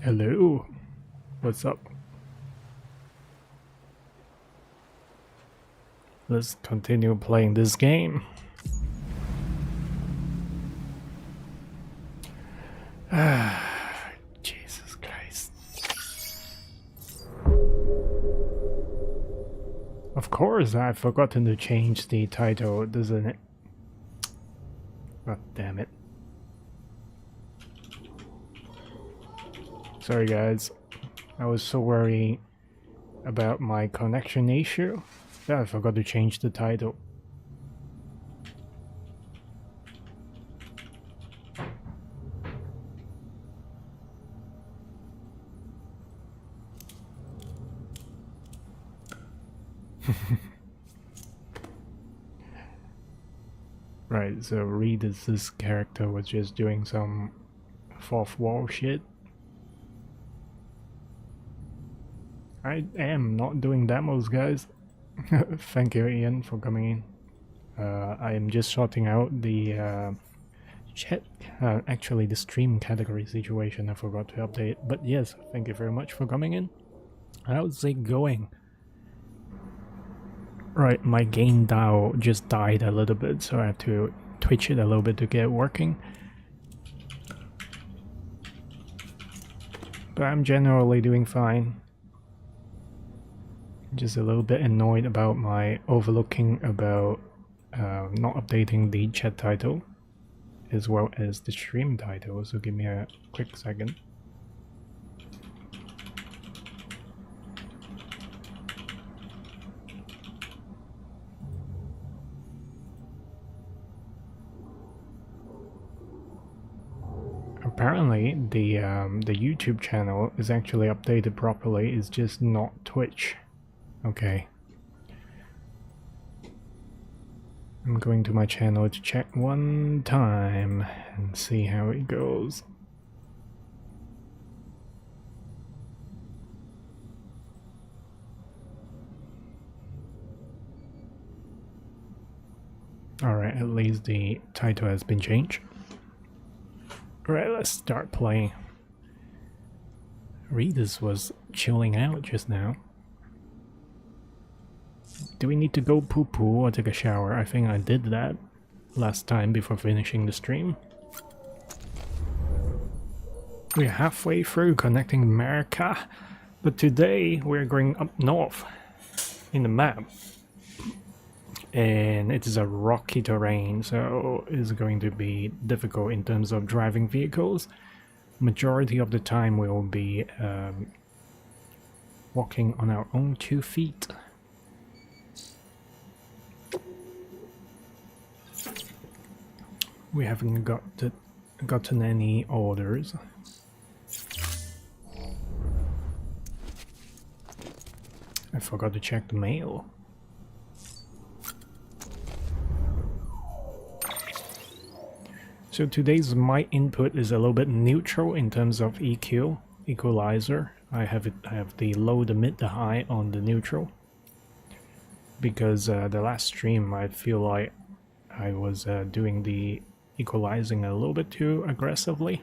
Hello, what's up? Let's continue playing this game. Jesus Christ. Of course, I've forgotten to change the title, doesn't it? God damn it. Sorry guys, I was so worried about my connection issue that I forgot to change the title. Right, so Reed is this character was just doing some fourth wall shit. I am not doing demos, guys. Thank you, Ian, for coming in. I am just sorting out the chat, actually the stream category situation. I forgot to update, but yes, thank you very much for coming in. How's it going? Right, my gain dial just died a little bit, so I have to twitch it a little bit to get it working. But I'm generally doing fine. Just a little bit annoyed about my overlooking about not updating the chat title as well as the stream title, so give me a quick second. Apparently the YouTube channel is actually updated properly, it's just not Twitch. Okay. I'm going to my channel to check one time and see how it goes. Alright, at least the title has been changed. Alright, let's start playing. Readers was chilling out just now. Do we need to go poo-poo or take a shower? I think I did that last time before finishing the stream. We're halfway through connecting America, but today we're going up north in the map. And it is a rocky terrain, so it's going to be difficult in terms of driving vehicles. Majority of the time we'll be walking on our own 2 feet. We haven't gotten any orders. I forgot to check the mail. So today's mic input is a little bit neutral in terms of EQ, equalizer. I have the low, the mid, the high on the neutral. Because the last stream I feel like I was doing the equalizing a little bit too aggressively.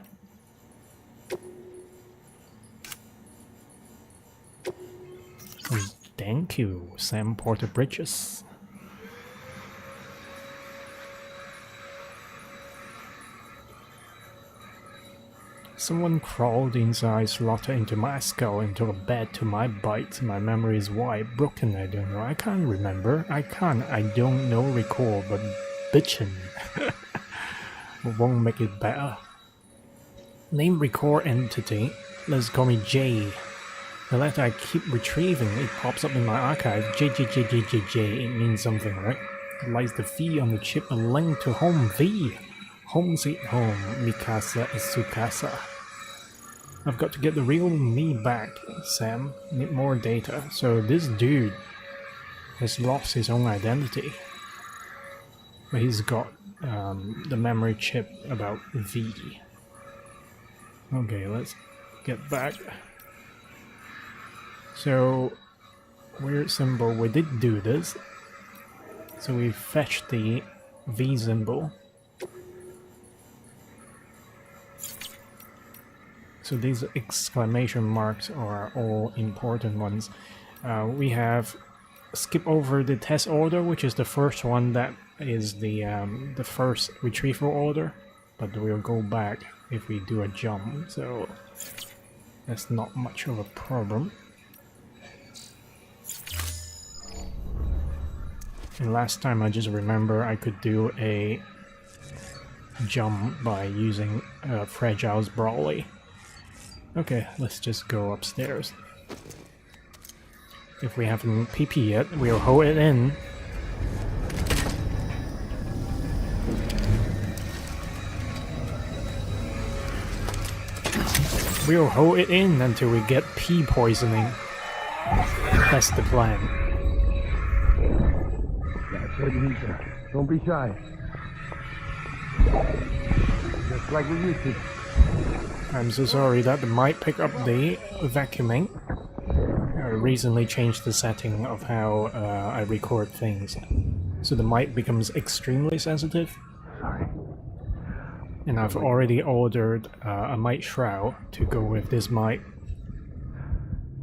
Thank you, Sam Porter Bridges. Someone crawled inside, slaughter into my skull and took a bed to my bite. My memory is wide broken, I don't know. I can't remember. I don't know recall, but bitchin'. Won't make it better. Name record entity. Let's call me J. The letter I keep retrieving, it pops up in my archive. J. It means something, right? Lies the V on the chip, a link to home V. Home sweet home. Mikasa is Tsukasa. I've got to get the real me back, Sam. Need more data. So this dude has lost his own identity. But he's got the memory chip about V. Okay, let's get back. So, weird symbol, we did do this. So we fetched the V symbol. So these exclamation marks are all important ones. We have skip over the test order, which is the first one. That is the first retrieval order, but we'll go back if we do a jump, so that's not much of a problem. And last time I just remember I could do a jump by using Fragile's Brawly. Okay, let's just go upstairs. If we haven't PP yet, we'll hold it in. We'll hold it in until we get pea poisoning. That's the plan. Don't be shy. Just like we used to. I'm so sorry that might pick up the vacuuming. I recently changed the setting of how I record things, so the mic becomes extremely sensitive. Sorry. And I've already ordered a mic shroud to go with this mic.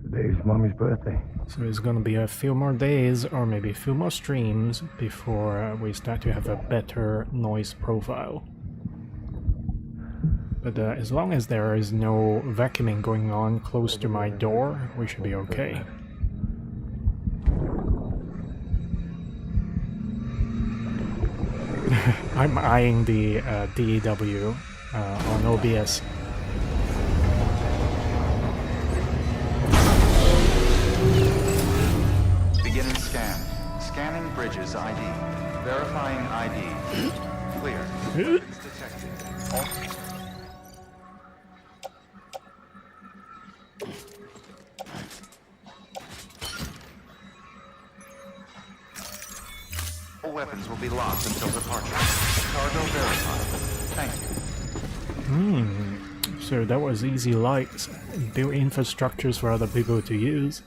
Today's Mommy's birthday. So it's gonna be a few more days, or maybe a few more streams, before we start to have a better noise profile. But as long as there is no vacuuming going on close to my door, we should be okay. I'm eyeing the DAW on OBS. Beginning scan. Scanning bridges ID. Verifying ID. Clear. It's detected. All weapons will be locked until departure. Cargo verified. Thank you. So that was easy likes. Build infrastructures for other people to use.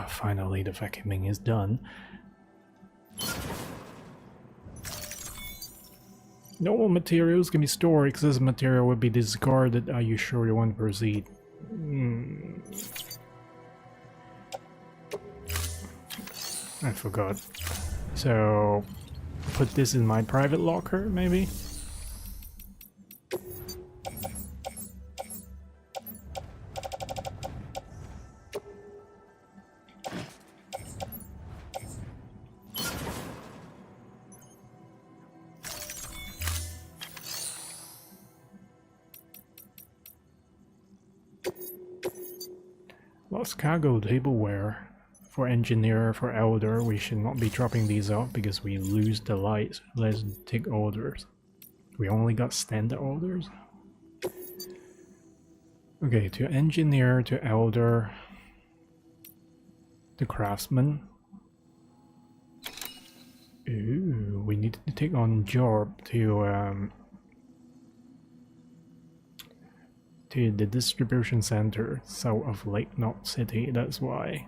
Finally the vacuuming is done. No more materials can be stored. Excess material will be discarded. Are you sure you want to proceed? I forgot. So, put this in my private locker, maybe? Lost cargo tableware. For engineer, for elder, we should not be dropping these off because we lose the lights. Let's take orders. We only got standard orders? Okay, to engineer, to elder, to craftsman. Ooh, we need to take on job to the distribution center south of Lake Knot City, that's why.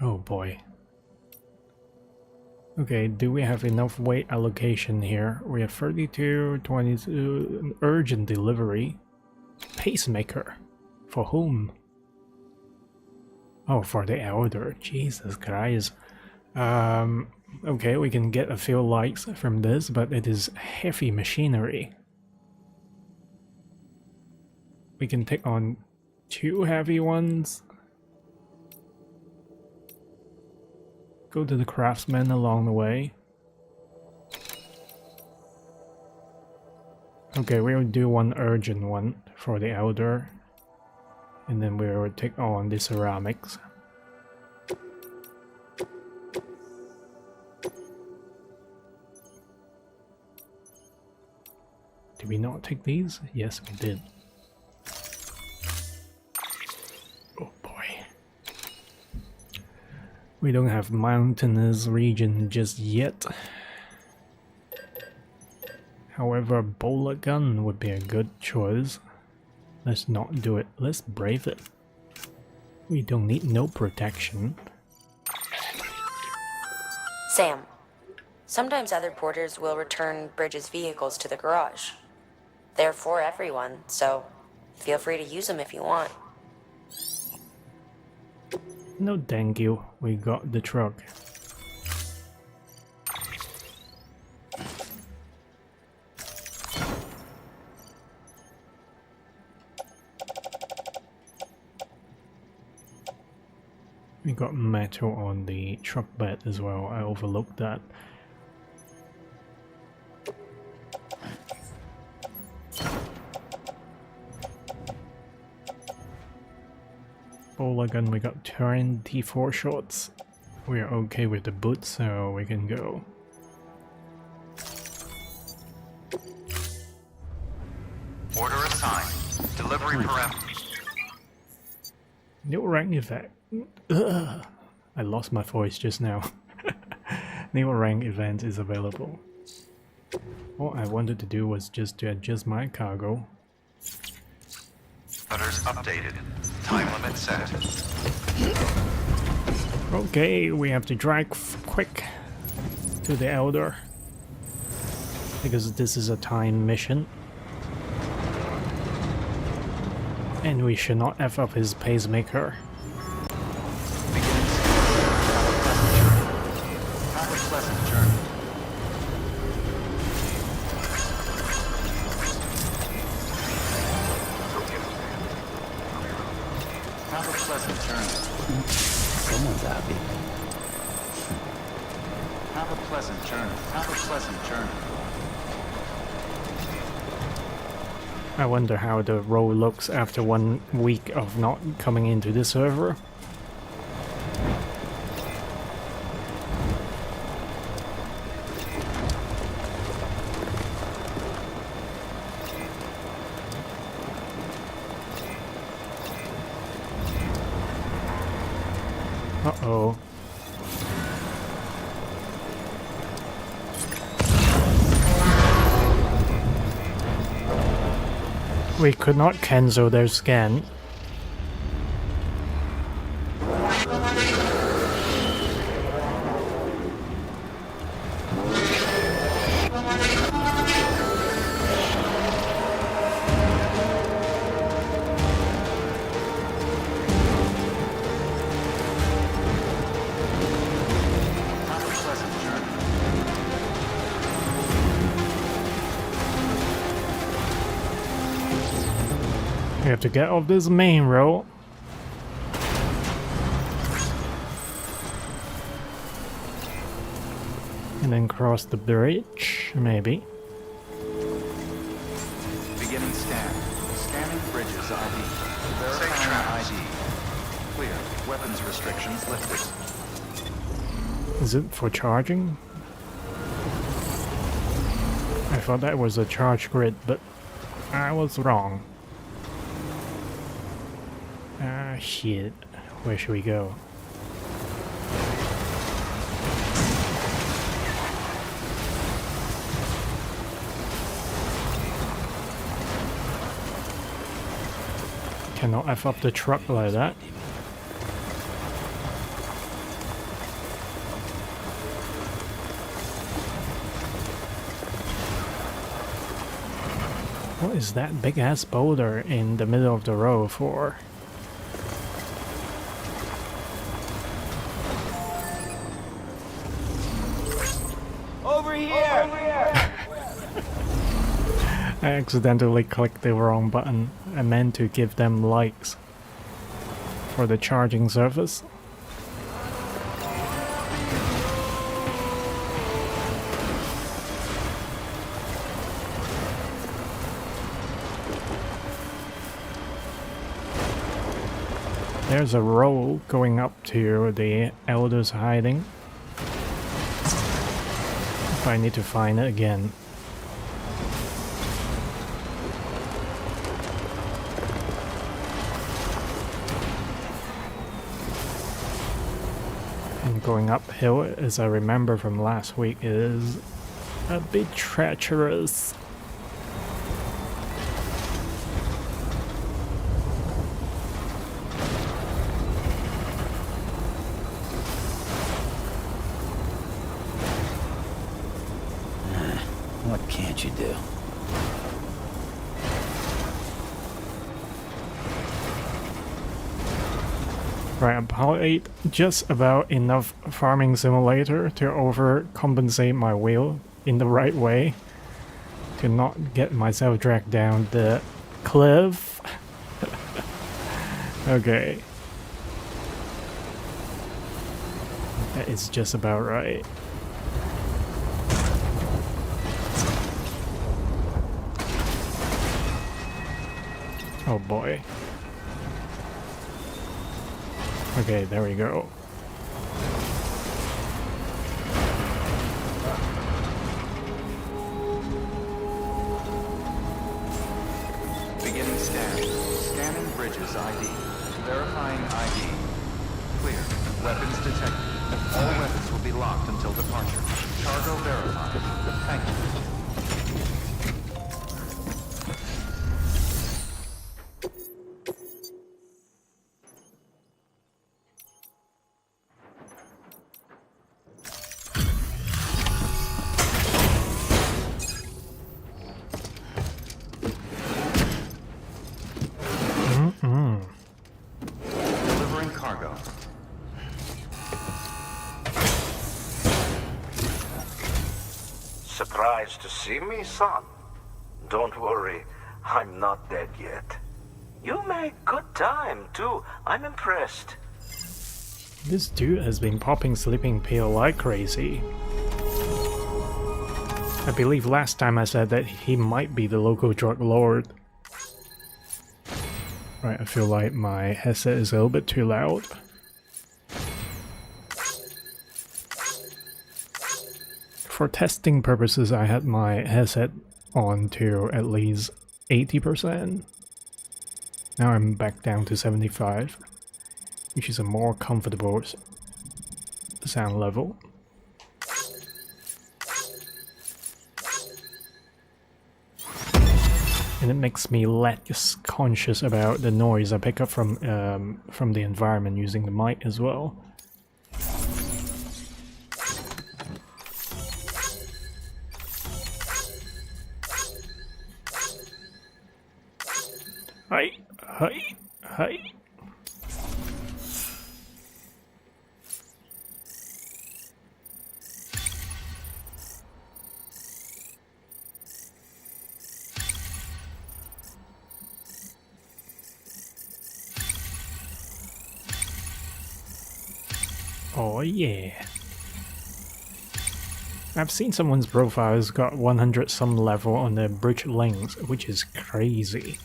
Oh boy. Okay, do we have enough weight allocation here? We have 32, 22, urgent delivery. Pacemaker. For whom? Oh, for the elder. Jesus Christ. Okay, we can get a few likes from this, but it is heavy machinery. We can take on 2 heavy ones. Go to the craftsman along the way. Okay, we'll do one urgent one for the elder. And then we'll take on the ceramics. Did we not take these? Yes, we did. Oh boy. We don't have mountainous region just yet. However, a bullet gun would be a good choice. Let's not do it. Let's brave it. We don't need no protection. Sam, Sometimes other porters will return Bridge's vehicles to the garage. They're for everyone, so feel free to use them if you want. No thank you, we got the truck. We got metal on the truck bed as well, I overlooked that. Bowler gun, we got 24 shots. We are okay with the boot, so we can go. Order assigned. Delivery parameters. New rank event. Ugh. I lost my voice just now. New rank event is available. All I wanted to do was just to adjust my cargo. Parameters updated. Time limit set. Okay, we have to drive quick to the Elder. Because this is a time mission. And we should not F up his pacemaker. Have a pleasant journey. Have a pleasant journey. Someone's happy. Have a pleasant journey. Have a pleasant journey. I wonder how the road looks after 1 week of not coming into the server. Uh-oh. We could not cancel their scan. Have a pleasant journey. We have to get off this main road. And then cross the bridge, maybe. Beginning scan. Scanning bridges ID. Verifying ID. Clear. Weapons restrictions lifted. Is it for charging? I thought that was a charge grid, but I was wrong. Ah, shit. Where should we go? Cannot F up the truck like that. What is that big ass boulder in the middle of the road for? Over here! I accidentally clicked the wrong button. I meant to give them likes for the charging service. There's a road going up to the Elder's hiding. If I need to find it again. And going uphill, as I remember from last week, is a bit treacherous. what you do. Right, I played just about enough farming simulator to overcompensate my wheel in the right way to not get myself dragged down the cliff. Okay. That is just about right. Oh boy. Okay, there we go. Beginning scan. Scanning bridges ID. Verifying ID. Clear. Weapons detected. All weapons will be locked until departure. Cargo verified. Thank you. Delivering cargo. Surprised to see me, son? Don't worry, I'm not dead yet. You make good time, too. I'm impressed. This dude has been popping sleeping pill like crazy. I believe last time I said that he might be the local drug lord. Right, I feel like my headset is a little bit too loud. For testing purposes, I had my headset on to at least 80%. Now I'm back down to 75, which is a more comfortable sound level. And it makes me less conscious about the noise I pick up from the environment using the mic as well. Hi, hi, hi. Oh yeah. I've seen someone's profile has got 100 some level on their bridge length, which is crazy.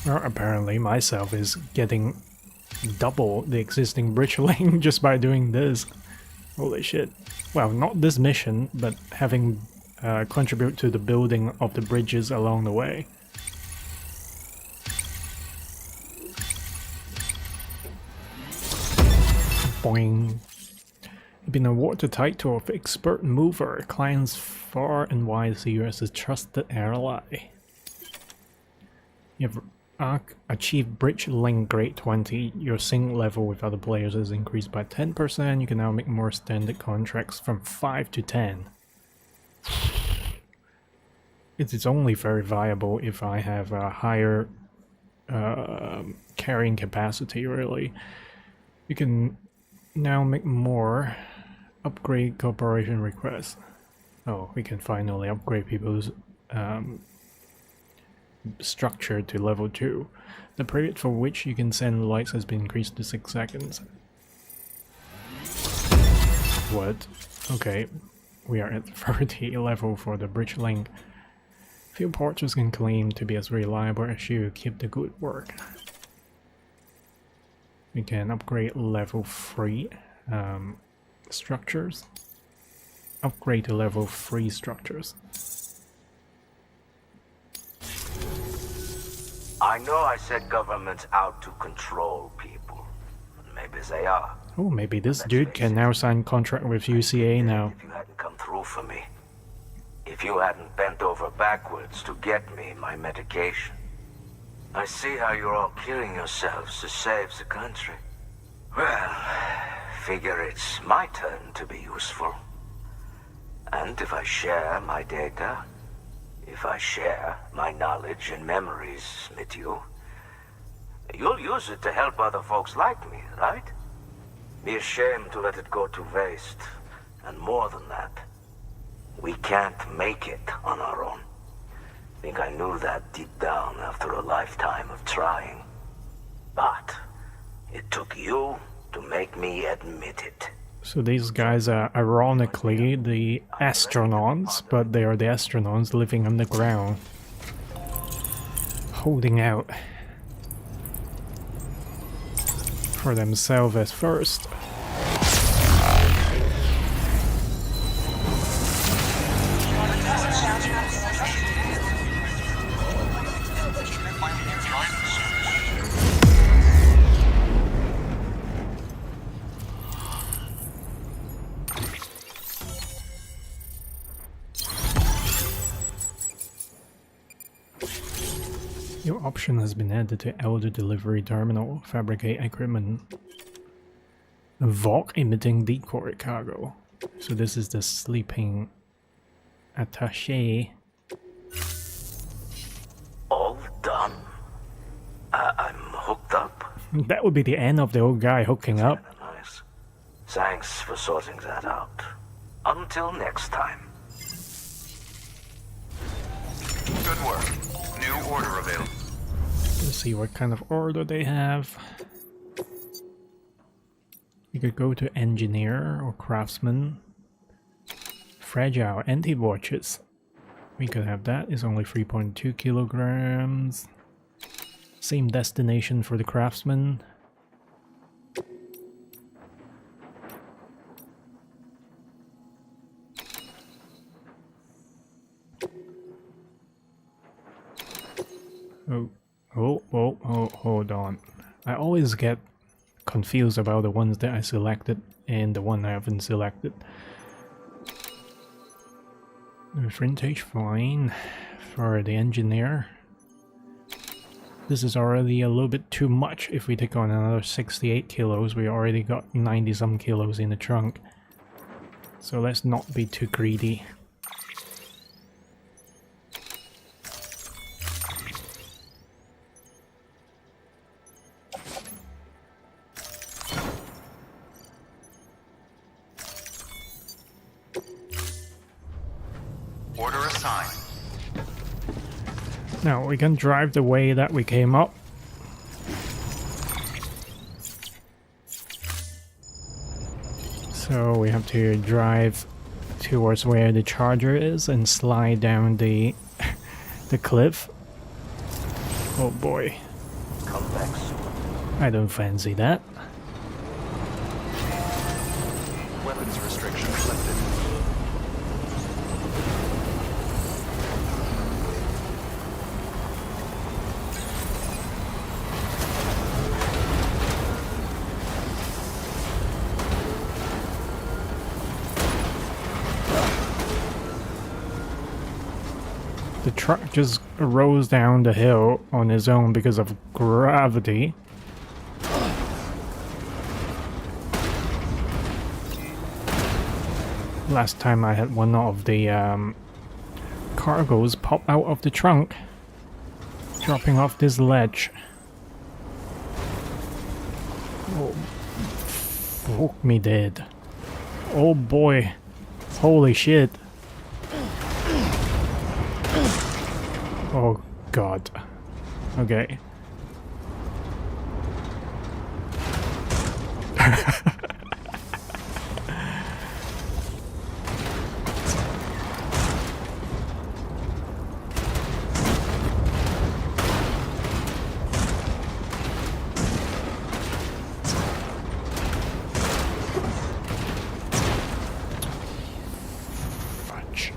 Well, apparently myself is getting double the existing bridge length just by doing this. Holy shit. Well, not this mission, but having contribute to the building of the bridges along the way. Boing. You've been awarded the title of Expert Mover. Clients far and wide see you as a trusted ally. You've achieved Bridge Link Grade 20. Your sync level with other players has increased by 10%. You can now make more standard contracts from 5 to 10. It is only very viable if I have a higher carrying capacity, really. You can now make more upgrade cooperation requests. Oh, we can finally upgrade people's structure to level 2. The period for which you can send lights has been increased to 6 seconds. What? Okay, we are at 30 level for the bridge link. Few porters can claim to be as reliable as you. Keep the good work. We can upgrade level 3 structures. Upgrade to level 3 structures. I know I said government's out to control people. Maybe they are. Oh, maybe this dude can now sign contract with UCA now. If you hadn't come through for me. If you hadn't bent over backwards to get me my medication. I see how you're all killing yourselves to save the country. Well, figure it's my turn to be useful. And if I share my data, if I share my knowledge and memories with you, you'll use it to help other folks like me, right? Be a shame to let it go to waste. And more than that, we can't make it on our own. Think I knew that deep down after a lifetime of trying. But it took you to make me admit it. So these guys are ironically the astronauts, but they are the astronauts living underground. Holding out for themselves at first. Your option has been added to Elder Delivery Terminal. Fabricate equipment. Valk emitting decoy cargo. So this is the sleeping attaché. All done. I'm hooked up. That would be the end of the old guy hooking up. Nice. Thanks for sorting that out. Until next time. Good work. New order available. Let's see what kind of order they have. You could go to engineer or craftsman. Fragile anti-watches. We could have that. It's only 3.2 kilograms. Same destination for the craftsman. Oh, hold on. I always get confused about the ones that I selected and the one I haven't selected. Vintage fine for the engineer. This is already a little bit too much. If we take on another 68 kilos, we already got 90 some kilos in the trunk. So let's not be too greedy. Order assigned. Now we can drive the way that we came up. So we have to drive towards where the charger is and slide down the the cliff. Oh boy. Come back soon. I don't fancy that. Weapons restrictions lifted. The truck just rose down the hill on its own because of gravity. Last time I had one of the cargoes pop out of the trunk, dropping off this ledge. Oh, fuck me dead. Oh boy. Holy shit. Oh god. Okay. Fudge.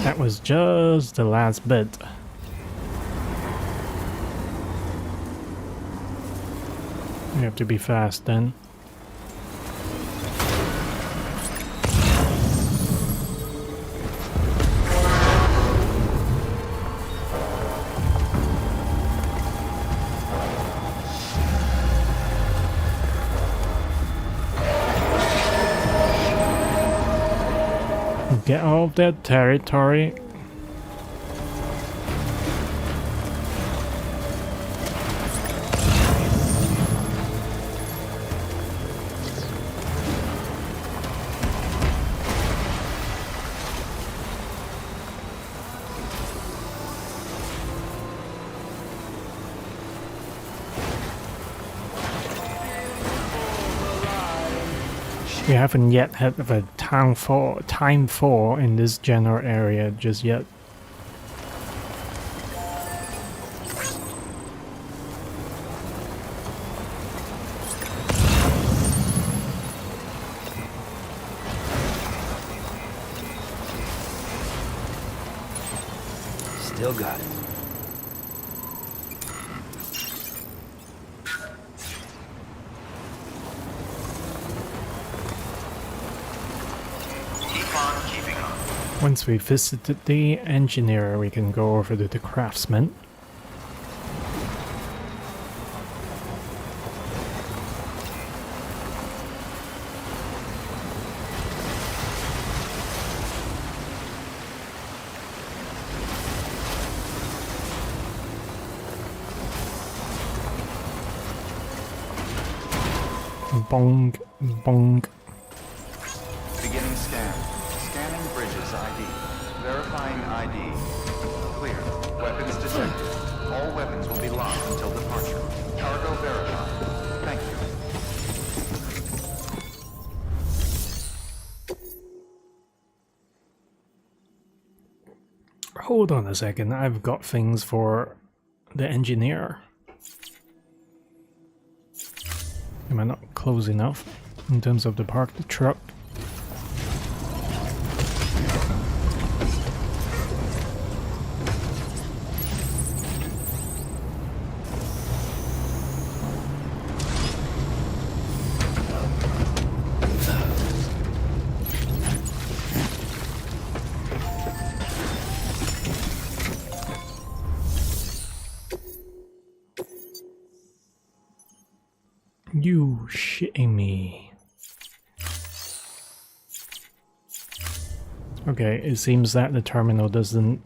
That was just the last bit. You have to be fast then. Get off that territory. We haven't yet had a time fall in this general area just yet. Still got it. Once we visited the engineer, we can go over to the craftsman. Bong, bong. Beginning scan. Scanning bridges ID. Verifying ID. Clear. Weapons detected. All weapons will be locked until departure. Cargo verified. Thank you. Hold on a second, I've got things for the engineer. Am I not close enough in terms of the parked truck? You shitting me. Okay, it seems that the terminal doesn't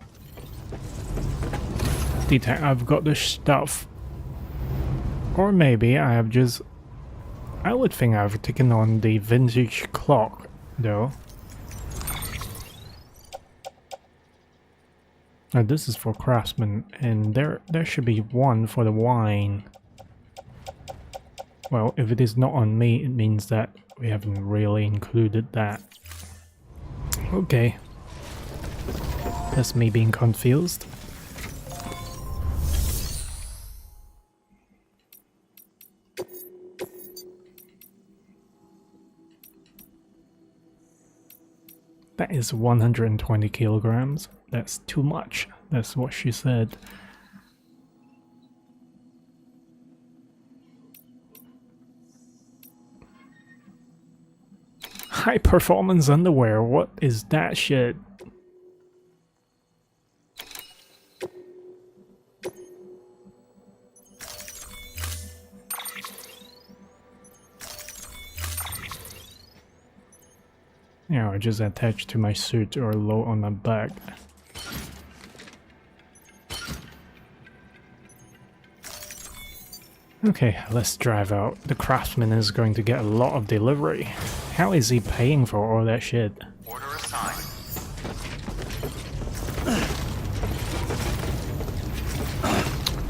detect I've got the stuff. Or maybe I have just... I would think I've taken on the vintage clock, though. Now this is for craftsmen, and there should be one for the wine. Well, if it is not on me, it means that we haven't really included that. Okay. That's me being confused. That is 120 kilograms. That's too much. That's what she said. High performance underwear, what is that shit? Yeah, I just attached to my suit or low on my back. Okay, let's drive out. The craftsman is going to get a lot of delivery. How is he paying for all that shit? Order assigned.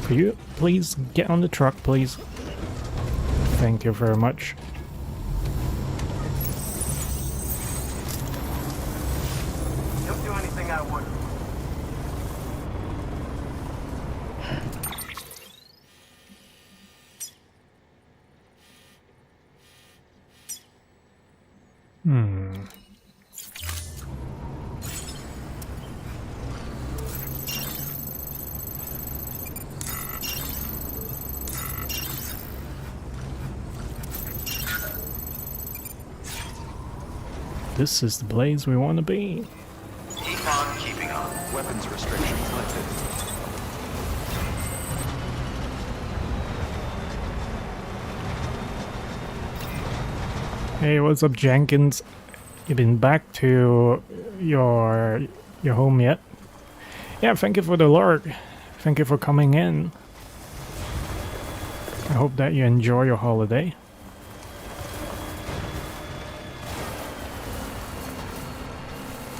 Could you please get on the truck, please? Thank you very much. He'll do anything I would. This is the place we want to be. Keep on keeping on. Weapons restrictions lifted. Hey, what's up, Jenkins? You been back to your home yet? Yeah, thank you for the alert. Thank you for coming in. I hope that you enjoy your holiday.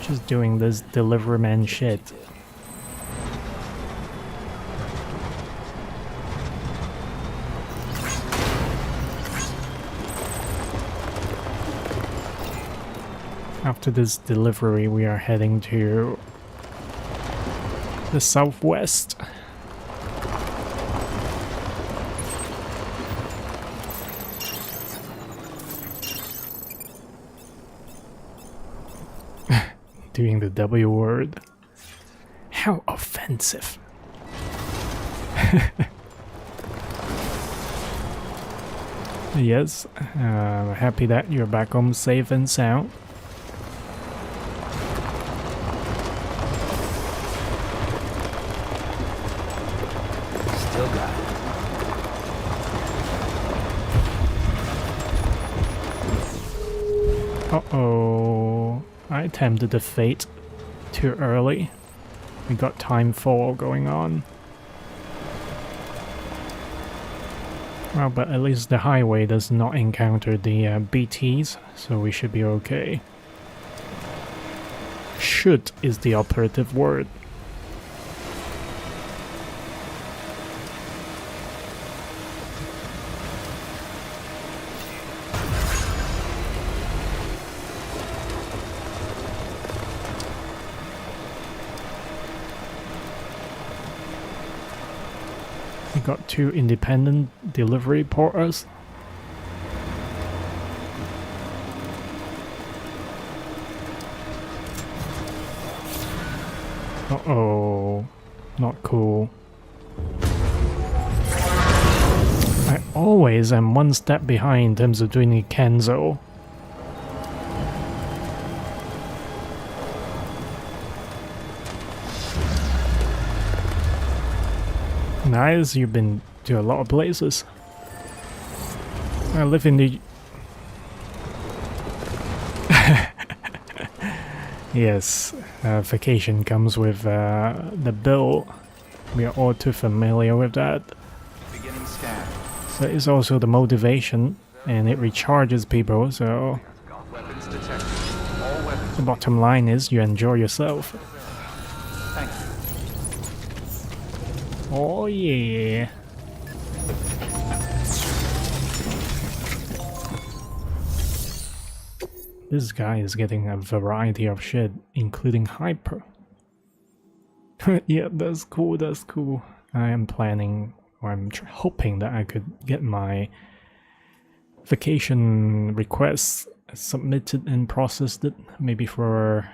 Just doing this delivery man shit. After this delivery, we are heading to the southwest. Doing the W word. How offensive. Yes, happy that you're back home safe and sound. Still got it. Uh-oh. I attempted the fate too early. We got time fall going on. Well, but at least the highway does not encounter the BTs, so we should be okay. Should is the operative word. We got 2 independent delivery porters. Uh-oh. Not cool. I always am one step behind in terms of doing a Kenzo. Nice, you've been to a lot of places. I live in the... Yes, vacation comes with the bill. We are all too familiar with that. Beginning scan. So it's also the motivation, and it recharges people, so... Weapons detected. All weapons. The bottom line is you enjoy yourself. Thank you. Oh yeah. This guy is getting a variety of shit, including hyper. Yeah, that's cool, that's cool. I am planning, or I'm hoping that I could get my vacation requests submitted and processed it, maybe for...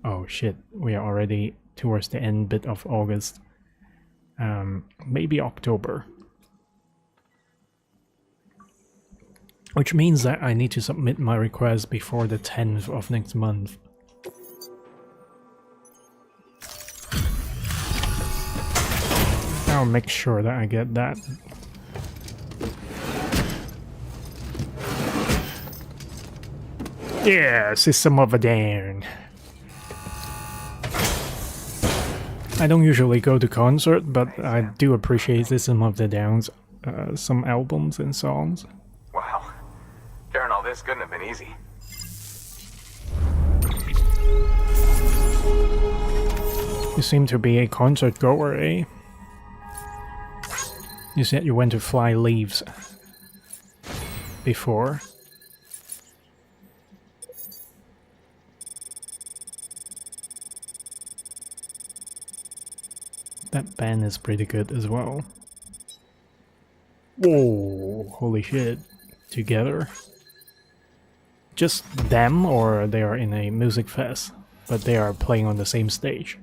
Oh shit, we are already towards the end bit of August. Maybe October. Which means that I need to submit my request before the 10th of next month. I'll make sure that I get that. Yeah, System of a Down. I don't usually go to concert, but I do appreciate System of the Down's some albums and songs. Wow. Carrying all this couldn't have been easy. You seem to be a concert goer, eh? You said you went to Fly Leaves before. That band is pretty good as well. Whoa, holy shit. Together? Just them, or they are in a music fest, but they are playing on the same stage?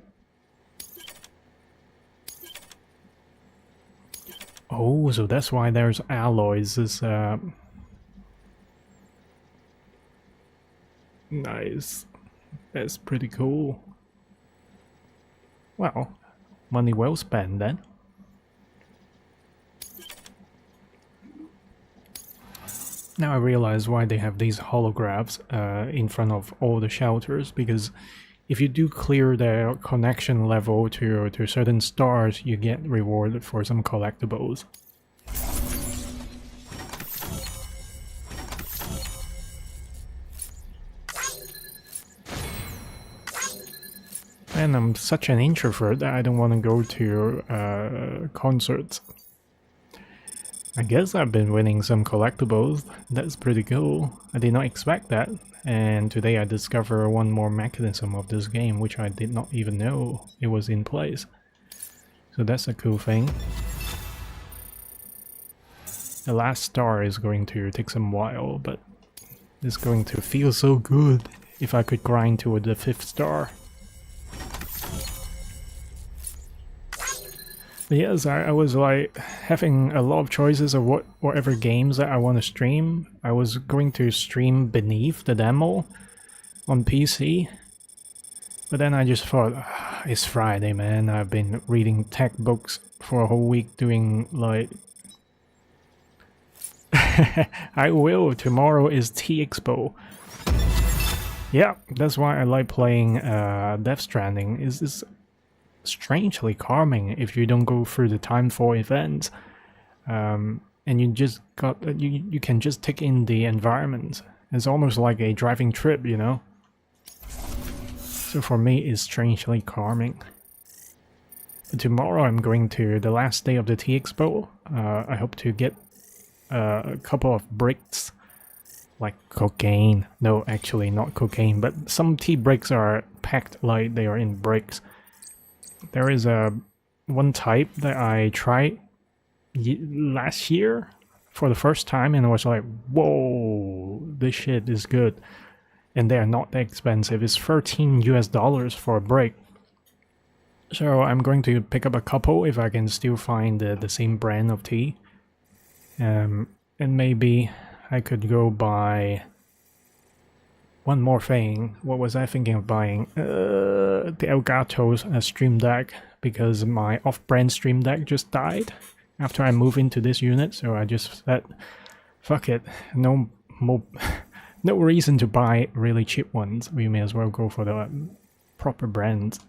Oh, so that's why there's alloys. Is nice. That's pretty cool. Well, money well spent then. Now I realize why they have these holographs in front of all the shelters, because if you do clear their connection level to certain stars, you get rewarded for some collectibles. And I'm such an introvert that I don't want to go to concerts. I guess I've been winning some collectibles. That's pretty cool. I did not expect that. And today I discover one more mechanism of this game, which I did not even know it was in place. So that's a cool thing. The last star is going to take some while, but it's going to feel so good if I could grind to the 5th star. But yes, I was like having a lot of choices of whatever games that I want to stream. I was going to stream Beneath the demo on PC, but then I just thought, it's Friday, man. I've been reading tech books for a whole week doing like... I will. Tomorrow is T-Expo. Yeah, that's why I like playing Death Stranding. It's strangely calming if you don't go through the Timefall events, and you just got you can just take in the environment. It's almost like a driving trip, you know. So for me, it's strangely calming. But tomorrow I'm going to the last day of the T-Expo. I hope to get a couple of bricks, like cocaine. No, actually not cocaine, but some tea bricks are packed like they are in bricks. There is one type that I tried last year for the first time, and I was like, whoa, this shit is good. And they are not that expensive. It's $13 US for a brick. So I'm going to pick up a couple if I can still find the same brand of tea. And maybe I could go buy one more thing. What was I thinking of buying? The Elgato's Stream Deck, because my off-brand Stream Deck just died after I moved into this unit, so I just said, fuck it, no more, no reason to buy really cheap ones. We may as well go for the proper brands.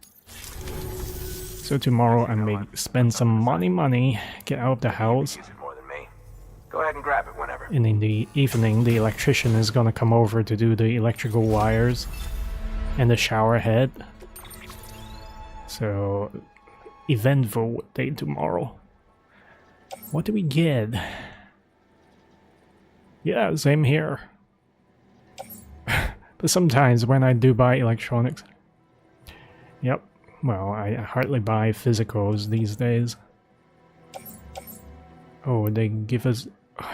So tomorrow I may spend some money, get out of the house. Use it more than me. Go ahead and grab it whenever. And in the evening, the electrician is gonna come over to do the electrical wires and the shower head. So, eventful day tomorrow. What do we get? Yeah, same here. But sometimes when I do buy electronics... Yep, well, I hardly buy physicals these days. Oh, they give us...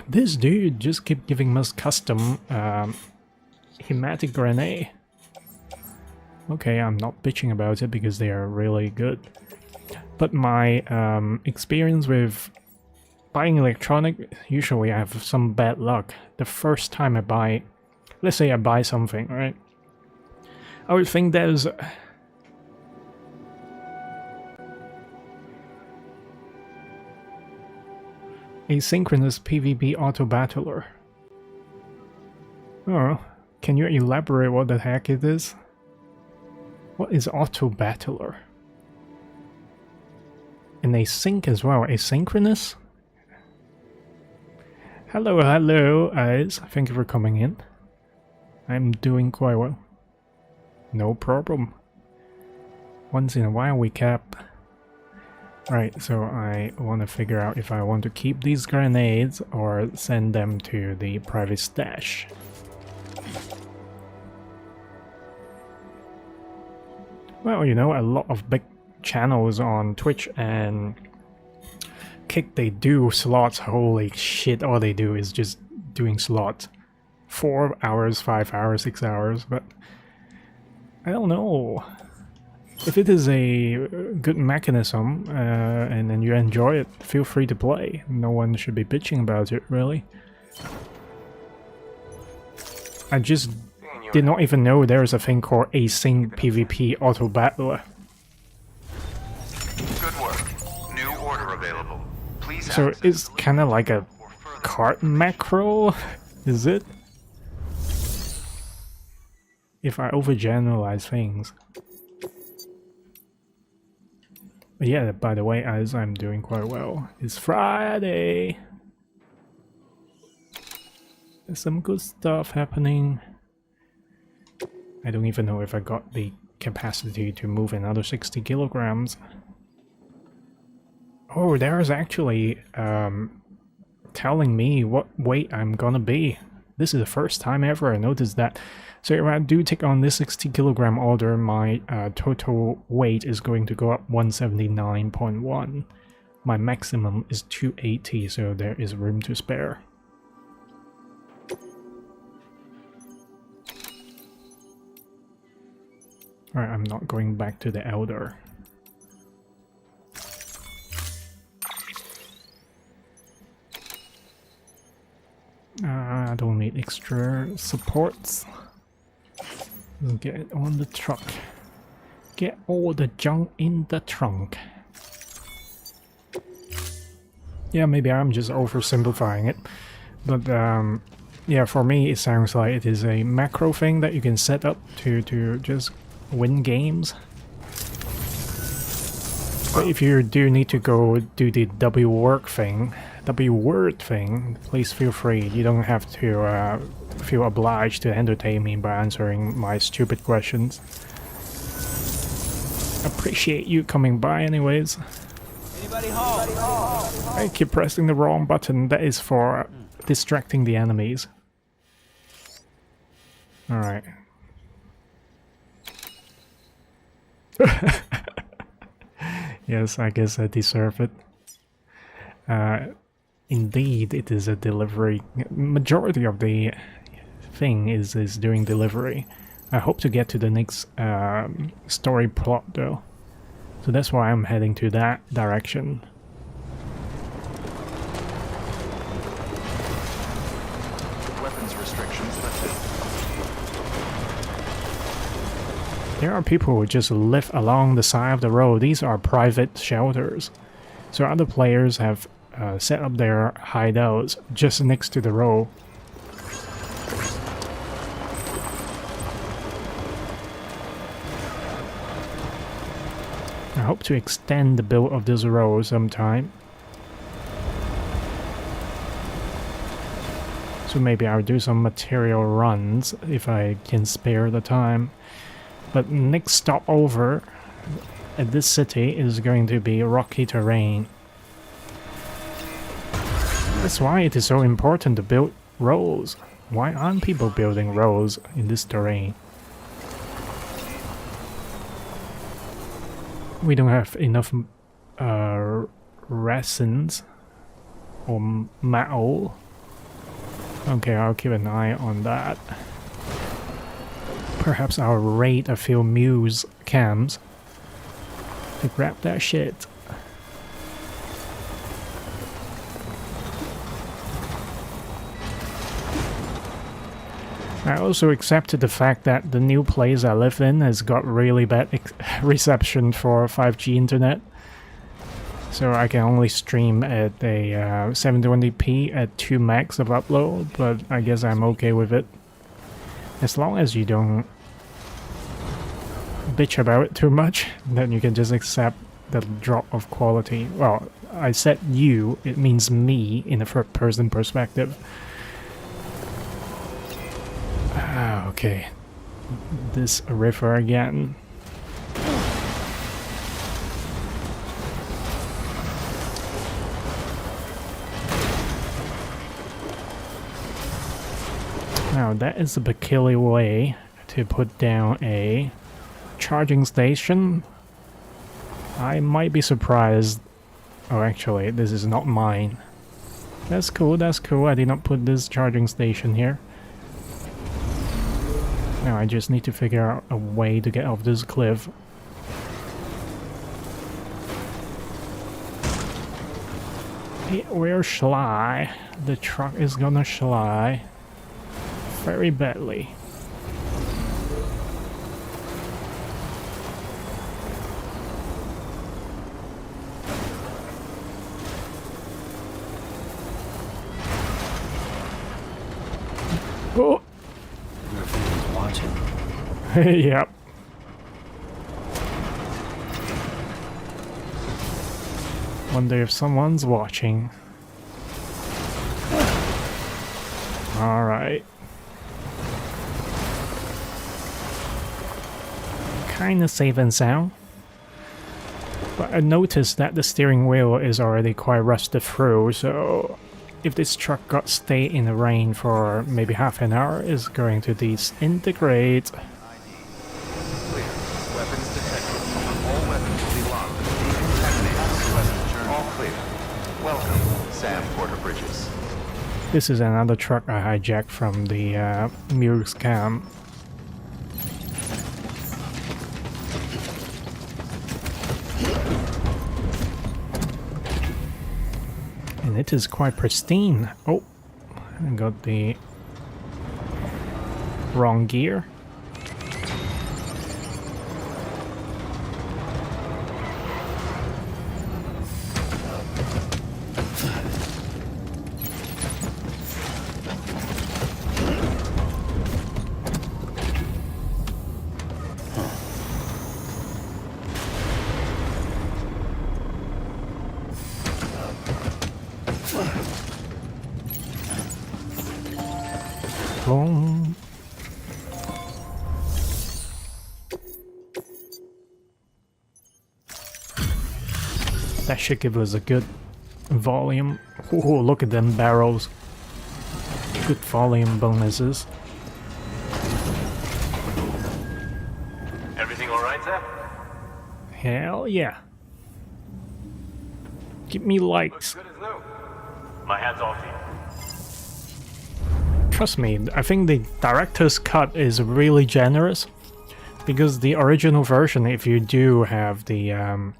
This dude just keep giving us custom hematic grenade. Okay, I'm not bitching about it because they are really good. But my experience with buying electronic, usually I have some bad luck. The first time I buy, let's say I buy something, right? I would think there's... asynchronous PvP auto battler. Oh, can you elaborate what the heck it is? What is auto battler? And async as well, asynchronous? Hello, guys. Thank you for coming in. I'm doing quite well. No problem. Once in a while we cap. Right, so I want to figure out if I want to keep these grenades or send them to the private stash. Well, you know, a lot of big channels on Twitch and Kick, they do slots. Holy shit, all they do is just doing slots. 4 hours, 5 hours, 6 hours, but I don't know. If it is a good mechanism and then you enjoy it, feel free to play. No one should be bitching about it, really. I just did not even know there is a thing called async PvP auto battler. Good work. New order available. Please So it's kind of like a card macro Is it? If I overgeneralize things. But yeah, by the way, as I'm doing quite well. It's Friday! There's some good stuff happening. I don't even know if I got the capacity to move another 60 kilograms. Oh, there's actually telling me what weight I'm gonna be. This is the first time ever I noticed that. So if I do take on this 60 kilogram order, my total weight is going to go up 179.1. My maximum is 280, so there is room to spare. Alright, I'm not going back to the Elder. I don't need extra supports. Get it on the truck. Get all the junk in the trunk. Yeah, maybe I'm just oversimplifying it. But yeah, for me it sounds like it is a macro thing that you can set up to just win games. But if you do need to go do the W word thing, please feel free. You don't have to feel obliged to entertain me by answering my stupid questions. Appreciate you coming by anyways. Anybody home? I keep pressing the wrong button. That is for distracting the enemies. Alright. Yes, I guess I deserve it. Indeed, it is a delivery. Majority of the thing is doing delivery. I hope to get to the next story plot though. So that's why I'm heading to that direction. Weapons restrictions lifted. There are people who just live along the side of the road. These are private shelters. So other players have set up their hideouts just next to the road. I hope to extend the build of this road sometime. So maybe I'll do some material runs if I can spare the time. But next stopover at this city is going to be rocky terrain. That's why it is so important to build roads. Why aren't people building roads in this terrain? We don't have enough resins or metal. Okay, I'll keep an eye on that. Perhaps I'll raid a few muse camps to grab that shit. I also accepted the fact that the new place I live in has got really bad reception for 5G internet. So I can only stream at a 720p at 2 megs of upload, but I guess I'm okay with it. As long as you don't bitch about it too much, then you can just accept the drop of quality. Well, I said you, it means me in a third person perspective. Ah, okay. This river again. Now that is a peculiar way to put down a charging station. I might be surprised. Oh, actually, this is not mine. That's cool, that's cool. I did not put this charging station here. Now I just need to figure out a way to get off this cliff. It will slide. The truck is gonna slide very badly. watching. Yep. Wonder if someone's watching. Alright. Kinda safe and sound. But I noticed that the steering wheel is already quite rusted through, so if this truck got stay in the rain for maybe half an hour, it's going to disintegrate. Clear. Weapons detected. All weapons will be locked. Decontaminated. Weapons turn all clear. Welcome, Sam Porter Bridges. This is another truck I hijacked from the Muse camp. And it is quite pristine. Oh, I got the wrong gear. Boom. That should give us a good volume. Oh, look at them barrels. Good volume bonuses. Everything all right, Sam? Hell yeah. Give me likes. Good as new. My hat's off to you. Trust me, I think the director's cut is really generous. Because the original version, if you do have the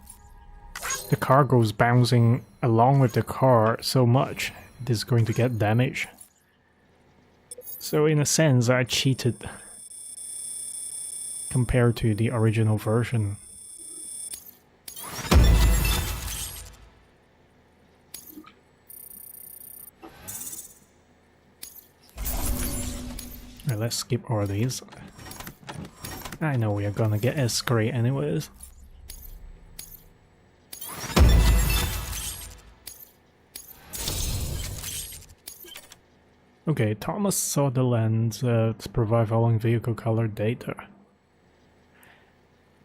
car goes bouncing along with the car so much, it is going to get damaged. So in a sense, I cheated compared to the original version. Alright, let's skip all these. I know we are gonna get S-grade anyways. Okay, Thomas saw the lens to provide following vehicle color data.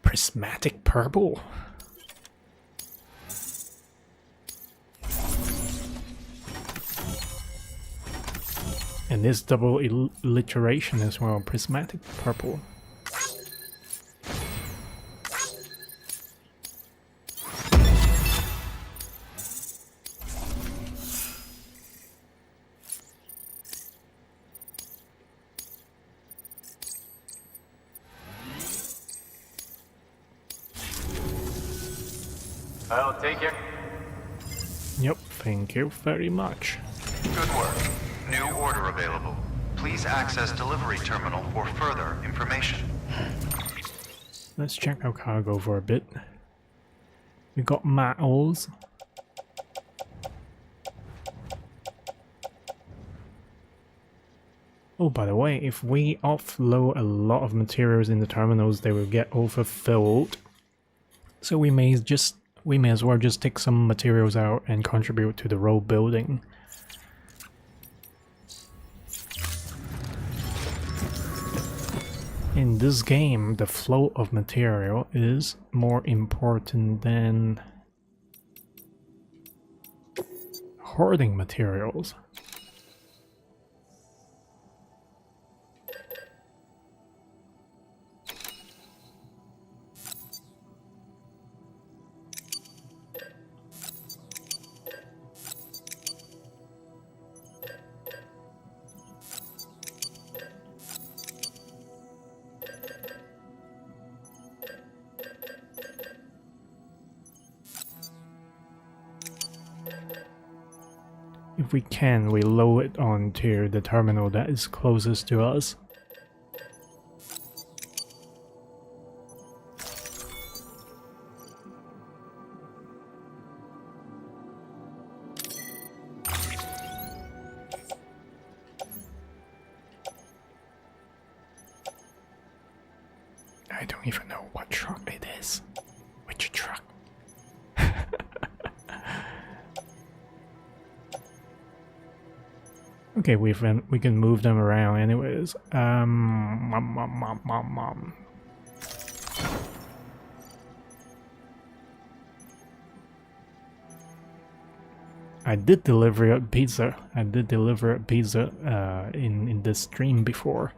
Prismatic purple. And this double alliteration as well, prismatic purple. I'll take it. Yep, thank you very much. Good work. New order available. Please access delivery terminal for further information. Let's check our cargo for a bit. We got metals. Oh, by the way, if we offload a lot of materials in the terminals, they will get overfilled. So we may as well just take some materials out and contribute to the road building. In this game, the flow of material is more important than hoarding materials. If we can, we load it onto the terminal that is closest to us. I don't even know what truck it is. Which truck? Okay, we can move them around anyways. I did deliver a pizza. I did deliver a pizza in this stream before.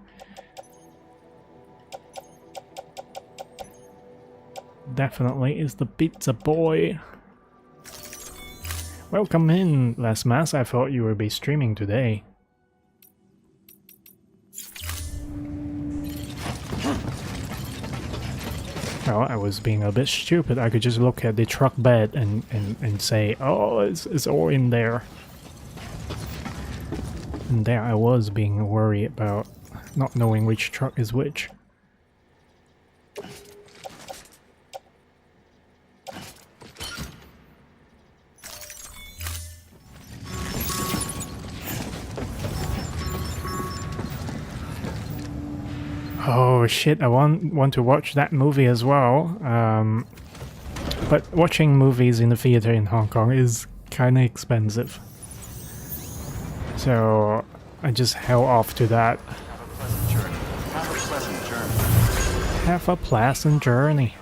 Definitely is the pizza boy. Welcome in, Les Mass. I thought you would be streaming today. Well, I was being a bit stupid. I could just look at the truck bed and say, oh, it's all in there. And there I was being worried about not knowing which truck is which. Oh shit, I want to watch that movie as well. But watching movies in the theater in Hong Kong is kinda expensive. So I just held off to that. Have a pleasant journey.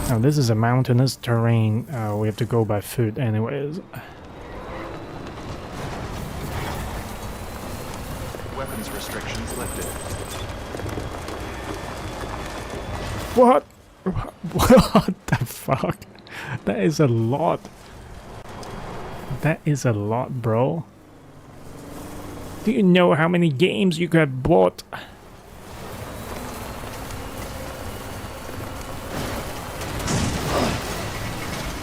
Now this is a mountainous terrain. We have to go by foot anyways. Weapons restrictions lifted. What? What the fuck? That is a lot. That is a lot, bro. Do you know how many games you could have bought?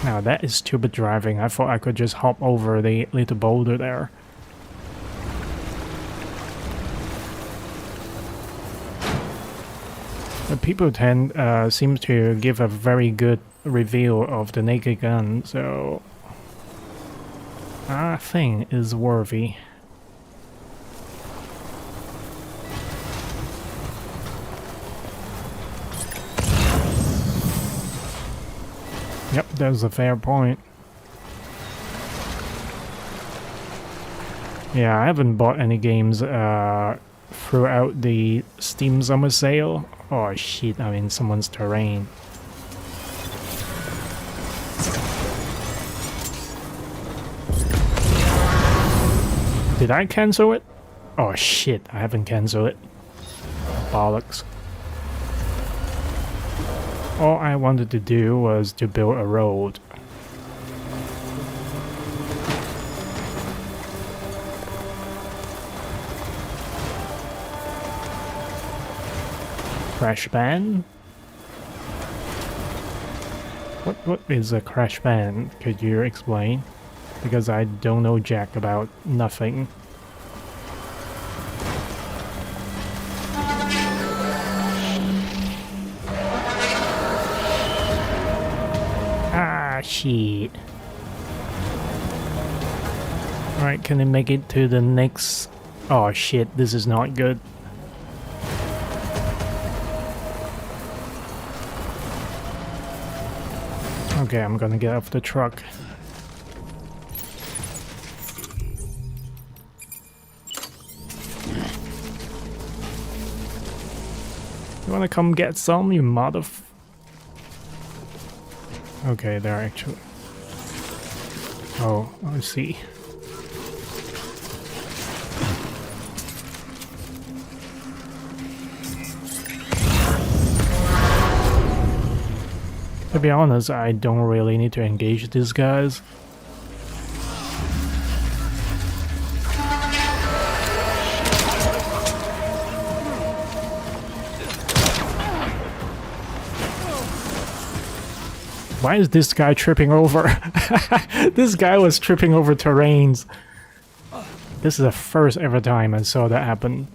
Now that is stupid driving. I thought I could just hop over the little boulder there. People seem to give a very good review of the naked gun, so I think is worthy. Yep, that's a fair point. Yeah, I haven't bought any games throughout the Steam Summer Sale. Oh shit, I'm in someone's terrain. Did I cancel it? Oh shit, I haven't cancelled it. Bollocks. All I wanted to do was to build a road. Crash ban? What is a crash ban? Could you explain? Because I don't know jack about nothing. Ah, shit. Alright, can I make it to the next... Oh shit, this is not good. Okay, I'm gonna get off the truck. You wanna come get some, you Okay, they're actually... Oh, I see. To be honest, I don't really need to engage these guys. Why is this guy tripping over? This guy was tripping over terrains. This is the first ever time I saw that happen.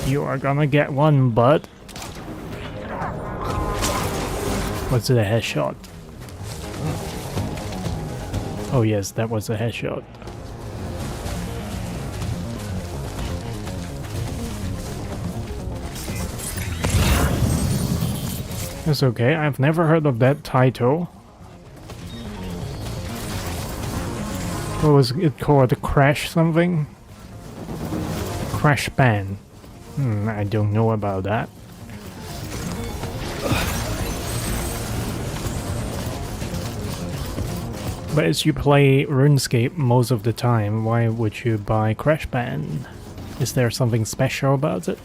You are gonna get one, bud. Was it a headshot? Oh yes, that was a headshot. That's okay, I've never heard of that title. What was it called? Crash something? Crash Band. I don't know about that. But as you play RuneScape most of the time, why would you buy Crash Band? Is there something special about it?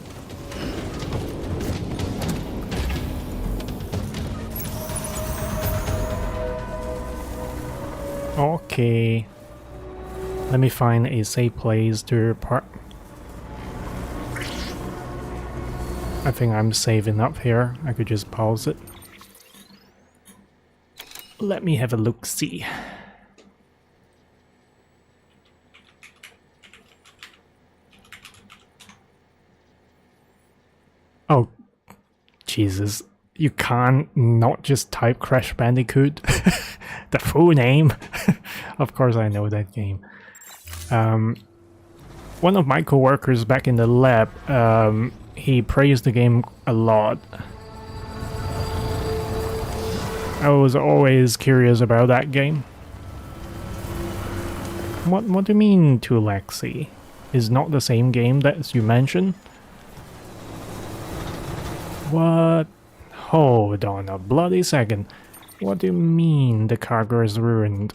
Okay. Let me find a safe place to park. I think I'm safe enough here. I could just pause it. Let me have a look-see. Oh, Jesus. You can't not just type Crash Bandicoot. The full name. Of course I know that game. One of my co-workers back in the lab, he praised the game a lot. I was always curious about that game. What do you mean, Tulexi? Is not the same game that you mentioned? What? Hold on a bloody second. What do you mean the cargo is ruined?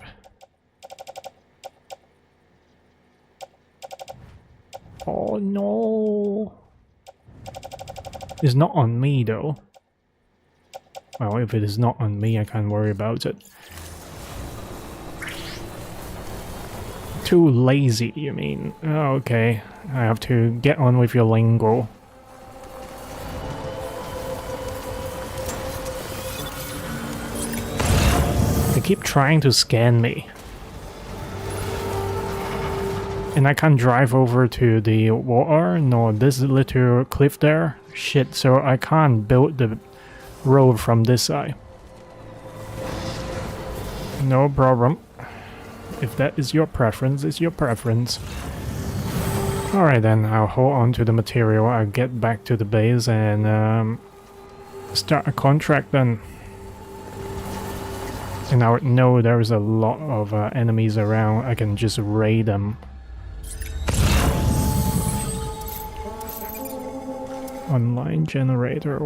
Oh no. It's not on me though. Well, if it is not on me, I can't worry about it. Too lazy, you mean? Oh, okay, I have to get on with your lingo. They keep trying to scan me. And I can't drive over to the water, nor this little cliff there. Shit, so I can't build the road from this side. No problem. If that is your preference, it's your preference. Alright then, I'll hold on to the material, I'll get back to the base and start a contract then. And I would know there's a lot of enemies around, I can just raid them. Online generator.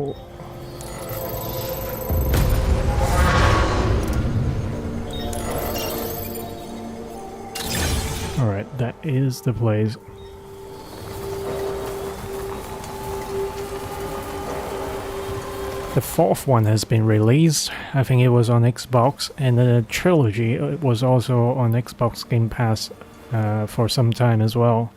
Alright, that is the place. The fourth one has been released. I think it was on Xbox, and the trilogy was also on Xbox Game Pass for some time as well.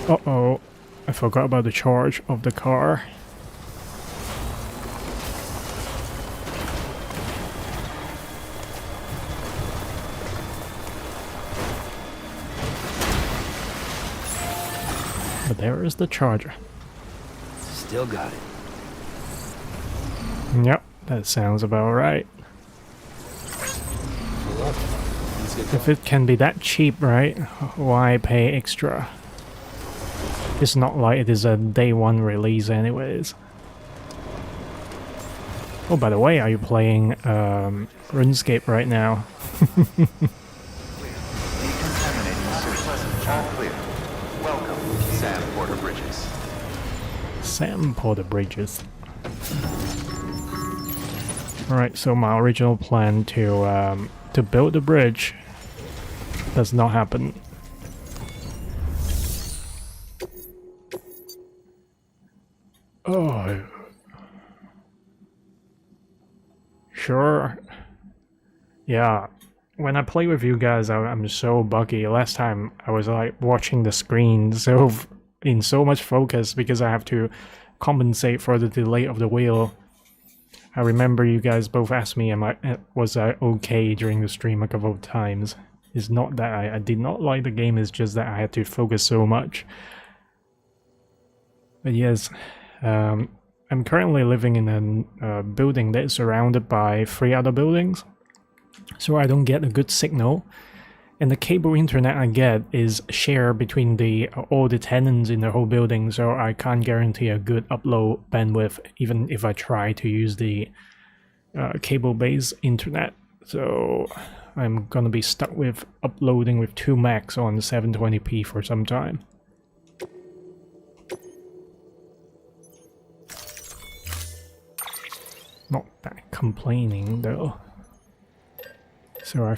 Uh-oh, I forgot about the charge of the car. But there is the charger. Still got it. Yep, that sounds about right. If it can be that cheap, right, why pay extra? It's not like it is a day one release anyways. Oh, by the way, are you playing RuneScape right now? All clear. Welcome, Sam Porter Bridges. Sam Porter Bridges. Alright, so my original plan to build the bridge does not happen. Oh. Sure. Yeah. When I play with you guys, I'm so buggy. Last time I was like watching the screen so in so much focus because I have to compensate for the delay of the wheel. I remember you guys both asked me, was I okay during the stream a couple of times. It's not that I did not like the game, it's just that I had to focus so much. But yes, I'm currently living in a building that is surrounded by 3 other buildings, so I don't get a good signal. And the cable internet I get is shared between all the tenants in the whole building, so I can't guarantee a good upload bandwidth even if I try to use the cable-based internet. So I'm gonna be stuck with uploading with 2 megs on 720p for some time. Not that complaining though. So I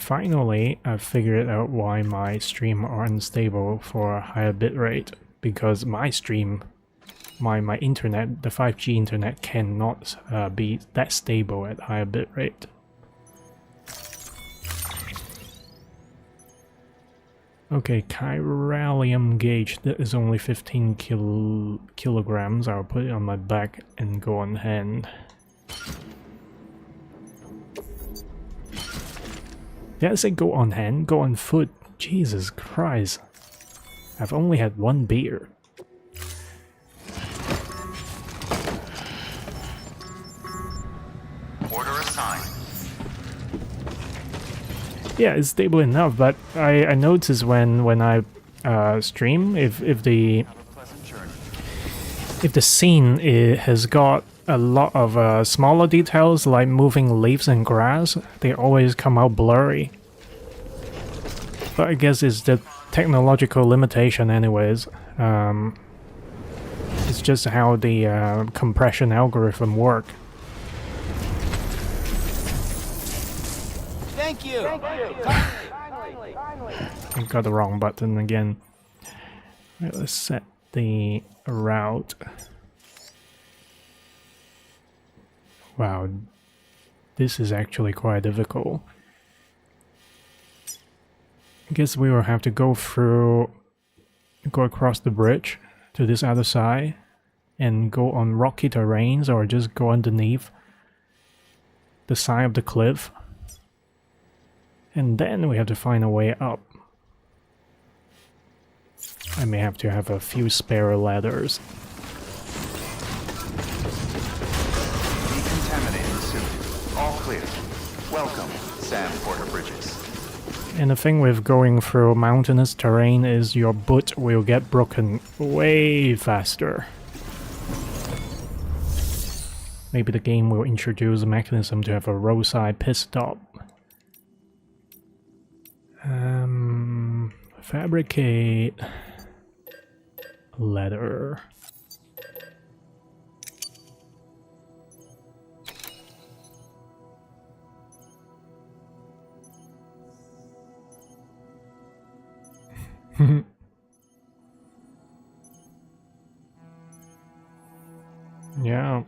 figured out why my stream are unstable for a higher bitrate, because my stream, my internet, the 5G internet cannot be that stable at higher bitrate. Okay, chiralium gauge, that is only 15 kilograms. I'll put it on my back and go on hand. Did I say go on hand? Go on foot? Jesus Christ. I've only had 1 beer. Order assigned. Yeah, it's stable enough, but I notice when I stream, if the Have a pleasant journey. if the scene has got a lot of smaller details like moving leaves and grass, they always come out blurry. But I guess it's the technological limitation anyways. It's just how the compression algorithm work. Thank you. I got the wrong button again. Right, let's set the route. Wow, this is actually quite difficult. I guess we will have to go across the bridge to this other side and go on rocky terrains, or just go underneath the side of the cliff. And then we have to find a way up. I may have to have a few spare ladders. Decontaminating suit. All clear. Welcome, Sam Porter Bridges. And the thing with going through mountainous terrain is your boot will get broken way faster. Maybe the game will introduce a mechanism to have a roadside pit stop. Fabricate leather. Yeah.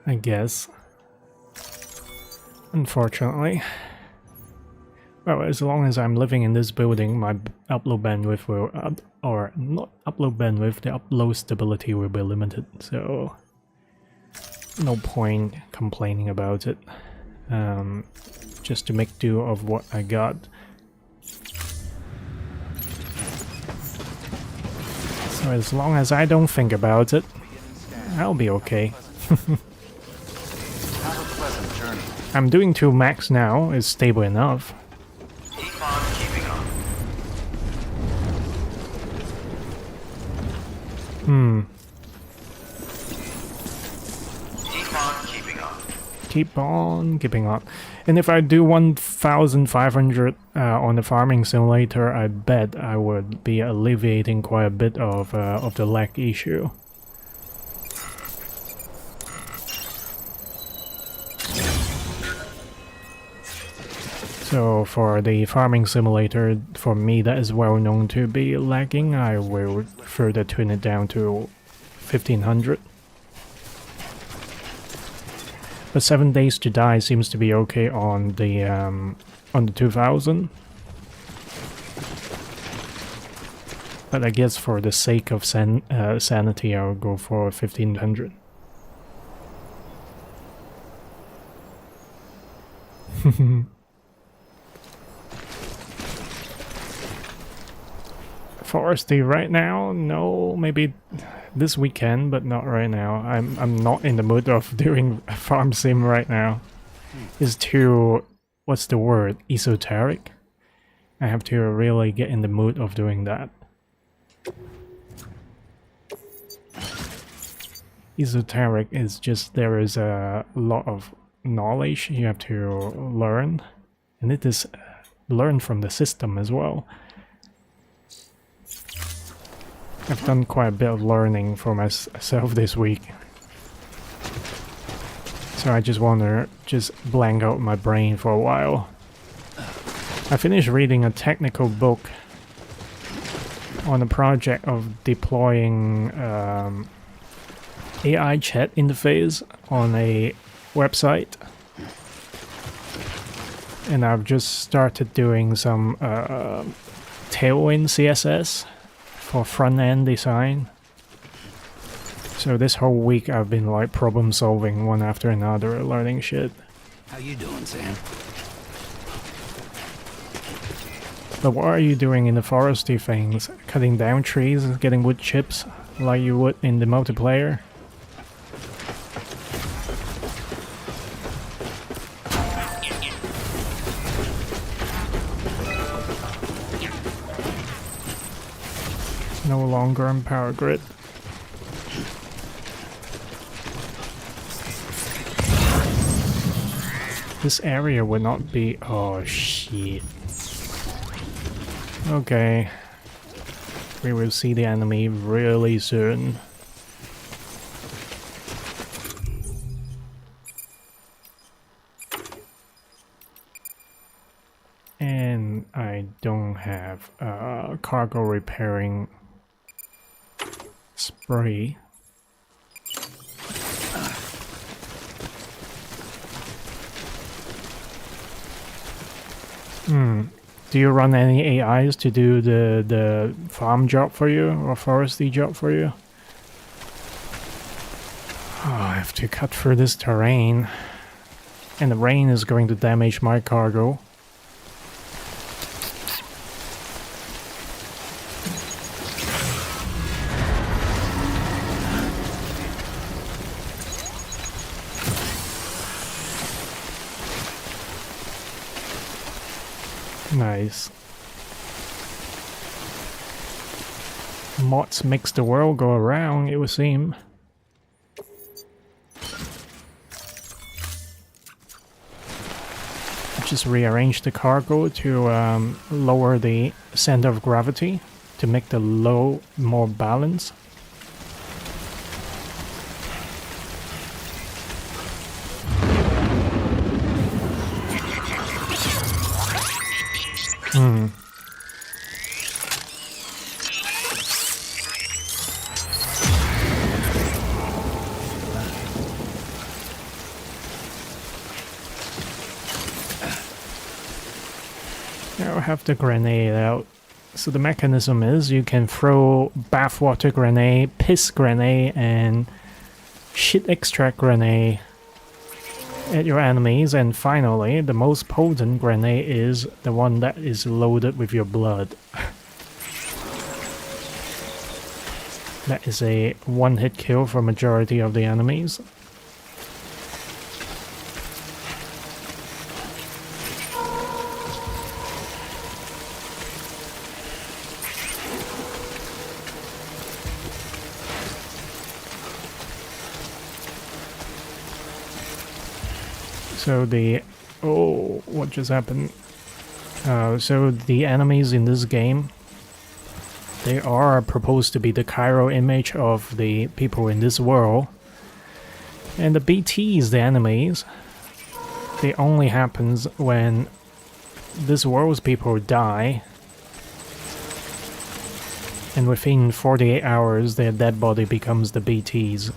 I guess. Unfortunately. Well, as long as I'm living in this building, my upload bandwidth will or not upload bandwidth, the upload stability will be limited, so no point complaining about it. Just to make do of what I got. So as long as I don't think about it, I'll be okay. Have a pleasant journey. I'm doing 2 max now, it's stable enough. Keep on keeping on. Keep on keeping on. Keep on keeping on. And if I do 1,500 on the farming simulator, I bet I would be alleviating quite a bit of the lag issue. So for the farming simulator, for me that is well known to be lagging, I will further tune it down to 1,500. But 7 Days to Die seems to be okay on the 2000. But I guess for the sake of sanity, I'll go for 1,500. Foresty right now? No, maybe this weekend, but not right now. I'm not in the mood of doing a farm sim right now. It's too, what's the word? Esoteric? I have to really get in the mood of doing that. Esoteric is just there is a lot of knowledge you have to learn, and it is learn from the system as well. I've done quite a bit of learning for myself this week. So I just want to just blank out my brain for a while. I finished reading a technical book on a project of deploying AI chat interface on a website. And I've just started doing some Tailwind CSS for front-end design. So this whole week I've been like problem solving one after another, learning shit. How you doing, Sam? But what are you doing in the foresty things? Cutting down trees and getting wood chips like you would in the multiplayer? No longer on power grid. This area would not be... Oh shit. Okay. We will see the enemy really soon. And I don't have cargo repairing spray. Do you run any AIs to do the farm job for you or forestry job for you? Oh, I have to cut through this terrain. And the rain is going to damage my cargo. Nice. Mods makes the world go around, it would seem. Just rearrange the cargo to lower the center of gravity to make the load more balanced. I'll have the grenade out. So the mechanism is you can throw bathwater grenade, piss grenade, and shit extract grenade at your enemies, and finally the most potent grenade is the one that is loaded with your blood. That is a one-hit kill for majority of the enemies. So the... Oh, what just happened? So the enemies in this game, they are proposed to be the chiral image of the people in this world. And the BTs, the enemies, they only happens when this world's people die. And within 48 hours, their dead body becomes the BTs.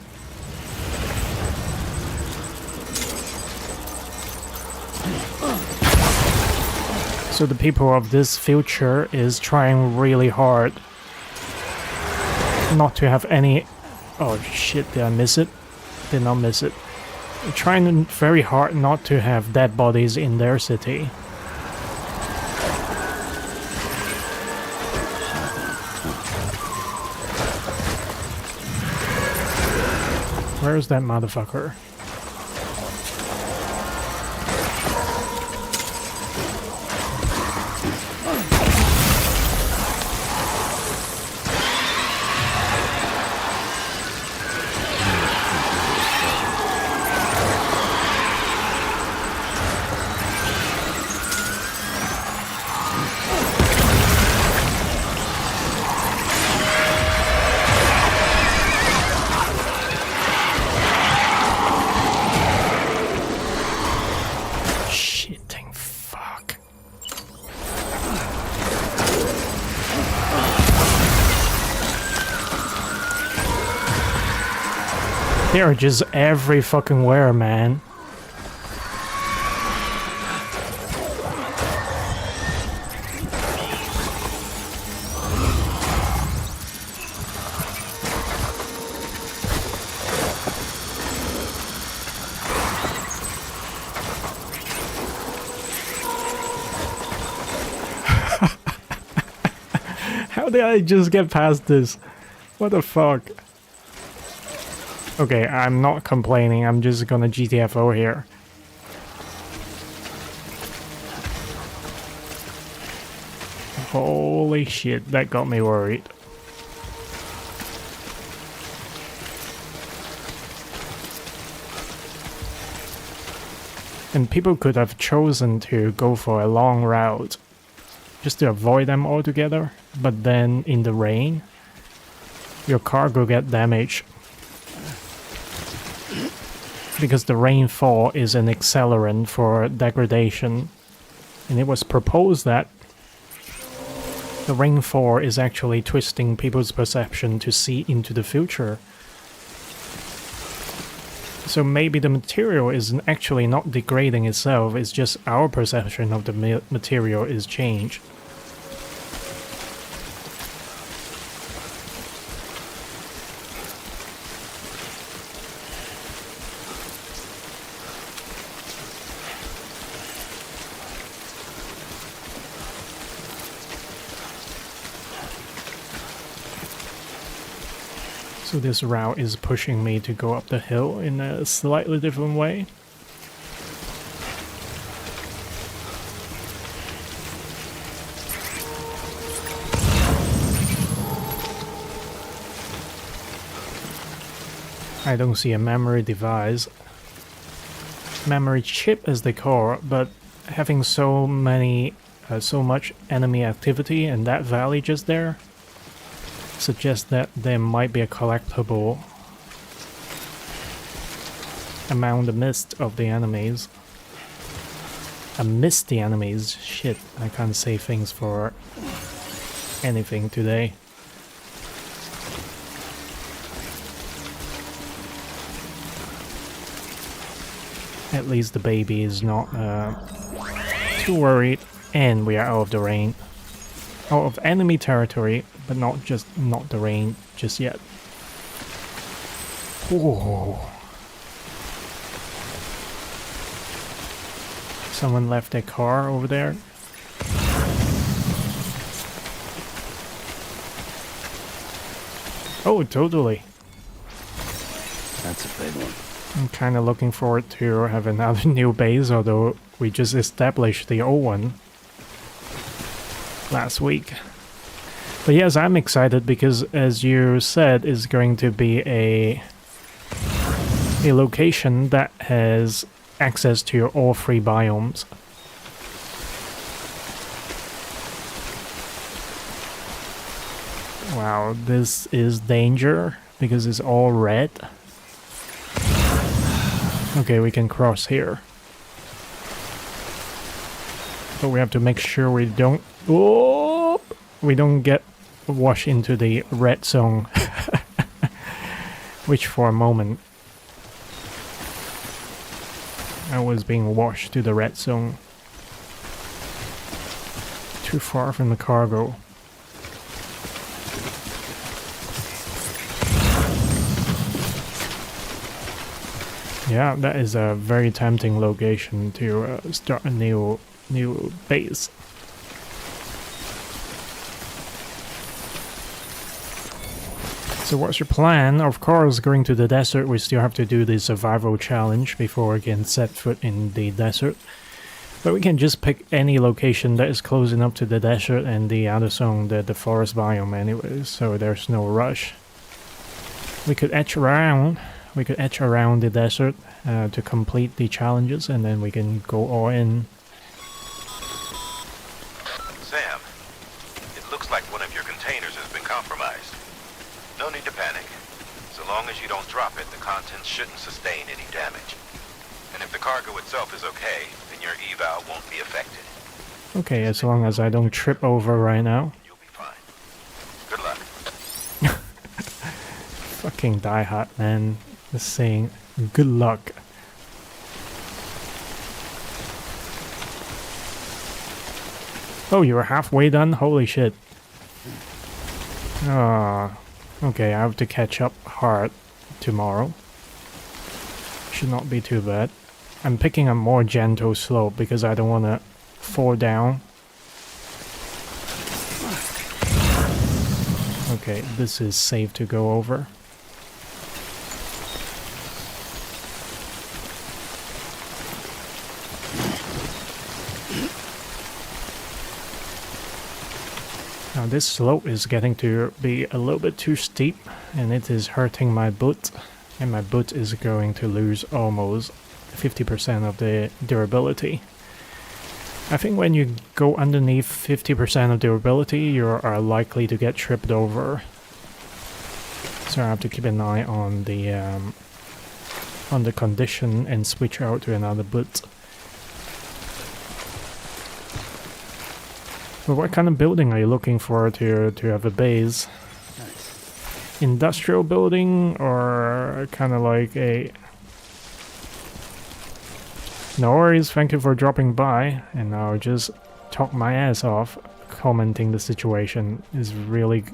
So the people of this future is trying really hard not to have any... Oh shit, did I miss it? Did not miss it. They're trying very hard not to have dead bodies in their city. Where's that motherfucker? Shitting fuck. They are just every fucking where, man. How did I just get past this? What the fuck? Okay, I'm not complaining, I'm just gonna GTFO here. Holy shit, that got me worried. And people could have chosen to go for a long route just to avoid them altogether, but then in the rain, your car will get damaged. Because the rainfall is an accelerant for degradation. And it was proposed that the rainfall is actually twisting people's perception to see into the future. So maybe the material is actually not degrading itself, it's just our perception of the material is changed. So this route is pushing me to go up the hill in a slightly different way. I don't see a memory device. Memory chip as they call it, but having so much enemy activity in that valley just there suggests that there might be a collectible among the mist of the enemies. Amidst the enemies? Shit, I can't say things for anything today. At least the baby is not too worried, and we are out of the rain. Out of enemy territory, but not the rain just yet. Whoa. Someone left their car over there. Oh, totally. That's a big one. I'm kind of looking forward to have another new base, although we just established the old one last week. But yes, I'm excited because, as you said, it's going to be a location that has access to all three biomes. Wow, this is danger because it's all red. Okay, we can cross here. But we have to make sure we don't... Oh, we don't get washed into the red zone. Which for a moment I was being washed to the red zone. Too far from the cargo. Yeah, that is a very tempting location to start a new base. So what's your plan? Of course, going to the desert, we still have to do the survival challenge before we can set foot in the desert. But we can just pick any location that is close enough to the desert and the other zone, the forest biome anyways, so there's no rush. We could etch around the desert to complete the challenges, and then we can go all in. Sam, it looks like one of your containers has been compromised. No need to panic. So long as you don't drop it, the contents shouldn't sustain any damage. And if the cargo itself is okay, then your eval won't be affected. Okay, as long as I don't trip over right now. You'll be fine. Good luck. Fucking diehard, man. Just saying, good luck. Oh, you were halfway done? Holy shit. Ah, okay, I have to catch up hard tomorrow. Should not be too bad. I'm picking a more gentle slope because I don't want to fall down. Okay, this is safe to go over. Now this slope is getting to be a little bit too steep, and it is hurting my boot, and my boot is going to lose almost 50% of the durability. I think when you go underneath 50% of durability, you are likely to get tripped over. So I have to keep an eye on the condition and switch out to another boot. But what kind of building are you looking for to have a base? Nice. Industrial building, or kind of like a... No worries, thank you for dropping by, and I'll just talk my ass off commenting the situation is really...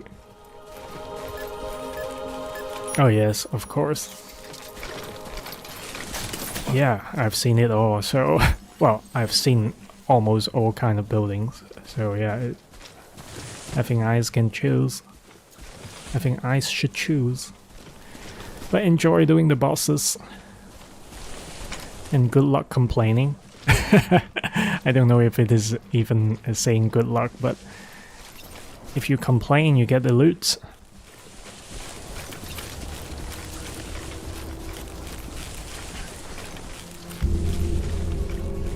Oh yes, of course. Yeah, I've seen it all, so... Well, I've seen almost all kind of buildings, so yeah, I think eyes can choose. I think eyes should choose. But enjoy doing the bosses. And good luck complaining. I don't know if it is even saying good luck, but if you complain, you get the loot.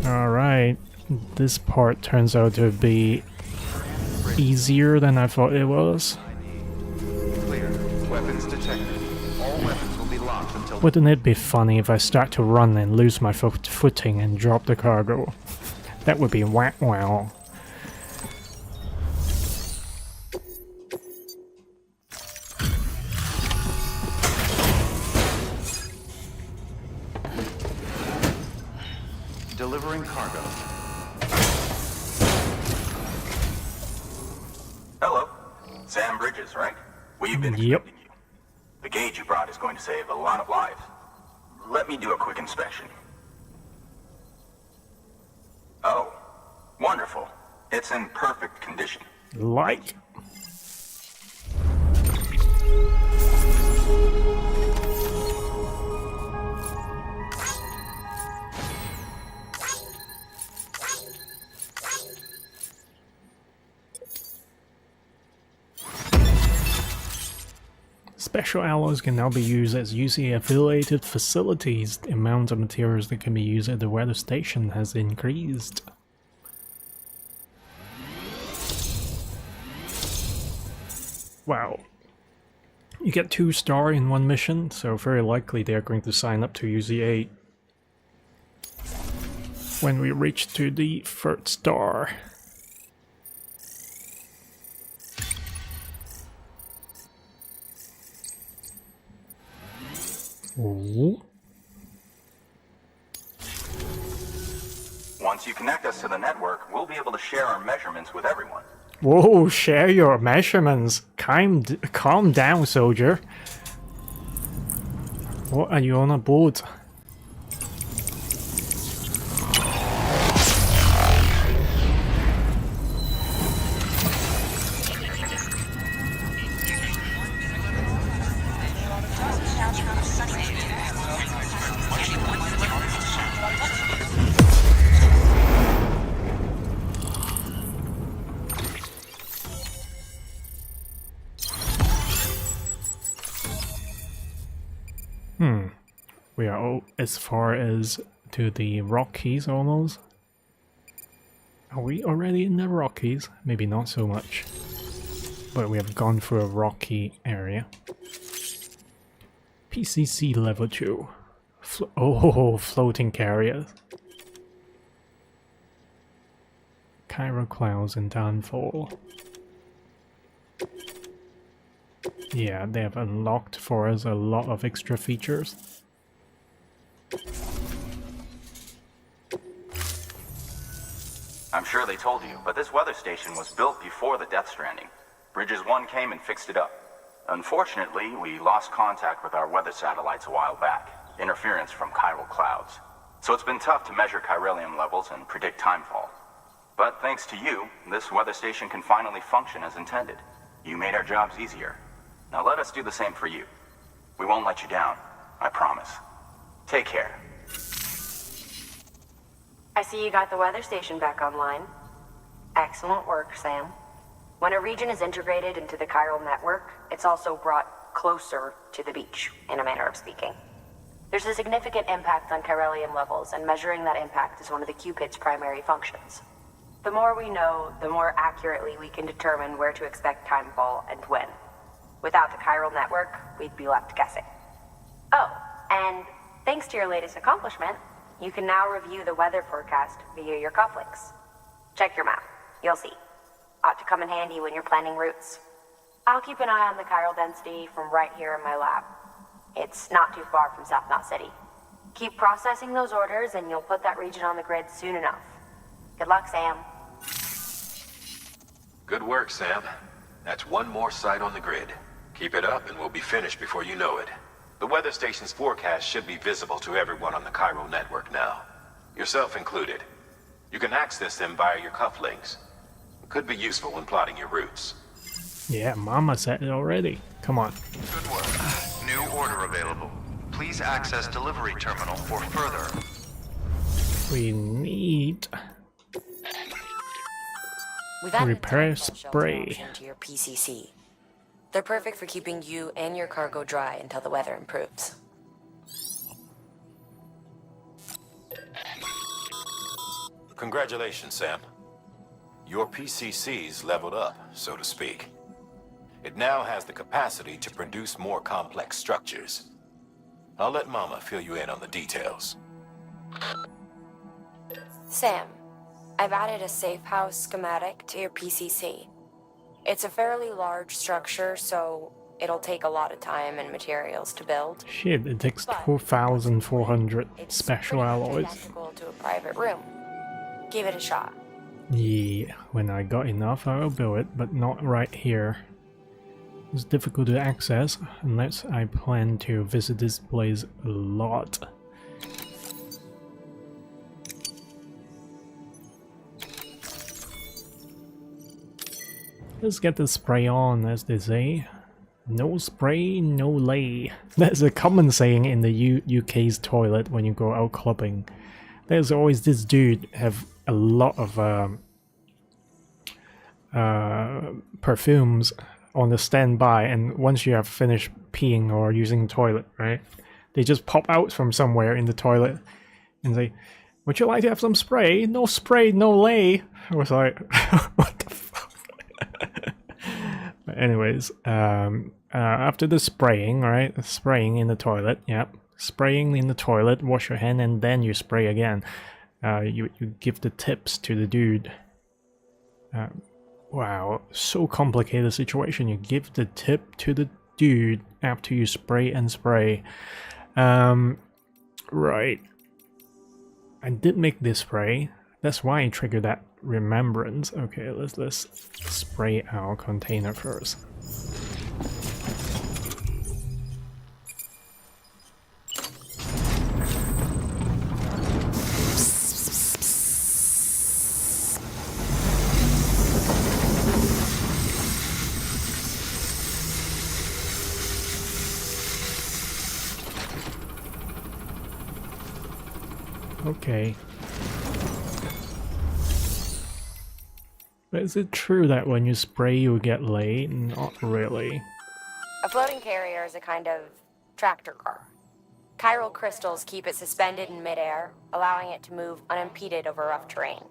Alright, this part turns out to be easier than I thought it was. Clear. Weapons detected. All weapons will be locked until... Wouldn't it be funny if I start to run and lose my footing and drop the cargo? That would be wow. Delivering cargo. Hello. Sam Bridges, right? We've been Yep. expecting you. The gauge you brought is going to save a lot of lives. Let me do a quick inspection. Oh, wonderful. It's in perfect condition. Like. Special alloys can now be used as UC-affiliated facilities. The amount of materials that can be used at the weather station has increased. Wow. You get 2 stars in one mission, so very likely they are going to sign up to UC8 when we reach to the 3rd star. Ooh. Once you connect us to the network, we'll be able to share our measurements with everyone. Whoa, share your measurements. Calm down, soldier. What are you on a boat? We are as far as to the Rockies almost. Are we already in the Rockies? Maybe not so much. But we have gone through a rocky area. PCC level 2. Floating carriers. Chiral clouds and downfall. Yeah, they have unlocked for us a lot of extra features. I'm sure they told you, but this weather station was built before the Death Stranding. Bridges 1 came and fixed it up. Unfortunately, we lost contact with our weather satellites a while back. Interference from chiral clouds. So it's been tough to measure chiralium levels and predict timefall. But thanks to you, this weather station can finally function as intended. You made our jobs easier. Now let us do the same for you. We won't let you down, I promise. Take care. I see you got the weather station back online. Excellent work, Sam. When a region is integrated into the chiral network, it's also brought closer to the beach, in a manner of speaking. There's a significant impact on chiralium levels, and measuring that impact is one of the Cupid's primary functions. The more we know, the more accurately we can determine where to expect timefall and when. Without the chiral network, we'd be left guessing. Oh, and thanks to your latest accomplishment, you can now review the weather forecast via your cufflinks. Check your map. You'll see. Ought to come in handy when you're planning routes. I'll keep an eye on the chiral density from right here in my lab. It's not too far from South Knot City. Keep processing those orders and you'll put that region on the grid soon enough. Good luck, Sam. Good work, Sam. That's one more site on the grid. Keep it up and we'll be finished before you know it. The weather station's forecast should be visible to everyone on the chiral network now. Yourself included. You can access them via your cufflinks. Could be useful when plotting your routes. Yeah, Mama said it already. Come on. Good work. New order available. Please access delivery terminal for further. We need We've added repair time shell spray. option to your PCC. They're perfect for keeping you and your cargo dry until the weather improves. Congratulations, Sam. Your PCC's leveled up, so to speak. It now has the capacity to produce more complex structures. I'll let Mama fill you in on the details. Sam, I've added a safe house schematic to your PCC. It's a fairly large structure, so it'll take a lot of time and materials to build. Shit, it takes But 2,400 it's special pretty much alloys. identical to a private room. Give it a shot. Yeah, when I got enough I'll build it, but not right here. It's difficult to access unless I plan to visit this place a lot. Let's get the spray on, as they say. No spray, no lay. That's a common saying in the UK's toilet when you go out clubbing. There's always this dude have a lot of perfumes on the standby, and once you have finished peeing or using the toilet, right, they just pop out from somewhere in the toilet and say, "Would you like to have some spray?" No spray, no lay. I was like, what the fuck? But anyways, after the spraying, right, spraying in the toilet, yep, spraying in the toilet, wash your hand, and then you spray again. You give the tips to the dude. Wow, so complicated situation. You give the tip to the dude after you spray and spray. Right. I did make this spray. That's why I triggered that remembrance. Okay, let's spray our container first. Okay. But is it true that when you spray you get lay? Not really. A floating carrier is a kind of tractor car. Chiral crystals keep it suspended in midair, allowing it to move unimpeded over rough terrain.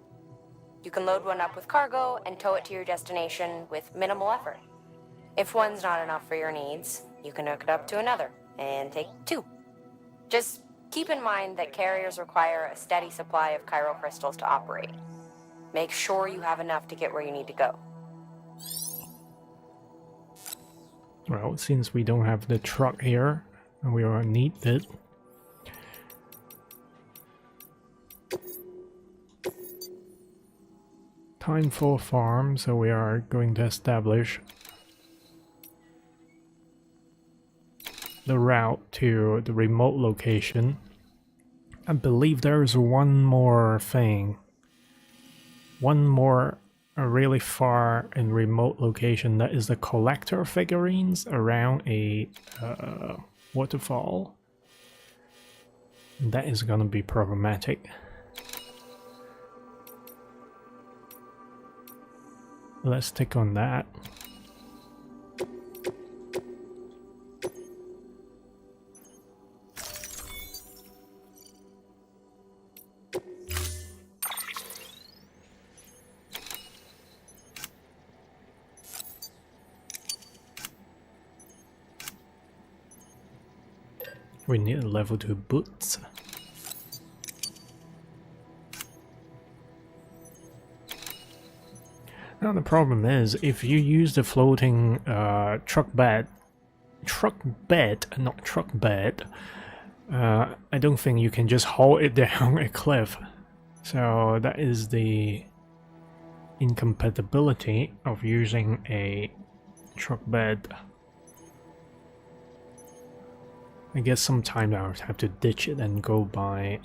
You can load one up with cargo and tow it to your destination with minimal effort. If one's not enough for your needs, you can hook it up to another and take two. Just keep in mind that carriers require a steady supply of chiral crystals to operate. Make sure you have enough to get where you need to go. Well, since we don't have the truck here, and we are need it. Time for farm, so we are going to establish the route to the remote location. I believe there's one more thing. One more really far and remote location, that is the collector figurines around a waterfall. That is gonna be problematic. Let's take on that. We need a level 2 boots. Now the problem is, if you use the floating truck bed, I don't think you can just haul it down a cliff. So that is the incompatibility of using a truck bed. I guess sometime I'll have to ditch it and go by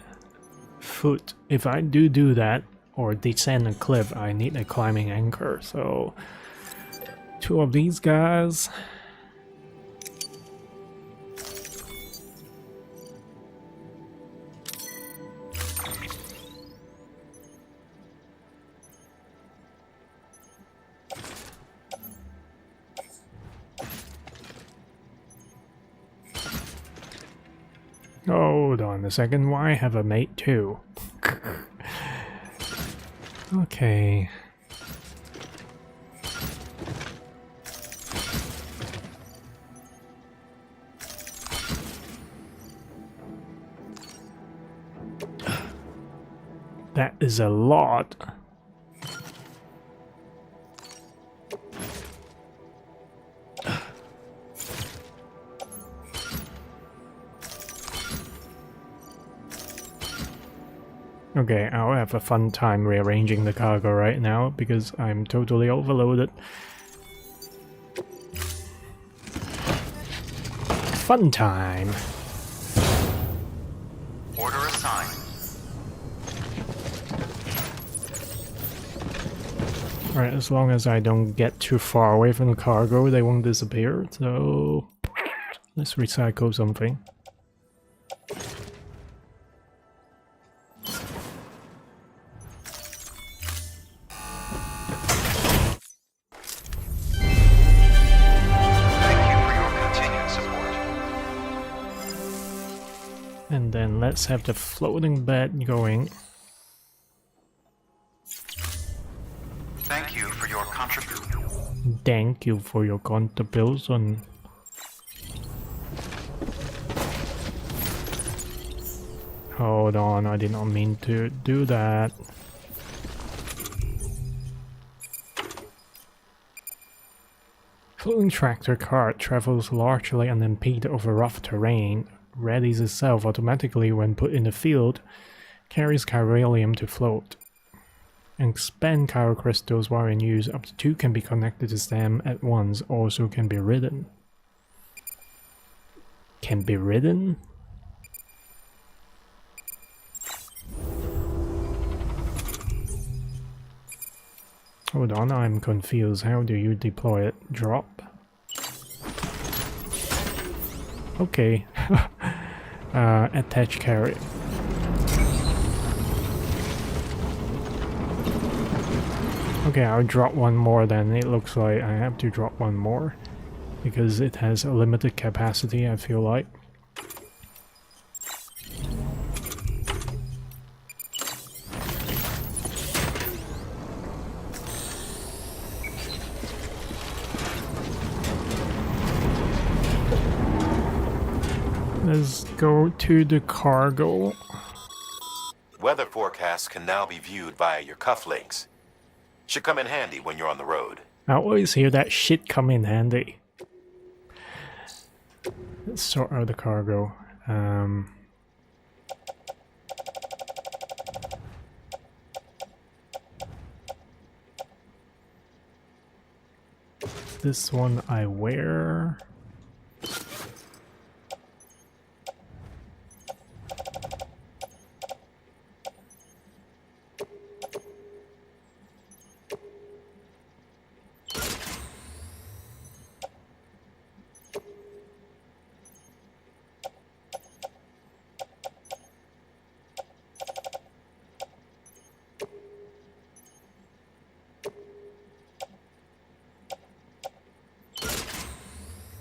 foot. If I do that, or descend a cliff, I need a climbing anchor, so 2 of these guys. Hold on a second, why have a mate too? Okay. That is a lot. Okay, I'll have a fun time rearranging the cargo right now because I'm totally overloaded. Fun time! Order assigned. Alright, as long as I don't get too far away from the cargo, they won't disappear, so let's recycle something. And then let's have the floating bed going. Thank you for your contribution. Thank you for your contribution. Hold on, I did not mean to do that. Floating tractor cart travels largely unimpeded over rough terrain, readies itself automatically when put in the field, carries chiralium to float. Expand chiral crystals while in use, up to 2 can be connected to stem at once, also can be ridden. Can be ridden? Hold on, I'm confused. How do you deploy it? Drop? Okay. Attach carry. Okay, I'll drop one more then. It looks like I have to drop one more because it has a limited capacity, I feel like. let's go to the cargo. Weather forecasts can now be viewed via your cufflinks. Should come in handy when you're on the road. I always hear that shit come in handy. Let's sort out the cargo. This one I wear.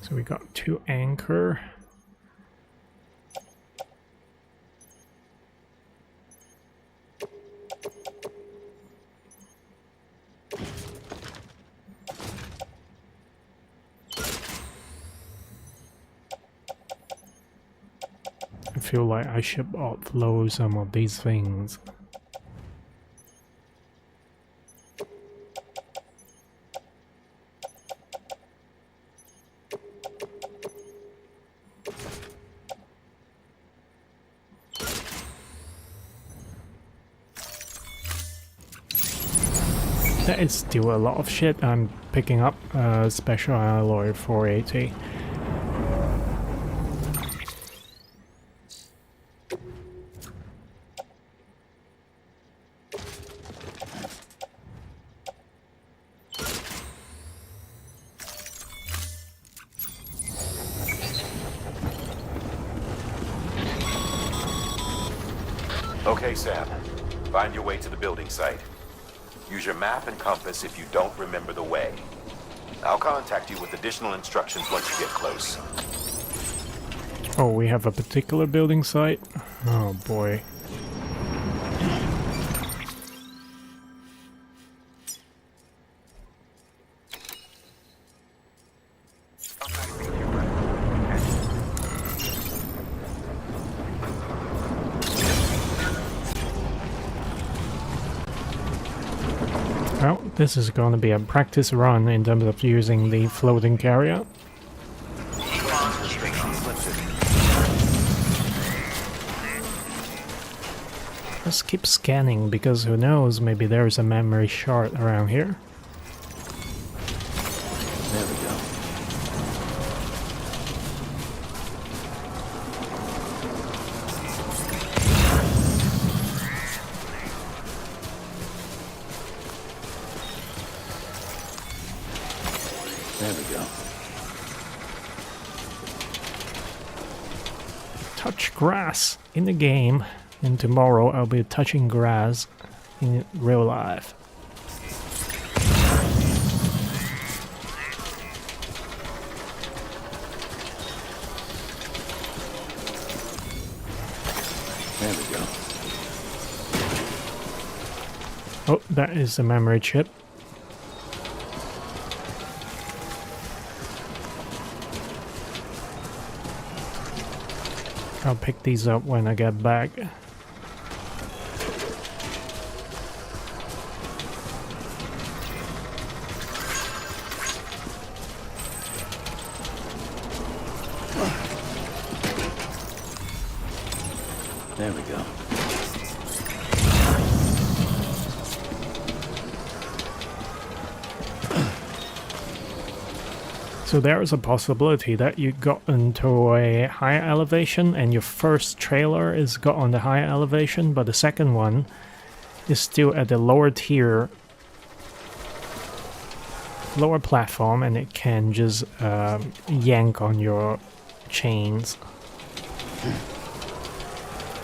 So we got 2 anchor. I feel like I should offload some of these things. That is still a lot of shit. I'm picking up special alloy 480. Okay, Sam. Find your way to the building site. Use your map and compass if you don't remember the way. I'll contact you with additional instructions once you get close. Oh, we have a particular building site? Oh boy. Well, this is going to be a practice run in terms of using the floating carrier. Let's keep scanning, because who knows, maybe there's a memory shard around here. There we go. There we go. Touch grass in the game, and tomorrow I'll be touching grass in real life. There we go. Oh, that is the memory chip. I'll pick these up when I get back. There we go. So there is a possibility that you got into a higher elevation and your first trailer is got on the higher elevation, but the second one is still at the lower tier, lower platform, and it can just yank on your chains.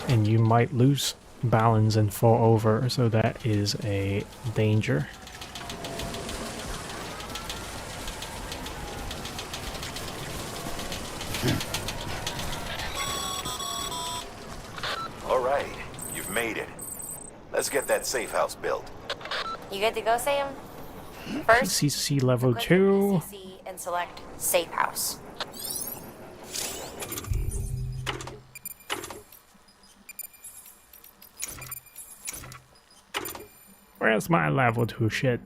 And you might lose balance and fall over, so that is a danger. All right, you've made it. Let's get that safe house built. You good to go, Sam? First, PCC level click 2. PCC and select Safe House. Where's my level 2 shit?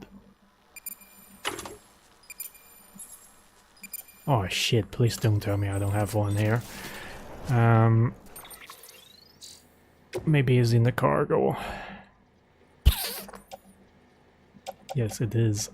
Oh shit, please don't tell me I don't have one here. Maybe it's in the cargo. Yes, it is.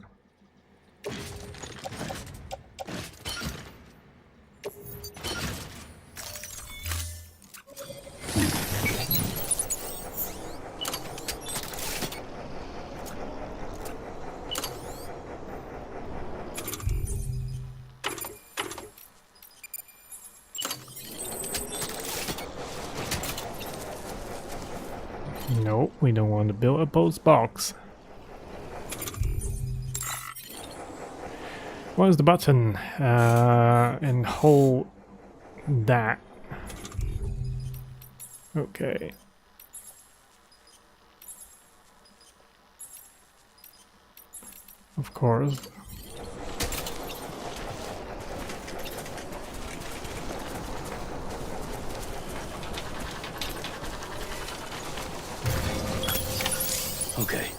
No, we don't want to build a post box. Where's the button? And hold that. Okay. Of course. Okay.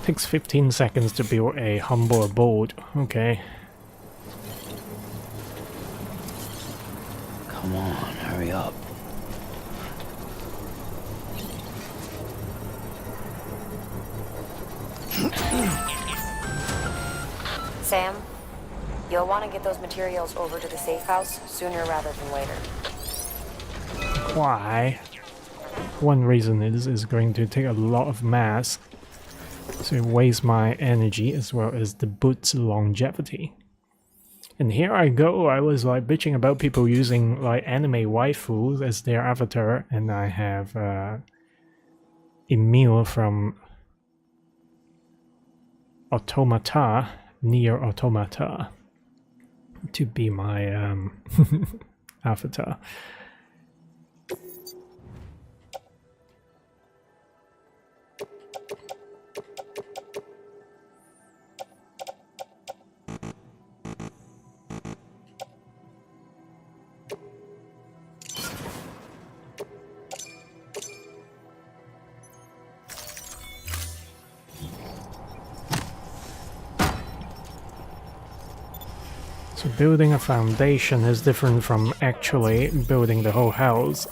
Takes 15 seconds to build a humble abode. Okay. Come on, hurry up. Sam, you'll want to get those materials over to the safe house sooner rather than later. Why? One reason is going to take a lot of mass, so it wastes my energy as well as the boot's longevity. And here I go, I was like bitching about people using like anime waifus as their avatar, and I have Emil from Automata, Near Automata, to be my avatar. So building a foundation is different from actually building the whole house.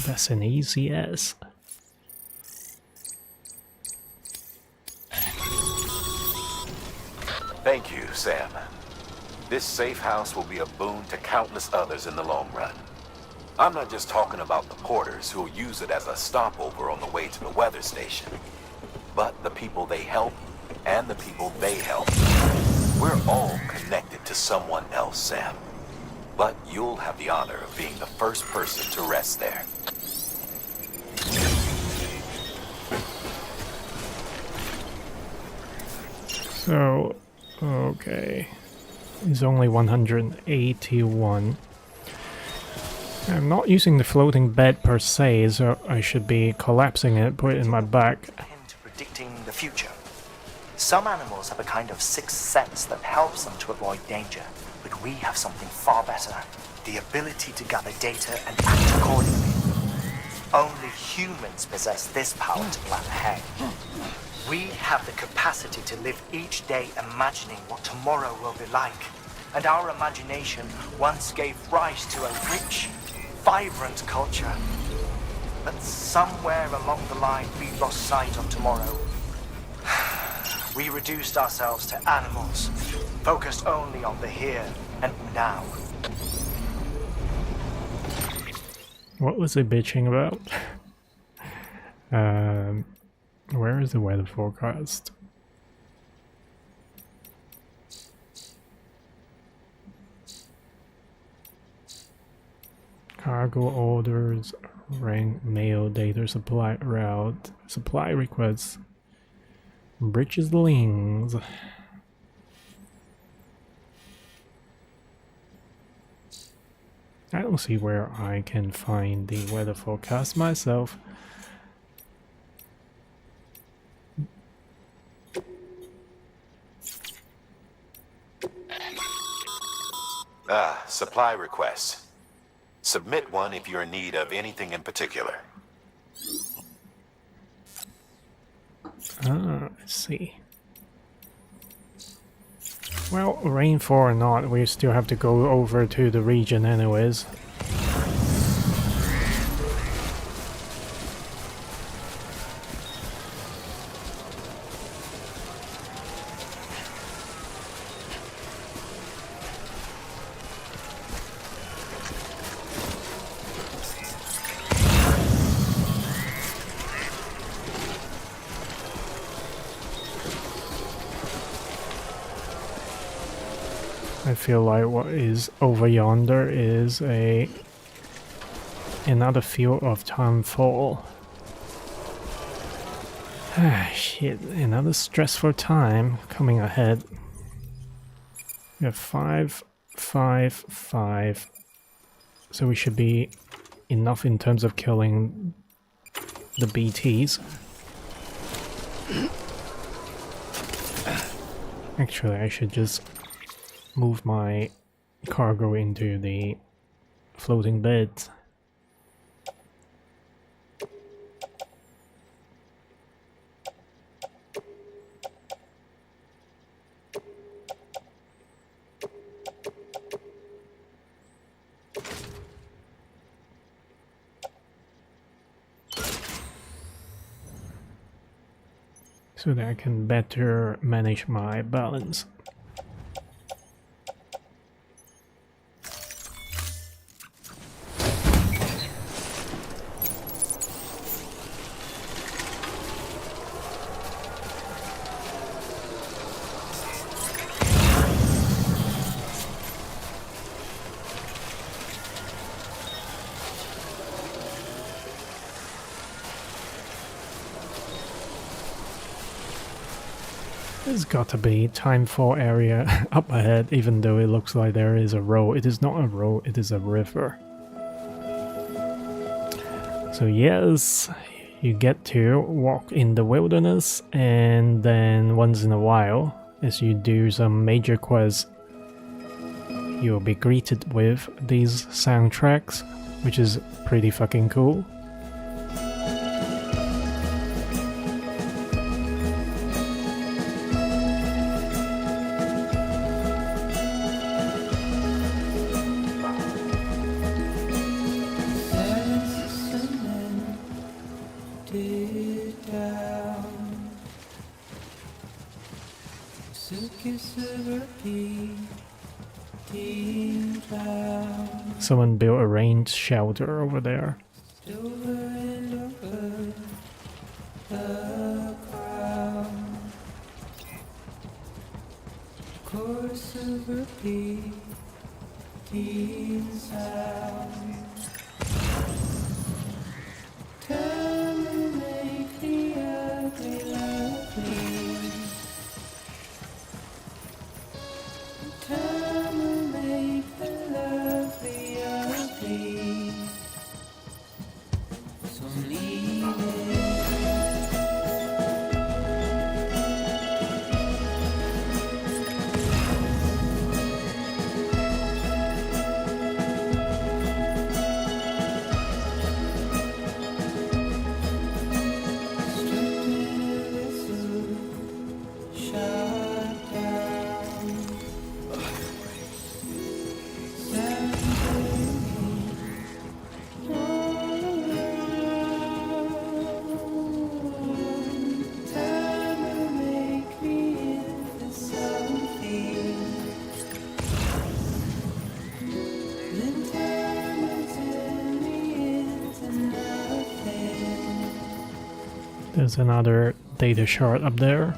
That's an easy yes. Thank you, Sam. This safe house will be a boon to countless others in the long run. I'm not just talking about the porters who'll use it as a stopover on the way to the weather station, but the people they help and the people they help. We're all connected to someone else, Sam. But you'll have the honor of being the first person to rest there. So, okay. It's only 181. I'm not using the floating bed per se, so I should be collapsing it, put it in my back. Into predicting the future. Some animals have a kind of sixth sense that helps them to avoid danger, but we have something far better, the ability to gather data and act accordingly. Only humans possess this power to plan ahead. We have the capacity to live each day imagining what tomorrow will be like, and our imagination once gave rise to a rich, vibrant culture. But somewhere along the line, we lost sight of tomorrow. We reduced ourselves to animals, focused only on the here and now. What was I bitching about? Where is the weather forecast? Cargo orders, rank, mail, data, supply route, supply requests, bridges links. I don't see where I can find the weather forecast myself. Supply requests. Submit one if you're in need of anything in particular. Ah, I see. Well, rainfall or not, we still have to go over to the region anyways. I feel like what is over yonder is another field of Timefall. Ah, shit, another stressful time coming ahead. We have 5, 5, 5. So we should be enough in terms of killing the BTs. Actually, I should just move my cargo into the floating beds. So that I can better manage my balance. There's gotta be Timefall area up ahead, even though it looks like there is a road. It is not a road, it is a river. So yes, you get to walk in the wilderness, and then once in a while, as you do some major quests, you'll be greeted with these soundtracks, which is pretty fucking cool. Someone built a rain shelter over there. There's another data shard up there.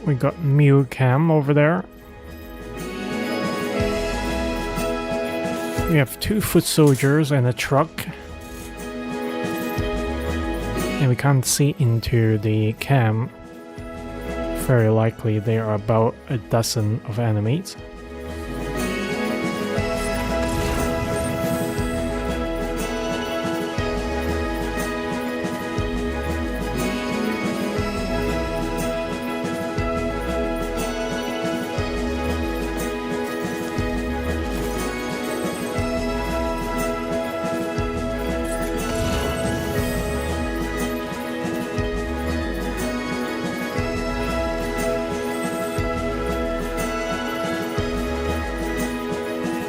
We got Mew Cam over there. We have 2 foot soldiers and a truck. And we can't see into the cam. Very likely there are about a dozen of enemies.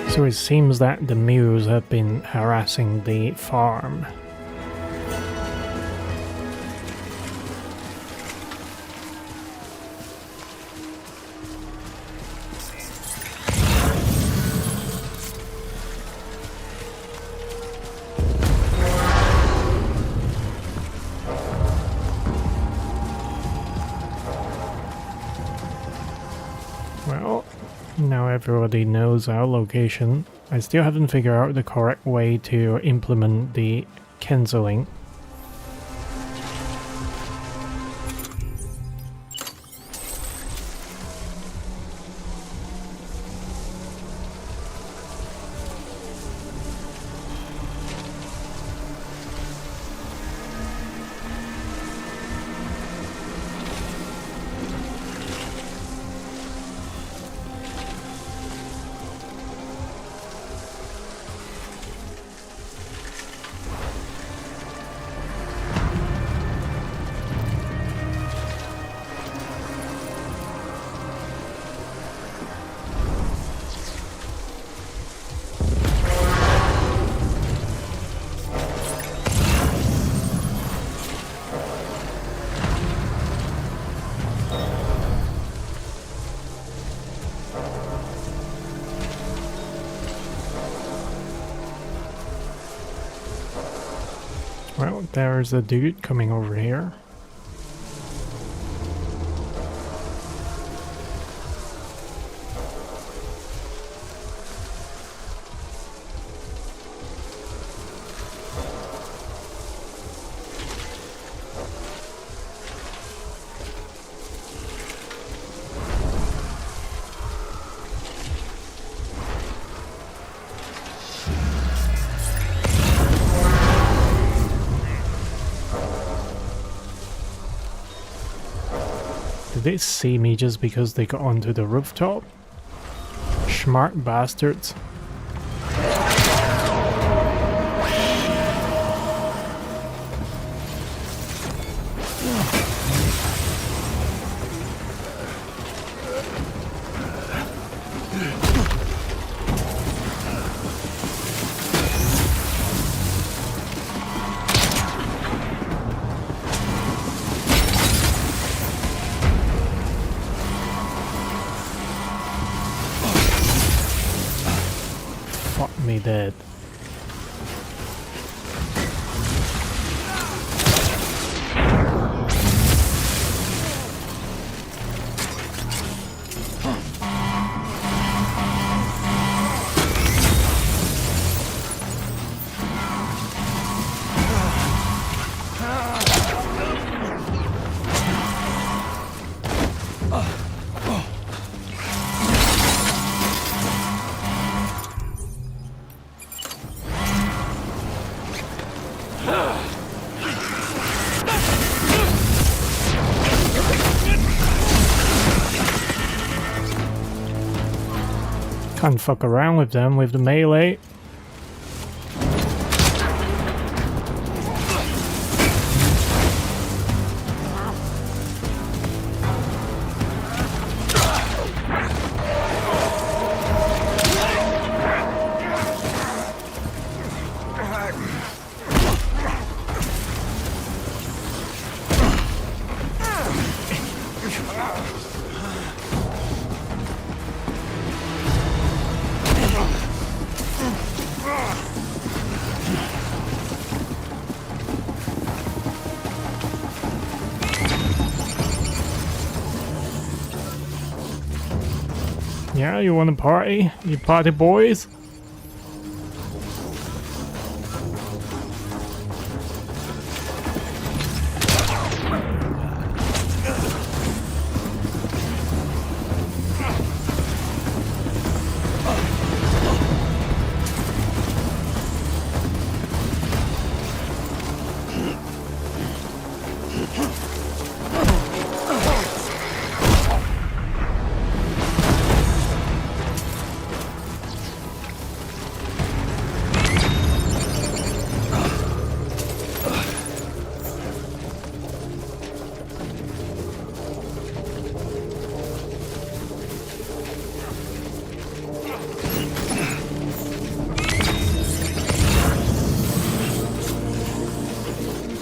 So it seems that the Mews have been harassing the farm. Well, now everybody knows our location. I still haven't figured out the correct way to implement the cancelling. Well, there's a dude coming over here. Did they see me just because they got onto the rooftop? Smart bastards. Fuck me dead. Can't fuck around with them with the melee. Yeah, you wanna party? You party boys?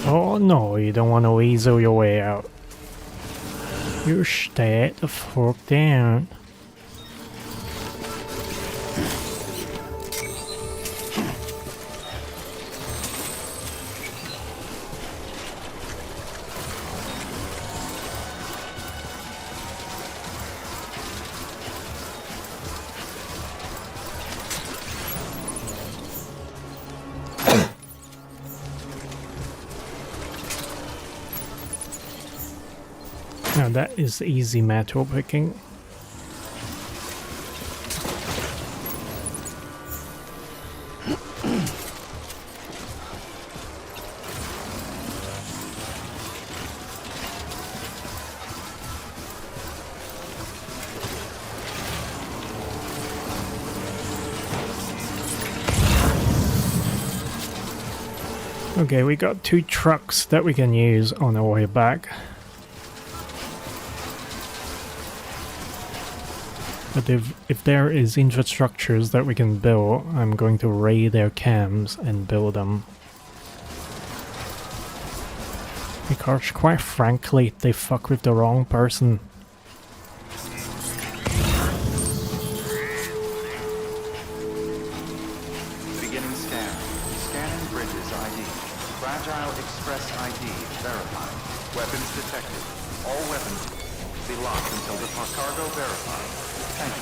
Oh no, you don't want to weasel your way out. You stay the fuck down. Now that is easy metal picking. Okay, we got 2 trucks that we can use on our way back. But if there is infrastructures that we can build, I'm going to raid their camps and build them. Because quite frankly, they fuck with the wrong person. Beginning scan. Scanning bridges ID. Fragile Express ID verified. Weapons detected. All weapons be locked until the cargo verified. Thank you.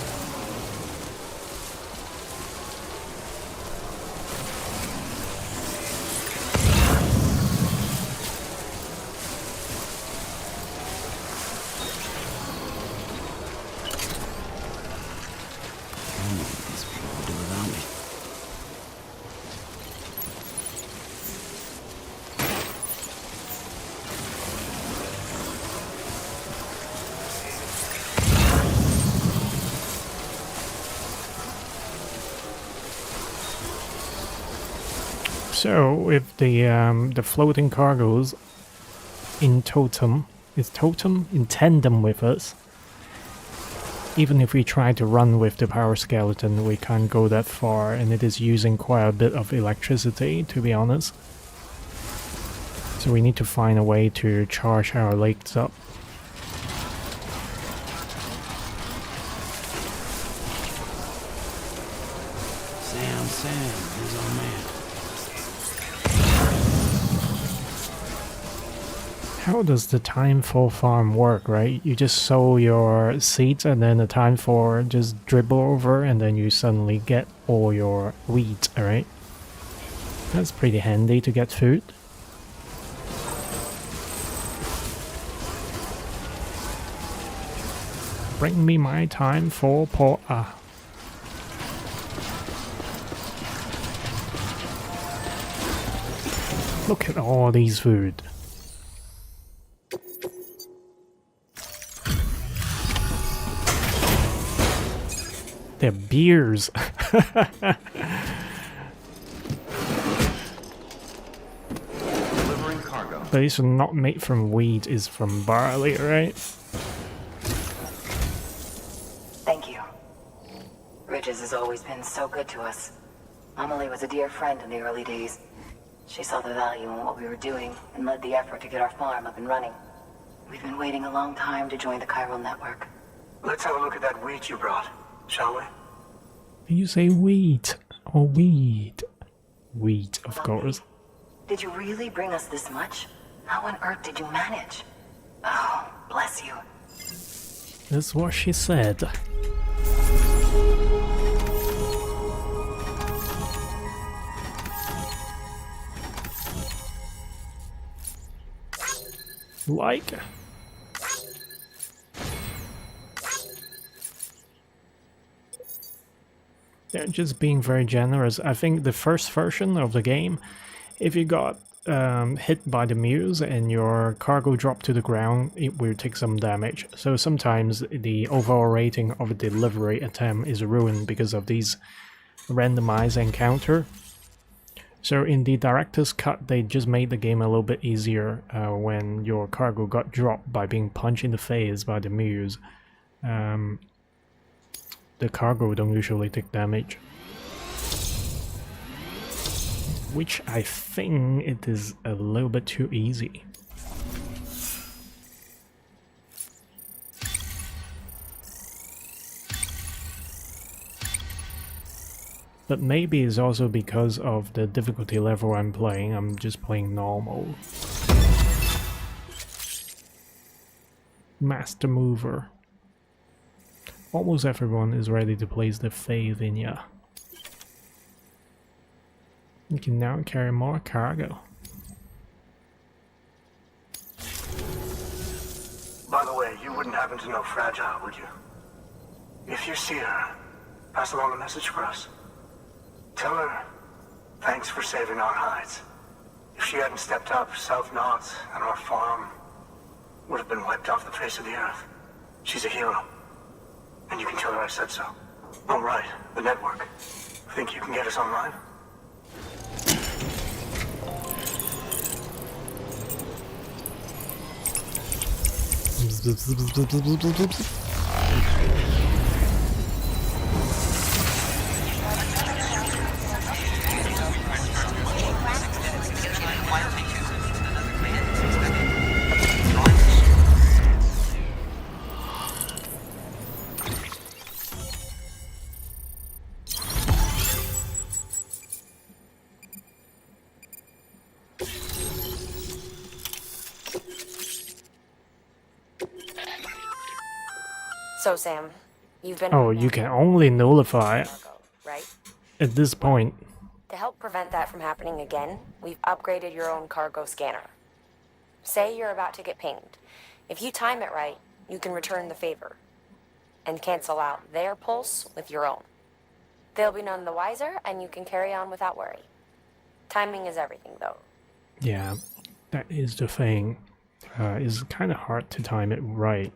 These people will do without me. So if the floating cargoes in totem in tandem with us, even if we try to run with the power skeleton, we can't go that far, and it is using quite a bit of electricity, to be honest. So we need to find a way to charge our legs up. Sam, he's our man. How does the time for farm work, right? You just sow your seeds and then the time for just dribble over and then you suddenly get all your wheat, right? That's pretty handy to get food. Bring me my time for Look at all these food. They're beers. Delivering cargo. But it's not made from wheat, it's from barley, right? Thank you. Ridges has always been so good to us. Amelie was a dear friend in the early days. She saw the value in what we were doing and led the effort to get our farm up and running. We've been waiting a long time to join the chiral network. Let's have a look at that wheat you brought, shall we? You say wheat or weed? Wheat, of course. Did you really bring us this much? How on earth did you manage? Oh, bless you. That's what she said. like. They're just being very generous. I think the first version of the game, if you got hit by the muse and your cargo dropped to the ground, it will take some damage. So sometimes the overall rating of a delivery attempt is ruined because of these randomized encounter. So in the director's cut, they just made the game a little bit easier when your cargo got dropped by being punched in the face by the muse. The cargo don't usually take damage. Which I think it is a little bit too easy. But maybe it's also because of the difficulty level I'm playing. I'm just playing normal. Master Mover. Almost everyone is ready to place their faith in ya. You can now carry more cargo. By the way, you wouldn't happen to know Fragile, would you? If you see her, pass along a message for us. Tell her, thanks for saving our hides. If she hadn't stepped up, South Knot and our farm would have been wiped off the face of the earth. She's a hero. And you can tell her I said so. Oh, right, the network. Think you can get us online? So, Sam, you've been... Oh, you can only nullify cargo, right? at this point. To help prevent that from happening again, we've upgraded your own cargo scanner. Say you're about to get pinged. If you time it right, you can return the favor and cancel out their pulse with your own. They'll be none the wiser, and you can carry on without worry. Timing is everything, though. Yeah, that is the thing. It's kind of hard to time it right.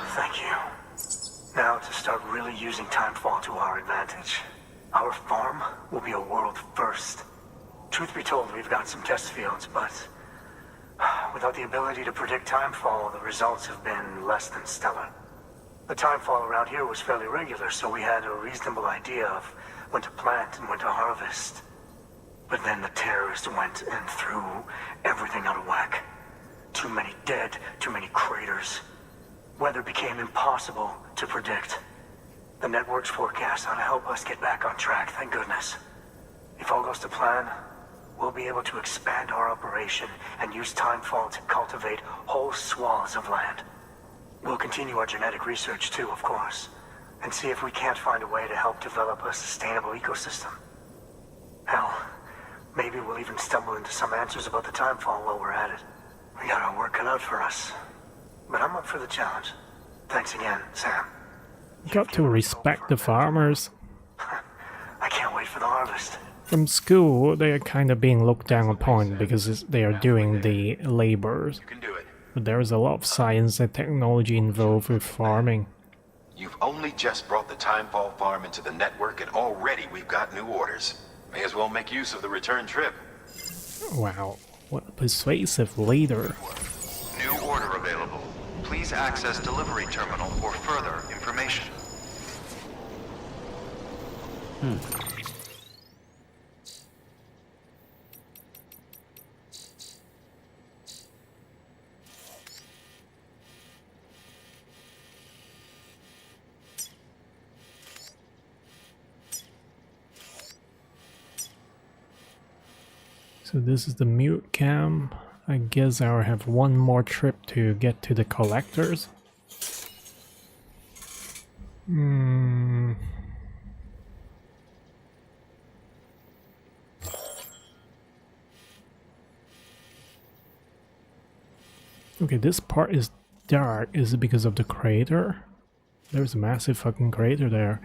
Thank you. Now to start really using timefall to our advantage. Our farm will be a world first. Truth be told, we've got some test fields, but without the ability to predict timefall, the results have been less than stellar. The timefall around here was fairly regular, so we had a reasonable idea of when to plant and when to harvest. But then the terrorists went and threw everything out of whack. Too many dead, too many craters. Weather became impossible to predict. The network's forecast ought to help us get back on track, thank goodness. If all goes to plan, we'll be able to expand our operation and use timefall to cultivate whole swaths of land. We'll continue our genetic research too, of course, and see if we can't find a way to help develop a sustainable ecosystem. Hell, maybe we'll even stumble into some answers about the timefall while we're at it. We got our work cut out for us. But I'm up for the challenge. Thanks again, Sam. Got to respect the farmers. I can't wait for the harvest. From school, they are kind of being looked down upon because they are doing the labors. You can do it. But there is a lot of science and technology involved with farming. You've only just brought the Timefall farm into the network, and already we've got new orders. May as well make use of the return trip. Wow, what a persuasive leader. New order available. Please access delivery terminal for further information. So this is the mute cam. I guess I'll have one more trip to get to the collectors. Hmm. Okay, this part is dark. Is it because of the crater? There's a massive fucking crater there.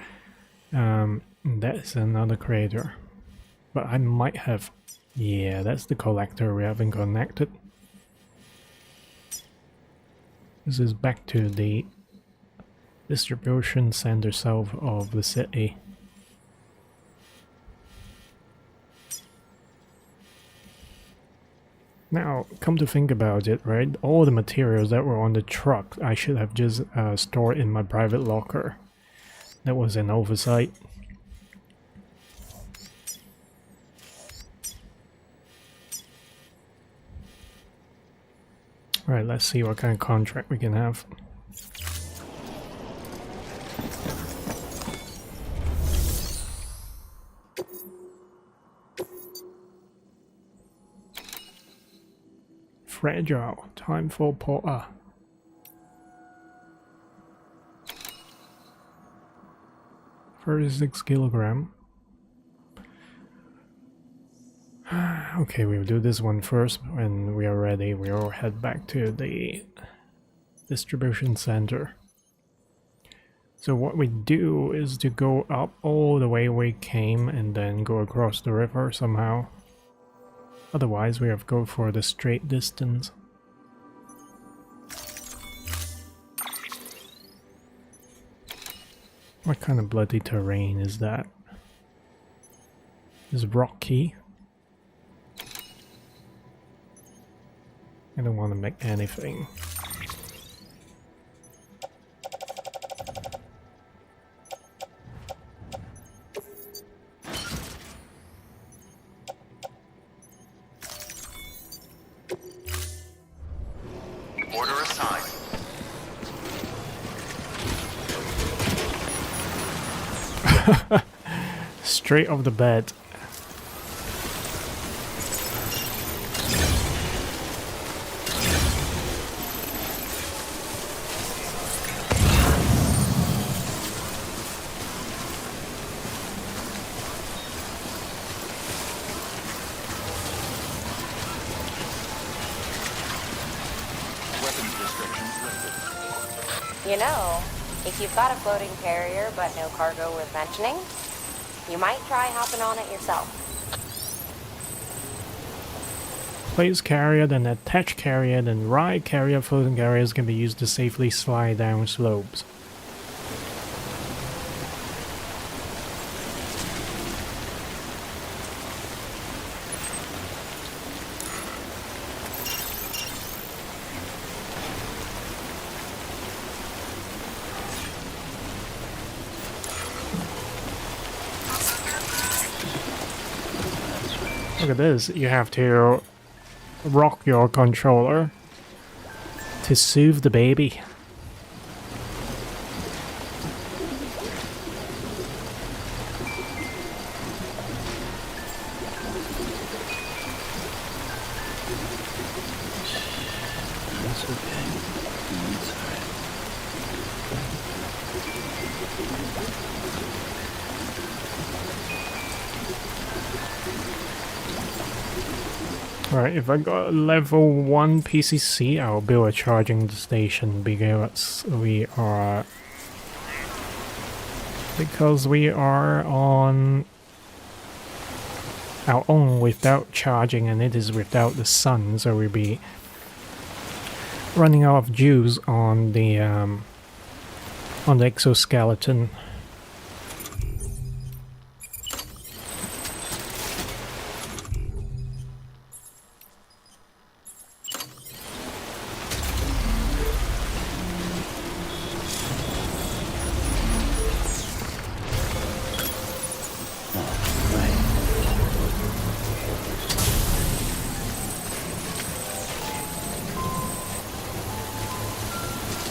That is another crater. But I might have... Yeah, that's the collector we haven't connected. This is back to the distribution center south of the city. Now, come to think about it, right? All the materials that were on the truck, I should have just stored in my private locker. That was an oversight. Alright, let's see what kind of contract we can have. Fragile. Time for Porter. $36 kilogram. Okay, we'll do this one first. When we are ready, we'll head back to the distribution center. So what we do is to go up all the way we came and then go across the river somehow. Otherwise, we have to go for the straight distance. What kind of bloody terrain is that? It's rocky. I don't want to make anything. Order assigned. Straight off the bed. Weapons restrictions lifted. You know, if you've got a floating carrier but no cargo worth mentioning, you might try hopping on it yourself. Place carrier, then attach carrier, then ride carrier. Floating carriers can be used to safely slide down slopes. Look at this, you have to rock your controller to soothe the baby. That's okay. It's alright. Alright, if I got level 1 PCC, I'll build a charging station because we are on our own without charging, and it is without the sun, so we'll be running out of juice on the exoskeleton.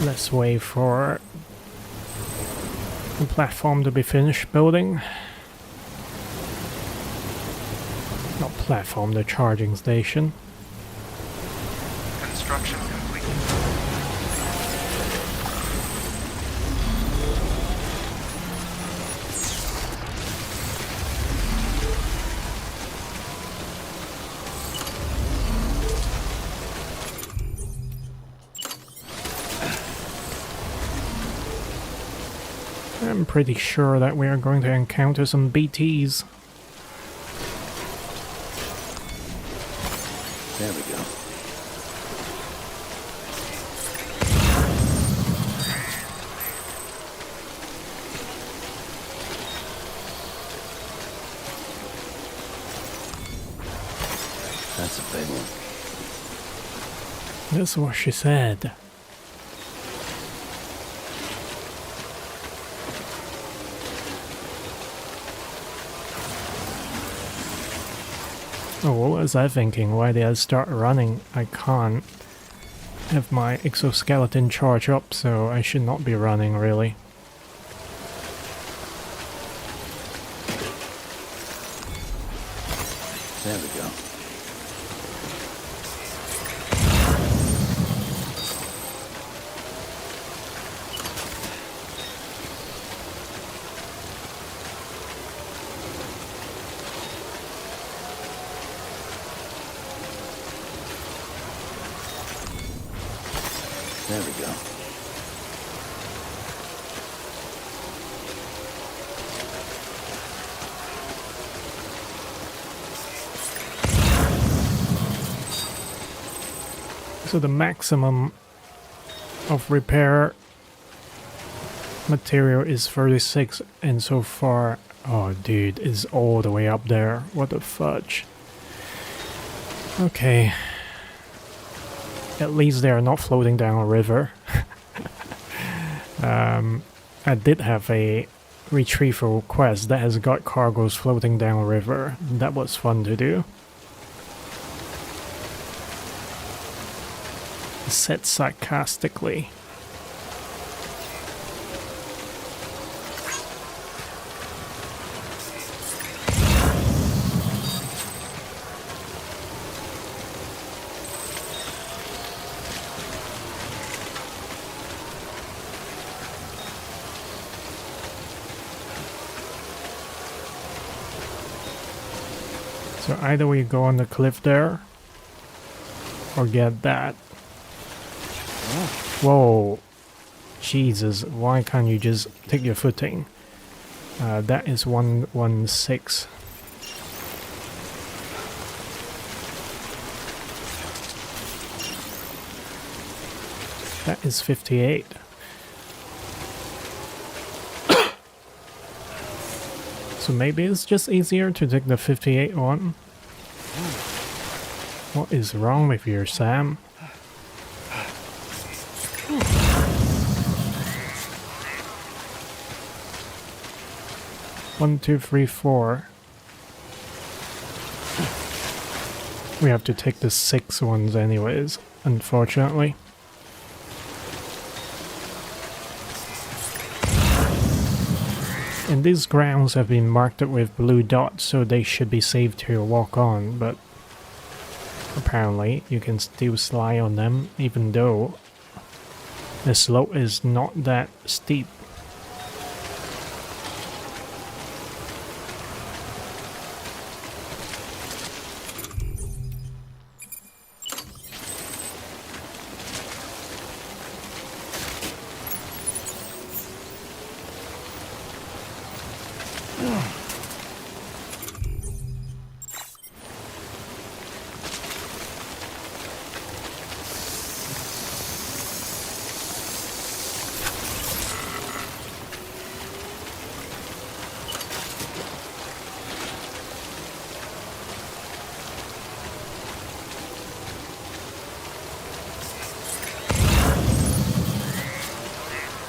Let's wait for the platform to be finished building. Not platform, the charging station. Construction complete. I'm pretty sure that we are going to encounter some BTs. There we go. That's a big one. That's what she said. Oh, what was I thinking? Why did I start running? I can't have my exoskeleton charge up, so I should not be running, really. There we go. There we go. So the maximum of repair material is 36, and so far, oh dude, is all the way up there. What the fudge. Okay. At least they are not floating down a river. I did have a retrieval quest that has got cargoes floating down a river. That was fun to do. Said sarcastically. So either we go on the cliff there or get that. Whoa. Jesus, why can't you just take your footing? That is 116. That is 58. So maybe it's just easier to take the 58 one. What is wrong with you, Sam? 1, 2, 3, 4. We have to take the 6 ones anyways, unfortunately. And these grounds have been marked with blue dots, so they should be safe to walk on, but apparently you can still slide on them, even though the slope is not that steep.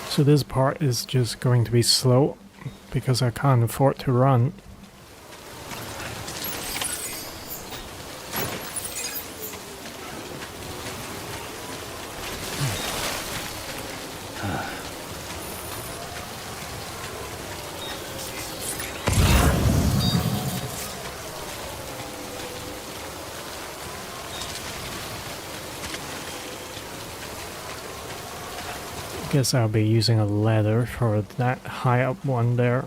So this part is just going to be slow because I can't afford to run. Guess I'll be using a ladder for that high up one there.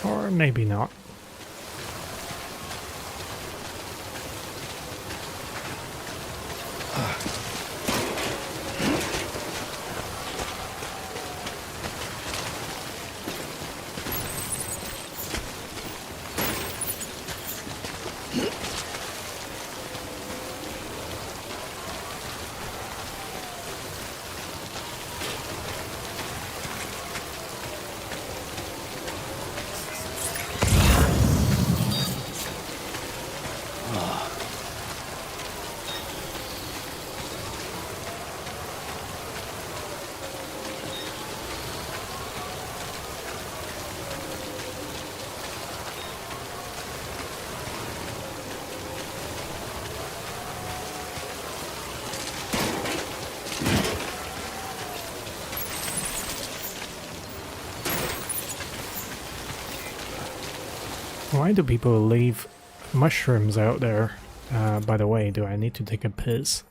Or maybe not. Why do people leave mushrooms out there? By the way, do I need to take a piss?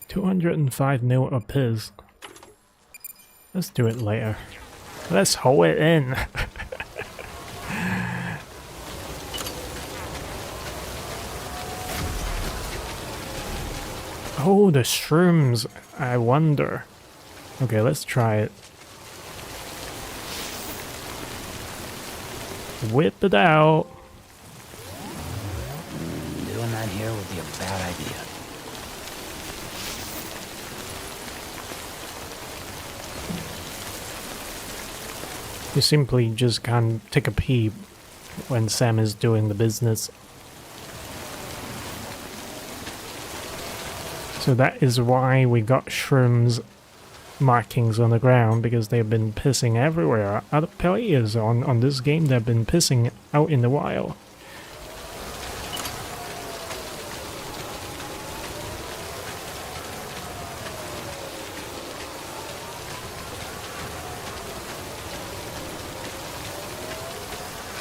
205 mil a piss. Let's do it later. Let's hold it in. Oh, the shrooms. I wonder. Okay, let's try it. Whip it out. Doing that here would be a bad idea. You simply just can't take a pee when Sam is doing the business. So that is why we got shrooms markings on the ground, because they've been pissing everywhere. Other players on this game, they've been pissing out in the wild.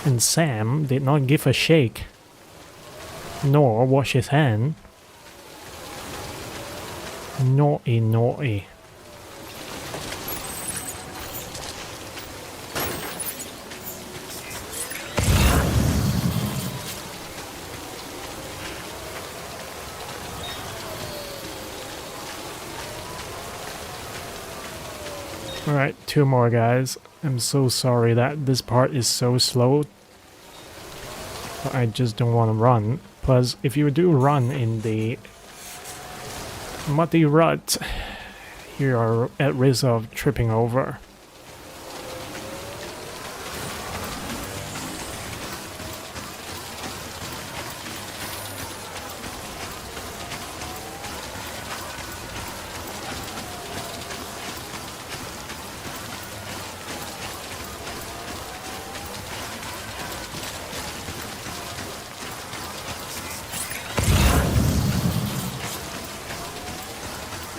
And Sam did not give a shake, nor wash his hand. Naughty, naughty. Alright, 2 more guys. I'm so sorry that this part is so slow. But I just don't want to run. Plus, if you do run in the muddy rut, you are at risk of tripping over.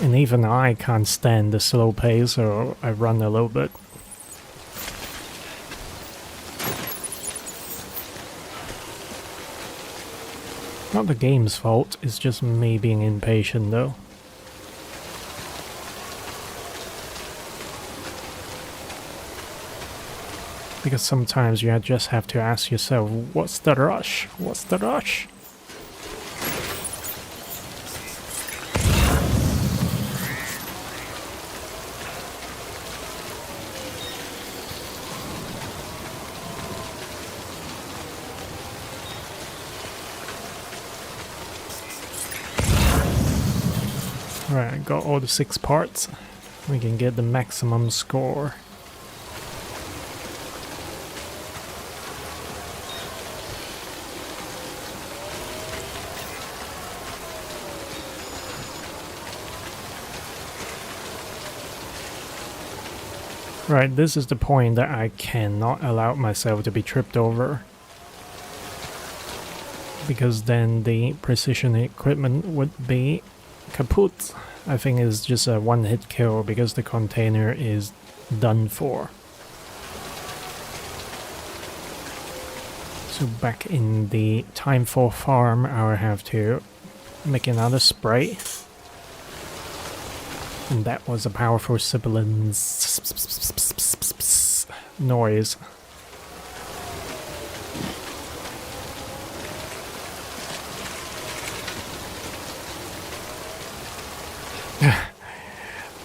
And even I can't stand the slow pace, so I run a little bit. Not the game's fault, it's just me being impatient though. Because sometimes you just have to ask yourself, what's the rush? What's the rush? Alright, I got all the 6 parts. We can get the maximum score. Right, this is the point that I cannot allow myself to be tripped over. Because then the precision equipment would be kaput. I think it's just a one-hit kill because the container is done for. So back in the time for farm, I will have to make another spray. And that was a powerful sibilance. noise.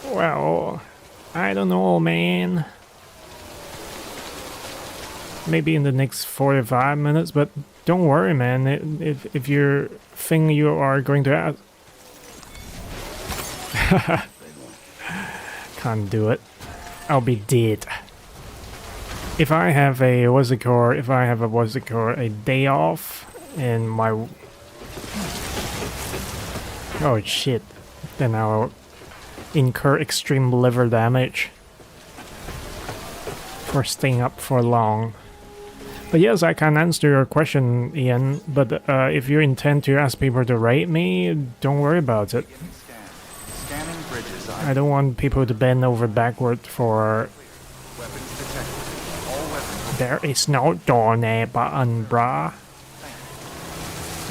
Well, I don't know, man. Maybe in the next 45 minutes, but don't worry, man. If your thing you are going to ask... Can't do it. I'll be dead. If I have a a day off and my... Oh shit. Then I'll incur extreme liver damage for staying up for long. But yes, I can answer your question, Ian, but if you intend to ask people to rate me, don't worry about it. Scanning bridges I don't want people to bend over backward for... Weapons detected. All weapons There is no donate button, brah.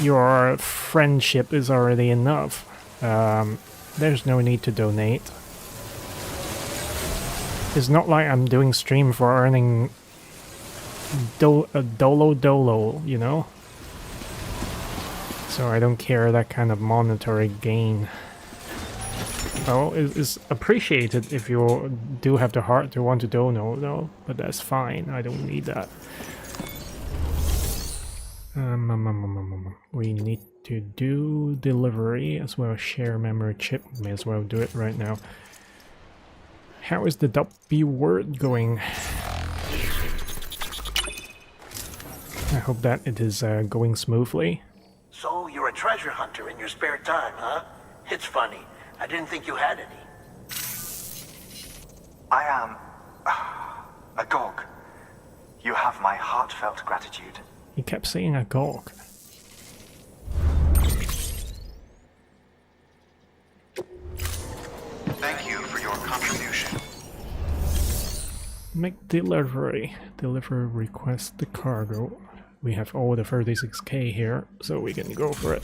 Your friendship is already enough. There's no need to donate. It's not like I'm doing stream for earning dolo, you know? So I don't care that kind of monetary gain. Oh, it's appreciated if you do have the heart to want to donate, though, but that's fine. I don't need that. We need to do delivery as well as share memory chip. May as well do it right now. How is the W word going? I hope that it is going smoothly. So you're a treasure hunter in your spare time, huh? It's funny. I didn't think you had any. I am a dog. You have my heartfelt gratitude. He kept saying a gawk. Thank you for your contribution. Make delivery. Deliver request the cargo. We have all the 36k here, so we can go for it.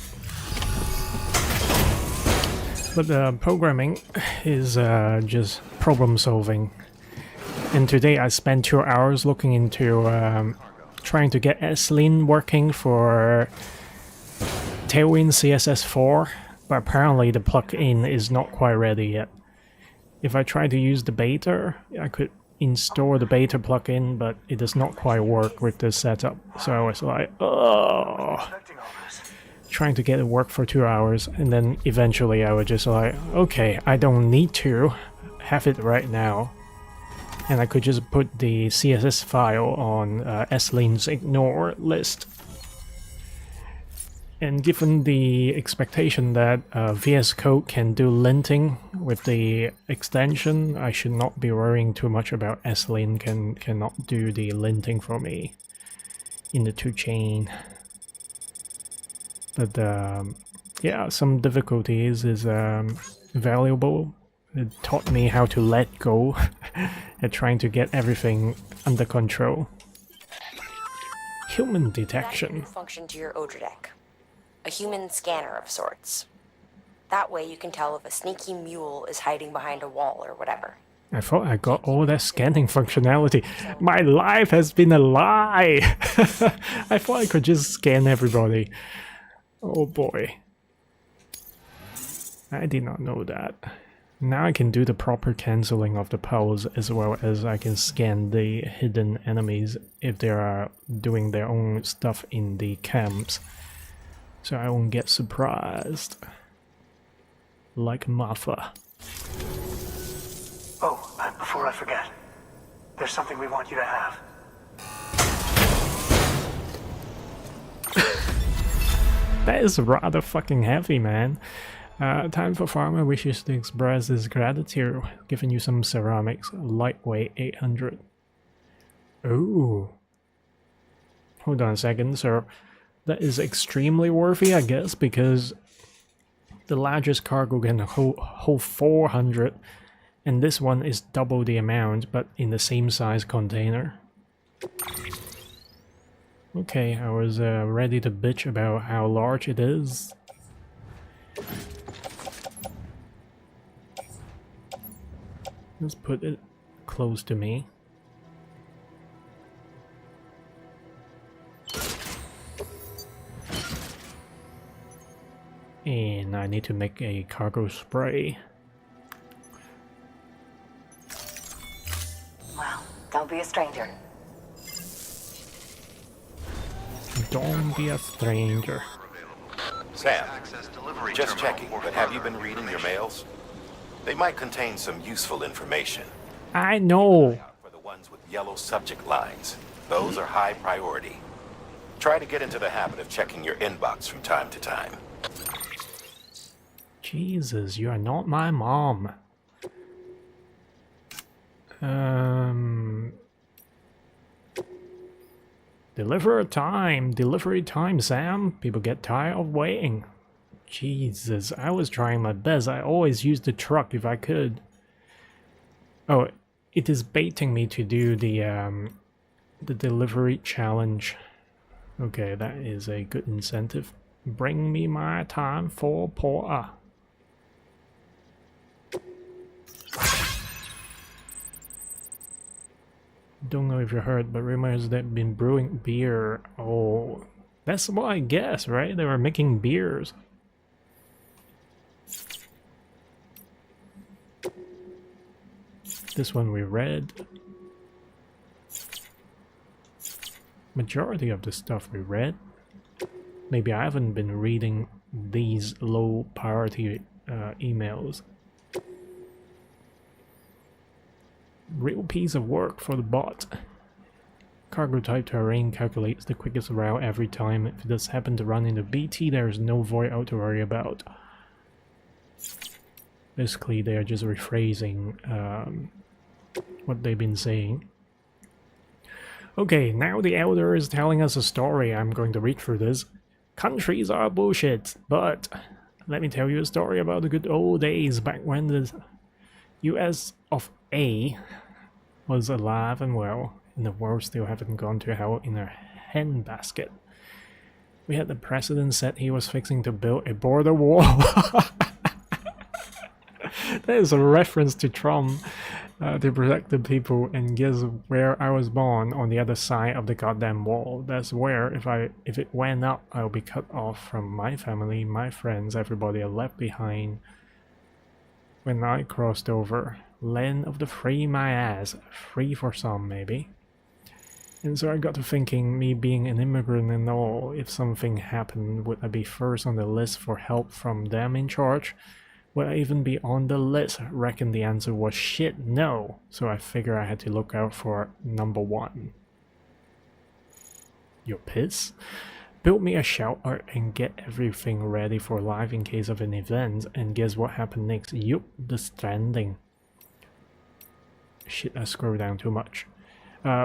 But the programming is just problem solving. And today I spent 2 hours looking into trying to get S-Lin working for Tailwind CSS4, but apparently the plugin is not quite ready yet. If I try to use the beta, I could install the beta plugin, but it does not quite work with the setup. So I was like, oh, trying to get it work for 2 hours, and then eventually I was just like, okay, I don't need to have it right now. And I could just put the CSS file on S-Lin's ignore list. And given the expectation that VS Code can do linting with the extension, I should not be worrying too much about S-Lin cannot do the linting for me in the two chain. But yeah, some difficulties is valuable. It taught me how to let go and trying to get everything under control. Human detection. Add a new function to your Odra deck. A human scanner of sorts. That way you can tell if a sneaky mule is hiding behind a wall or whatever. I thought I got all that scanning functionality. My life has been a lie! I thought I could just scan everybody. Oh boy. I did not know that. Now I can do the proper cancelling of the pulse, as well as I can scan the hidden enemies if they are doing their own stuff in the camps. So I won't get surprised. Like Martha. Oh, before I forget, there's something we want you to have. That is rather fucking heavy, man. Time for Farmer wishes to express his gratitude, giving you some ceramics, lightweight 800. Ooh. Hold on a second, so that is extremely worthy, I guess, because the largest cargo can hold 400, and this one is double the amount, but in the same size container. Okay, I was ready to bitch about how large it is. Let's put it close to me. I need to make a cargo spray. Well, don't be a stranger. Don't be a stranger. Sam, just checking, but have you been reading your mails? They might contain some useful information. I know. For the ones with yellow subject lines, those are high priority. Try to get into the habit of checking your inbox from time to time. Jesus, you are not my mom. Delivery time, Sam. People get tired of waiting. Jesus, I was trying my best. I always use the truck if I could. Oh, it is baiting me to do the delivery challenge. Okay, that is a good incentive. Bring me my time for porter. Don't know if you heard, but rumors they've been brewing beer. Oh, that's what I guess, right? They were making beers. This one we read. Majority of the stuff we read. Maybe I haven't been reading these low priority emails. Real piece of work for the bot. Cargo type terrain calculates the quickest route every time. If it does happen to run into BT, there is no void out to worry about. Basically, they are just rephrasing what they've been saying. Okay, now the Elder is telling us a story. I'm going to read through this. Countries are bullshit, but let me tell you a story about the good old days back when the US of A was alive and well, and the world still haven't gone to hell in a handbasket. We had the president said he was fixing to build a border wall. That is a reference to Trump to protect the people, and guess where I was born? On the other side of the goddamn wall. That's where if it went up, I'll be cut off from my family, my friends, everybody I left behind. When I crossed over, land of the free my ass, free for some maybe. And so I got to thinking, me being an immigrant and all, if something happened, would I be first on the list for help from them in charge? Would I even be on the list? I reckon the answer was shit, no. So I figured I had to look out for number one. You're pissed? Build me a shelter and get everything ready for life in case of an event, and guess what happened next? Yup, the Stranding. Shit, I scrolled down too much.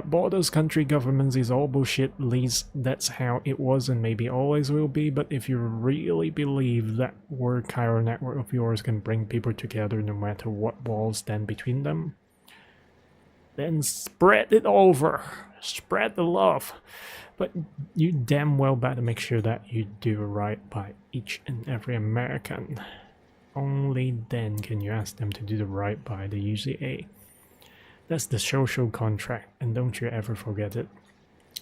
Borders, country, governments is all bullshit, at least that's how it was and maybe always will be, but if you really believe that word chiral network of yours can bring people together no matter what walls stand between them, then spread it over. Spread the love. But you damn well better make sure that you do right by each and every American. Only then can you ask them to do the right by the UCA. That's the social contract, and don't you ever forget it.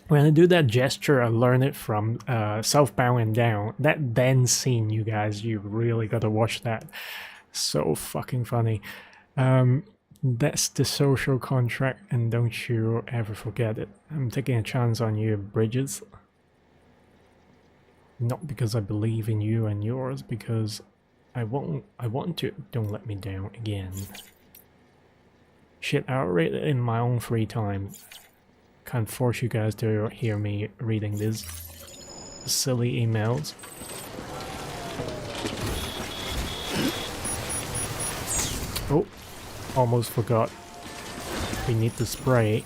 When I do that gesture, I learned it from Southbound and Down. That then scene, you guys, you really gotta watch that. So fucking funny. That's the social contract, and don't you ever forget it. I'm taking a chance on you, Bridges. Not because I believe in you and yours, because I want to. Don't let me down again. Shit, I'll read it in my own free time. Can't force you guys to hear me reading these silly emails. Oh, almost forgot. We need the spray.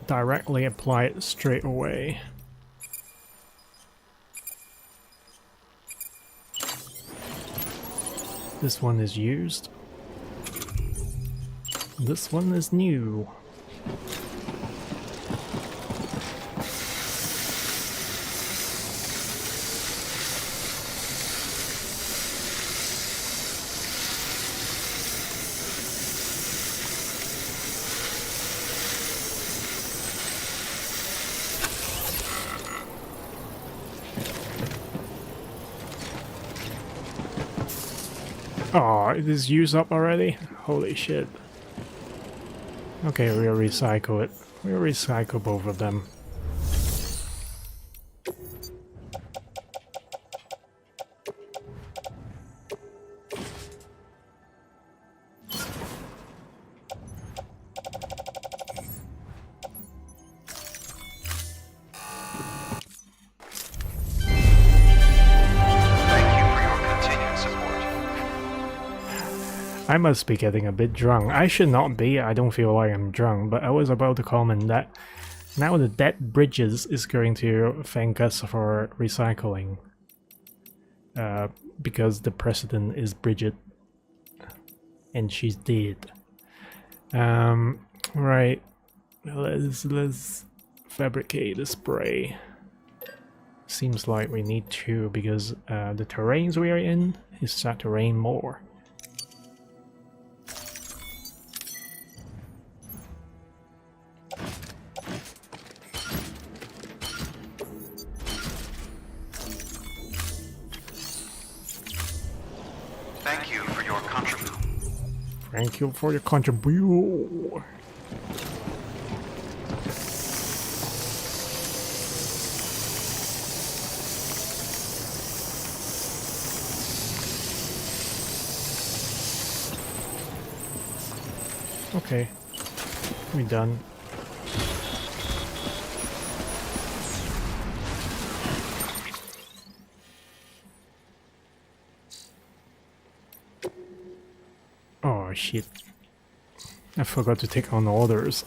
Directly apply it straight away. This one is used. This one is new. Oh, it is used up already? Holy shit. Okay, we'll recycle it. We'll recycle both of them. I must be getting a bit drunk. I should not be, I don't feel like I'm drunk, but I was about to comment that now the Dead Bridges is going to thank us for recycling. Because the president is Bridget. And she's dead. Right. Let's fabricate a spray. Seems like we need to, because the terrains we are in is start to rain more. Thank you for your contribution. Thank you for your contribution. Okay, we done. Oh shit. I forgot to take on orders.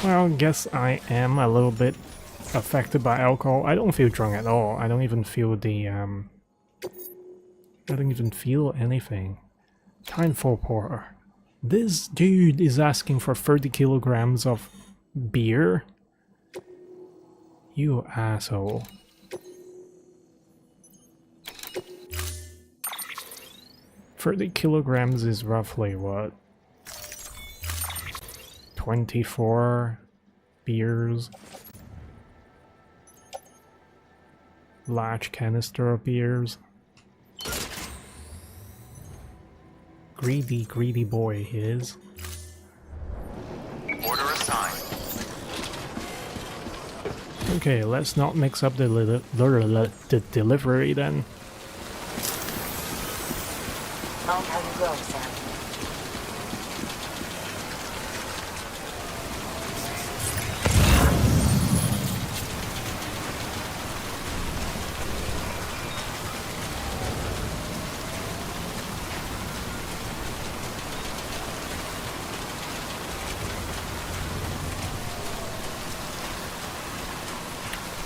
Well, guess I am a little bit affected by alcohol. I don't feel drunk at all. I don't even feel the I don't even feel anything. Time for pour. This dude is asking for 30 kilograms of beer? You asshole. $30 kilograms is roughly what? 24 beers. Large canister of beers. Greedy boy he is. Order assigned. Okay, let's not mix up the delivery then. I'll have you go, Sam.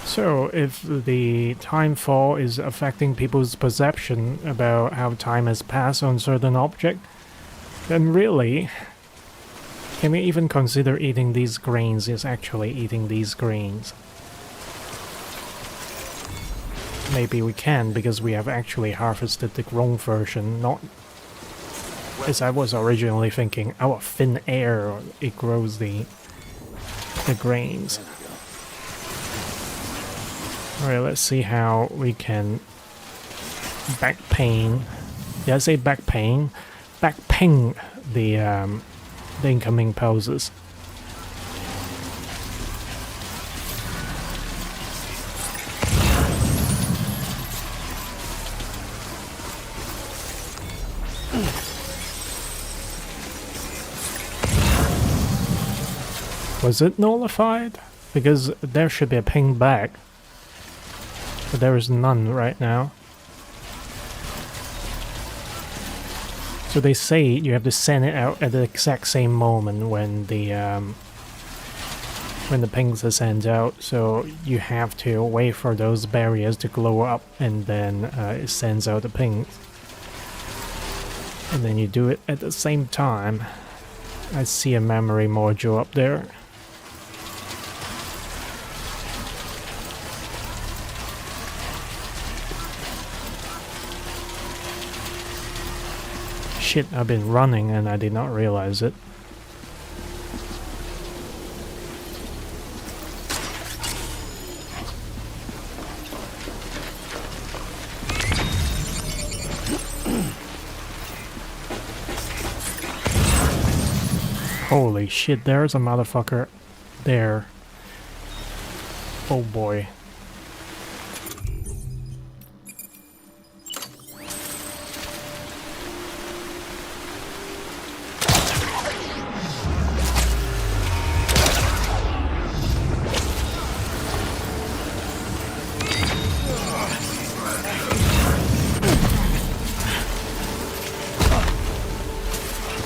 So, if the time fall is affecting people's perception about how time has passed on certain object, then really, can we even consider eating these grains as actually eating these grains? Maybe we can, because we have actually harvested the grown version, not as I was originally thinking, out of thin air it grows the grains. Alright, let's see how we can back pain. Did I say back pain? Back ping the incoming pulses. Was it nullified? Because there should be a ping back. But there is none right now. So they say you have to send it out at the exact same moment when the pings are sent out. So you have to wait for those barriers to glow up, and then it sends out the pings. And then you do it at the same time. I see a memory module up there. Shit, I've been running and I did not realize it. Holy shit, there's a motherfucker there. Oh boy.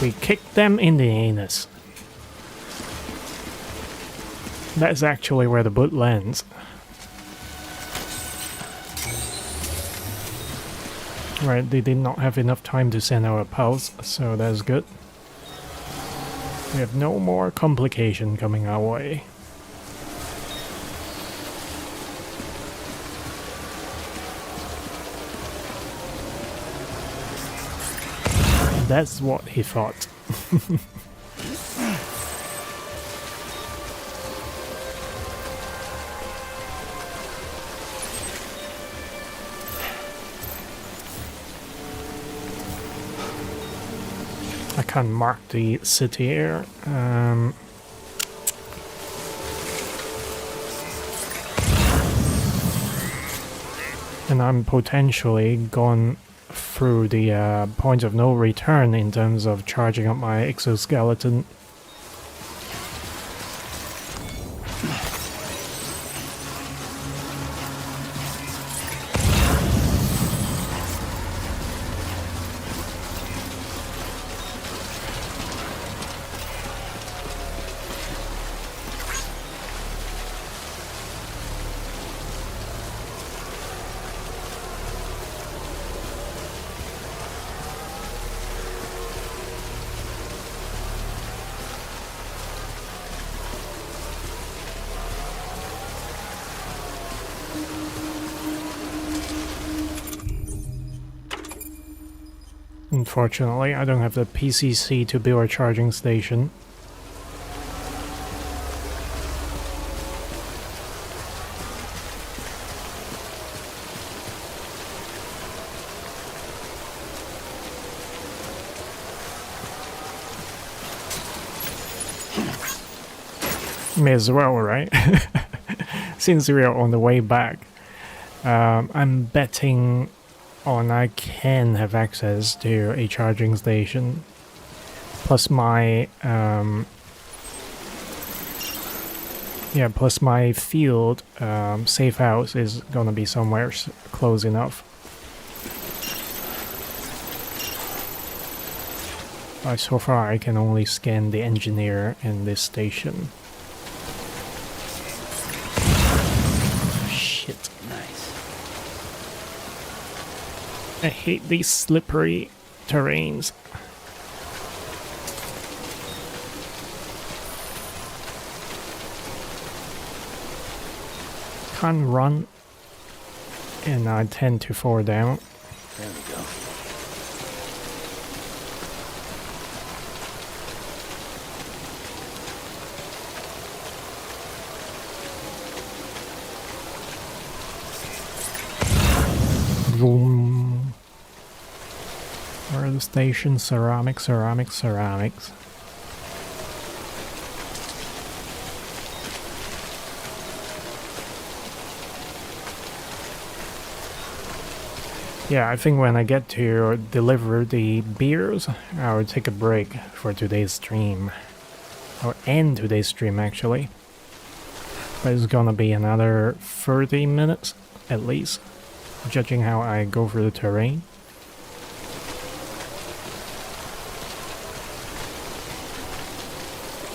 We kicked them in the anus. That's actually where the boot lands. Right, they did not have enough time to send out a pulse, so that's good. We have no more complication coming our way. That's what he thought. I can't mark the city here. And I'm potentially gone through the point of no return in terms of charging up my exoskeleton. Unfortunately, I don't have the PCC to build a charging station. May as well, right? Since we are on the way back. I'm betting on I can have access to a charging station. Plus my plus my field safe house is gonna be somewhere close enough. So far I can only scan the engineer in this station. Shit. Nice. I hate these slippery terrains. Can't run, and I tend to fall down. There we go. Vroom. Where are the stations? Ceramics, ceramics, ceramics. Yeah, I think when I get to deliver the beers, I'll take a break for today's stream. Or end today's stream, actually. But it's gonna be another 30 minutes, at least, judging how I go through the terrain.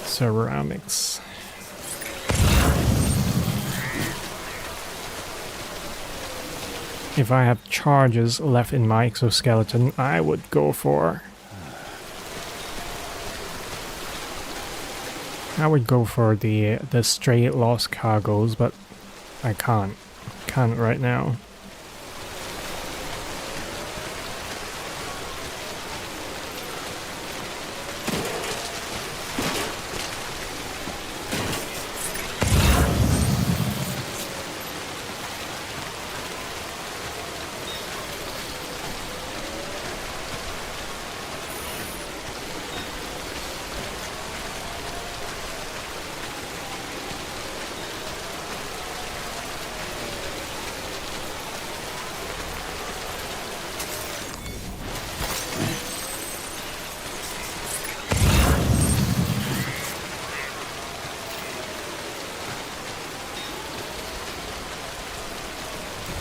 Ceramics. If I have charges left in my exoskeleton, I would go for I would go for the straight lost cargoes, but I can't right now.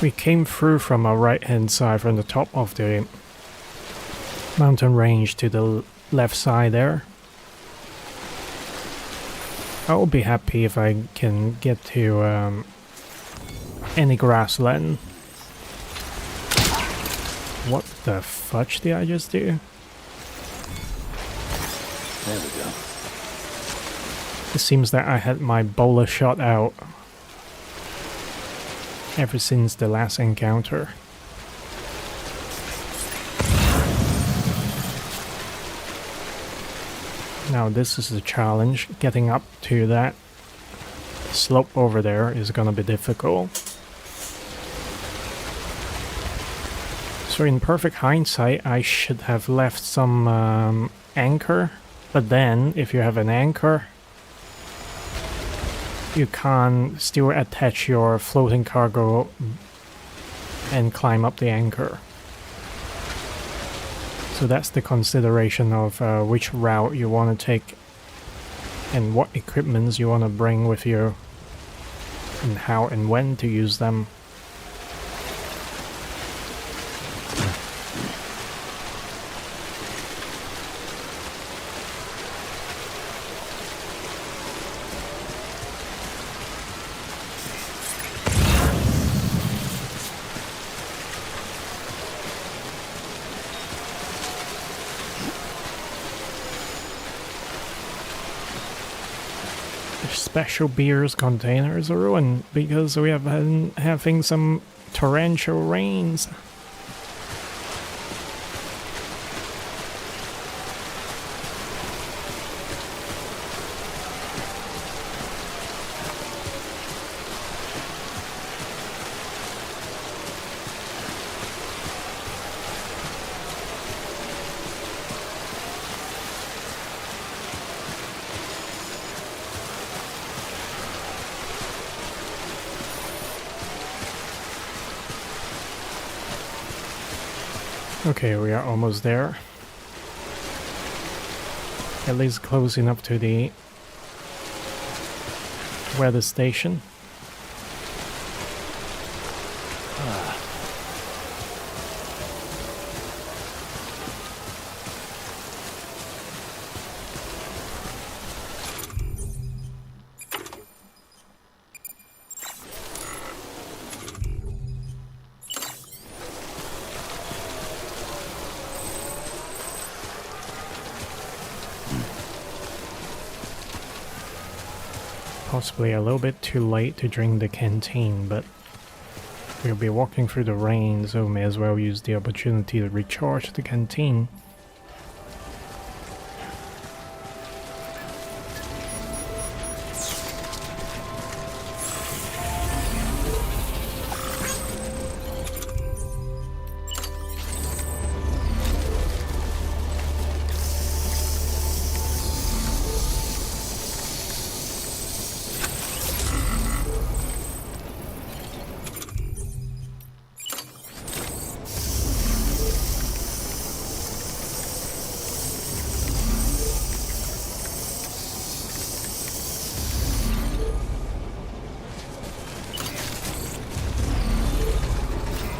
We came through from our right hand side, from the top of the mountain range to the left side there. I will be happy if I can get to any grassland. What the fudge did I just do? There we go. It seems that I had my bowler shot out ever since the last encounter. Now this is the challenge. Getting up to that slope over there is gonna be difficult. So in perfect hindsight, I should have left some anchor, but then if you have an anchor, you can still attach your floating cargo and climb up the anchor. So that's the consideration of which route you want to take and what equipments you want to bring with you and how and when to use them. Special beers containers are ruined because we have been having some torrential rains. Okay, we are almost there. At least close enough to the weather station. Possibly a little bit too late to drink the canteen, but we'll be walking through the rain, so may as well use the opportunity to recharge the canteen.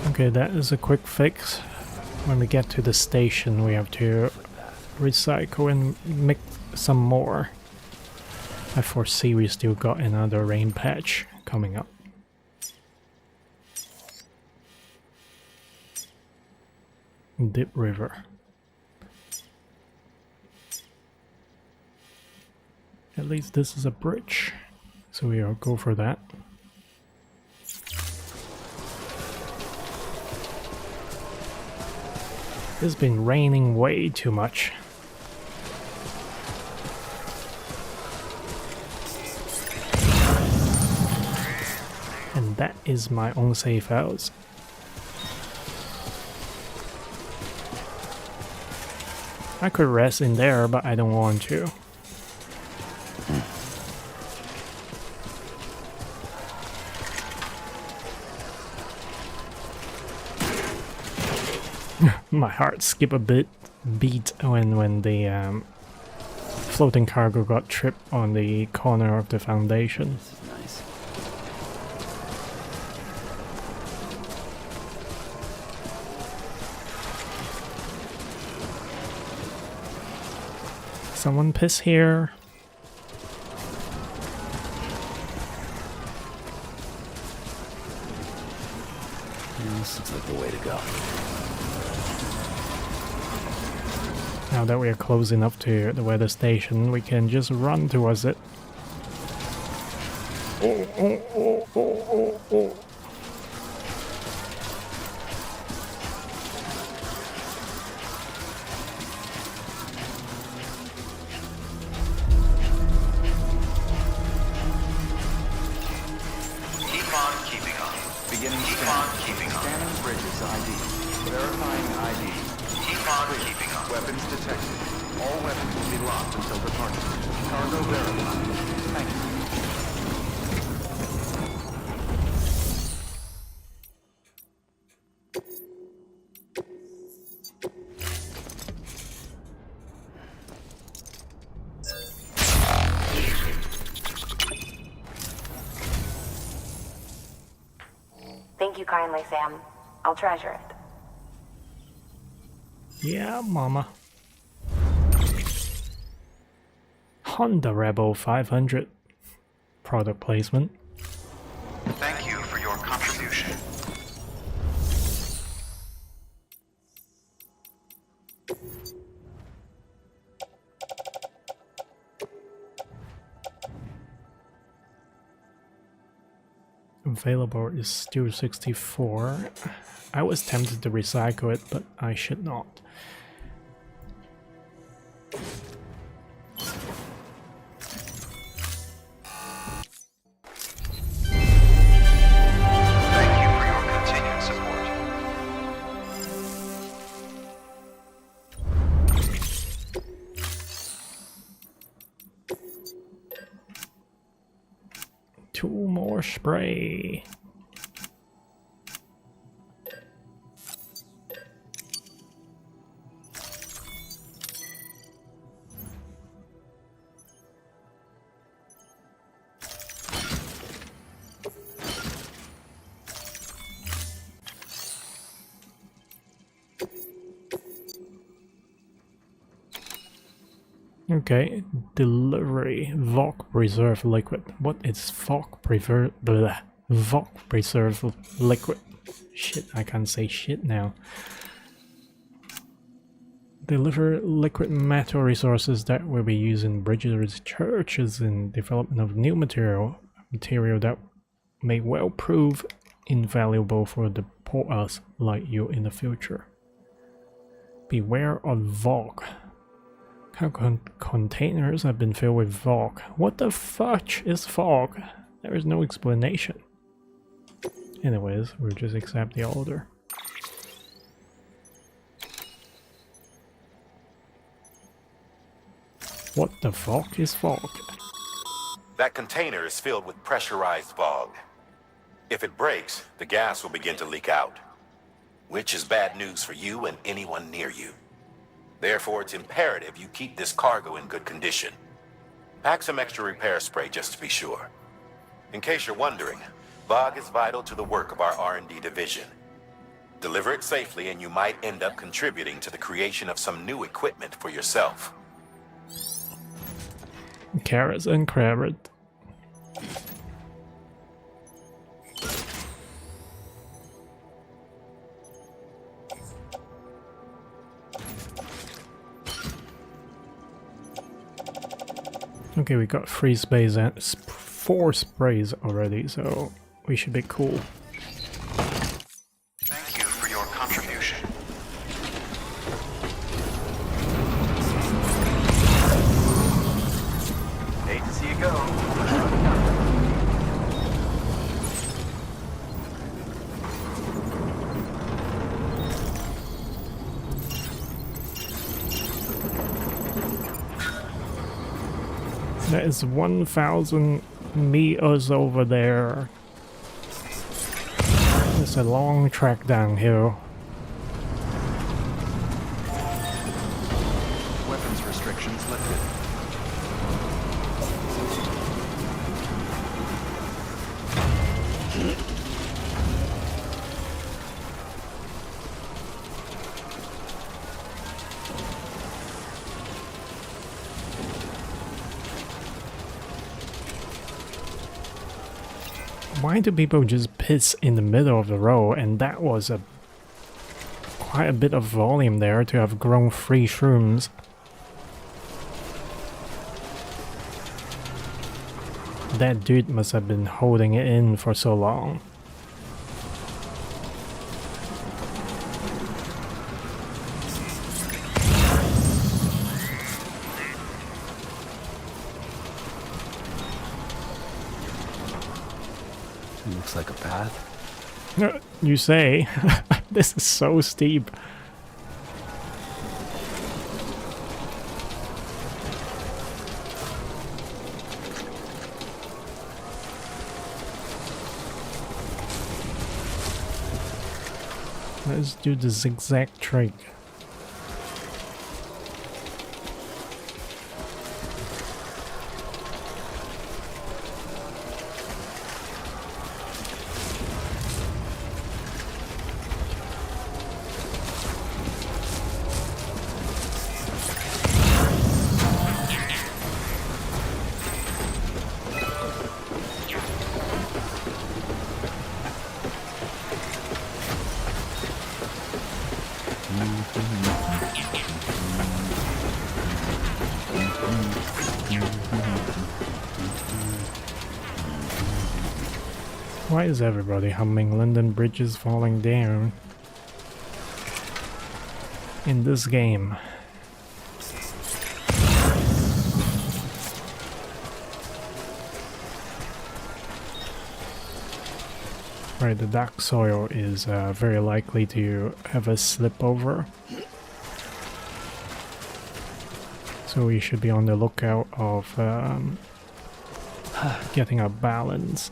Okay, that is a quick fix. When we get to the station, we have to recycle and make some more. I foresee we still got another rain patch coming up. Dip River. At least this is a bridge, so we'll go for that. It's been raining way too much. And that is my own safe house. I could rest in there, but I don't want to. My heart skipped a beat when the floating cargo got tripped on the corner of the foundation. This is nice. Someone piss here. This looks like the way to go. Now that we are close enough to the weather station, we can just run towards it. Oh, oh, oh, oh, oh, oh. Keep on keeping on. Beginning Keep scan. on keeping on. Scanning bridges ID. Verifying ID. Keep on keeping on. Weapons detected. All weapons will be locked until departure. Cargo verified. Thank you. Thank you kindly, Sam. I'll treasure it. Yeah, mama. Honda Rebel 500 product placement. Thank you for your contribution. Available is still 64. I was tempted to recycle it, but I should not. Thank you for your continued support. Two more spray. Okay, delivery VOC reserve liquid. What is VOC reserve liquid? Shit, I can't say shit now. Deliver liquid metal resources that will be used in bridges, churches, in development of new material that may well prove invaluable for the poor us like you in the future. Beware of VOC. Containers have been filled with VOC. What the fudge is VOC? There is no explanation. Anyways, we'll just accept the order. What the fuck is VOC? That container is filled with pressurized fog. If it breaks, the gas will begin to leak out, which is bad news for you and anyone near you. Therefore, it's imperative you keep this cargo in good condition. Pack some extra repair spray just to be sure. In case you're wondering, fog is vital to the work of our R&D division. Deliver it safely and you might end up contributing to the creation of some new equipment for yourself. Carrots and carrot. Okay, we got 3 sprays and 4 sprays already, so we should be cool. Thank you for your contribution. Hate to see you go. That is 1,000 meters over there. It's a long track downhill. Weapons restrictions lifted. Why do people just piss in the middle of the road? And that was quite a bit of volume there to have grown 3 shrooms. That dude must have been holding it in for so long. Looks like a path. You say? This is so steep. Let's do the zigzag trick. Why is everybody humming London Bridge is falling down in this game? Right, the dark soil is very likely to have a slip over. So we should be on the lookout of getting our balance.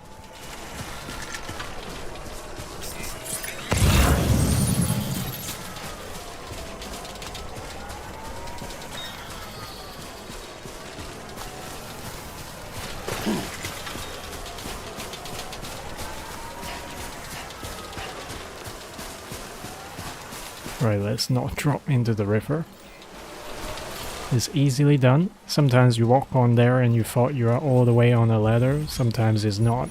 Right, let's not drop into the river. It's easily done. Sometimes you walk on there and you thought you are all the way on a ladder. Sometimes it's not.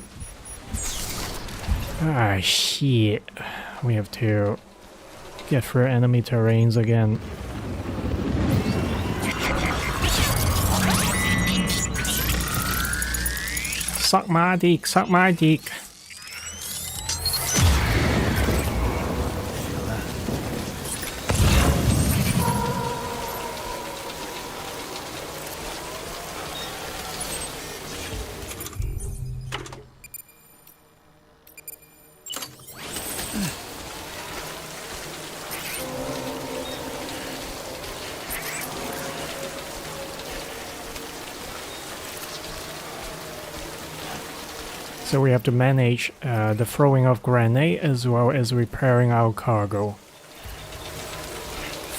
Ah, shit. We have to get through enemy terrains again. Suck my dick, suck my dick. So we have to manage the throwing of grenade as well as repairing our cargo.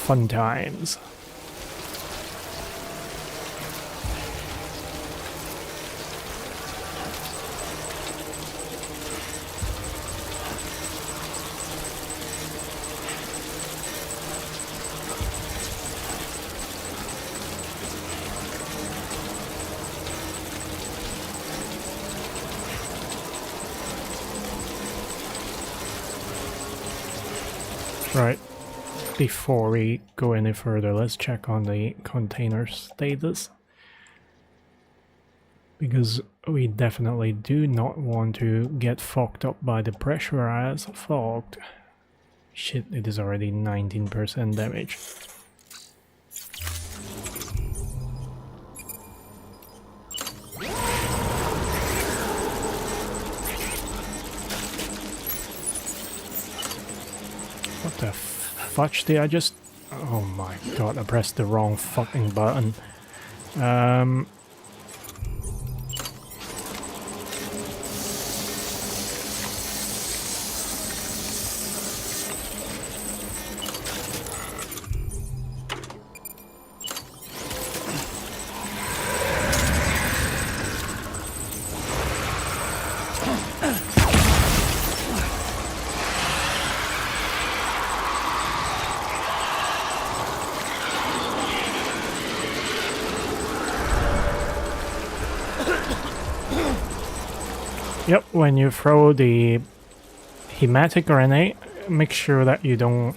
Fun times. Right, before we go any further, let's check on the container status. because we definitely do not want to get fucked up by the pressurized fog. Shit, it is already 19% damage. What the fudge did I just... Oh my god, I pressed the wrong fucking button. Yep, when you throw the hematic grenade, make sure that you don't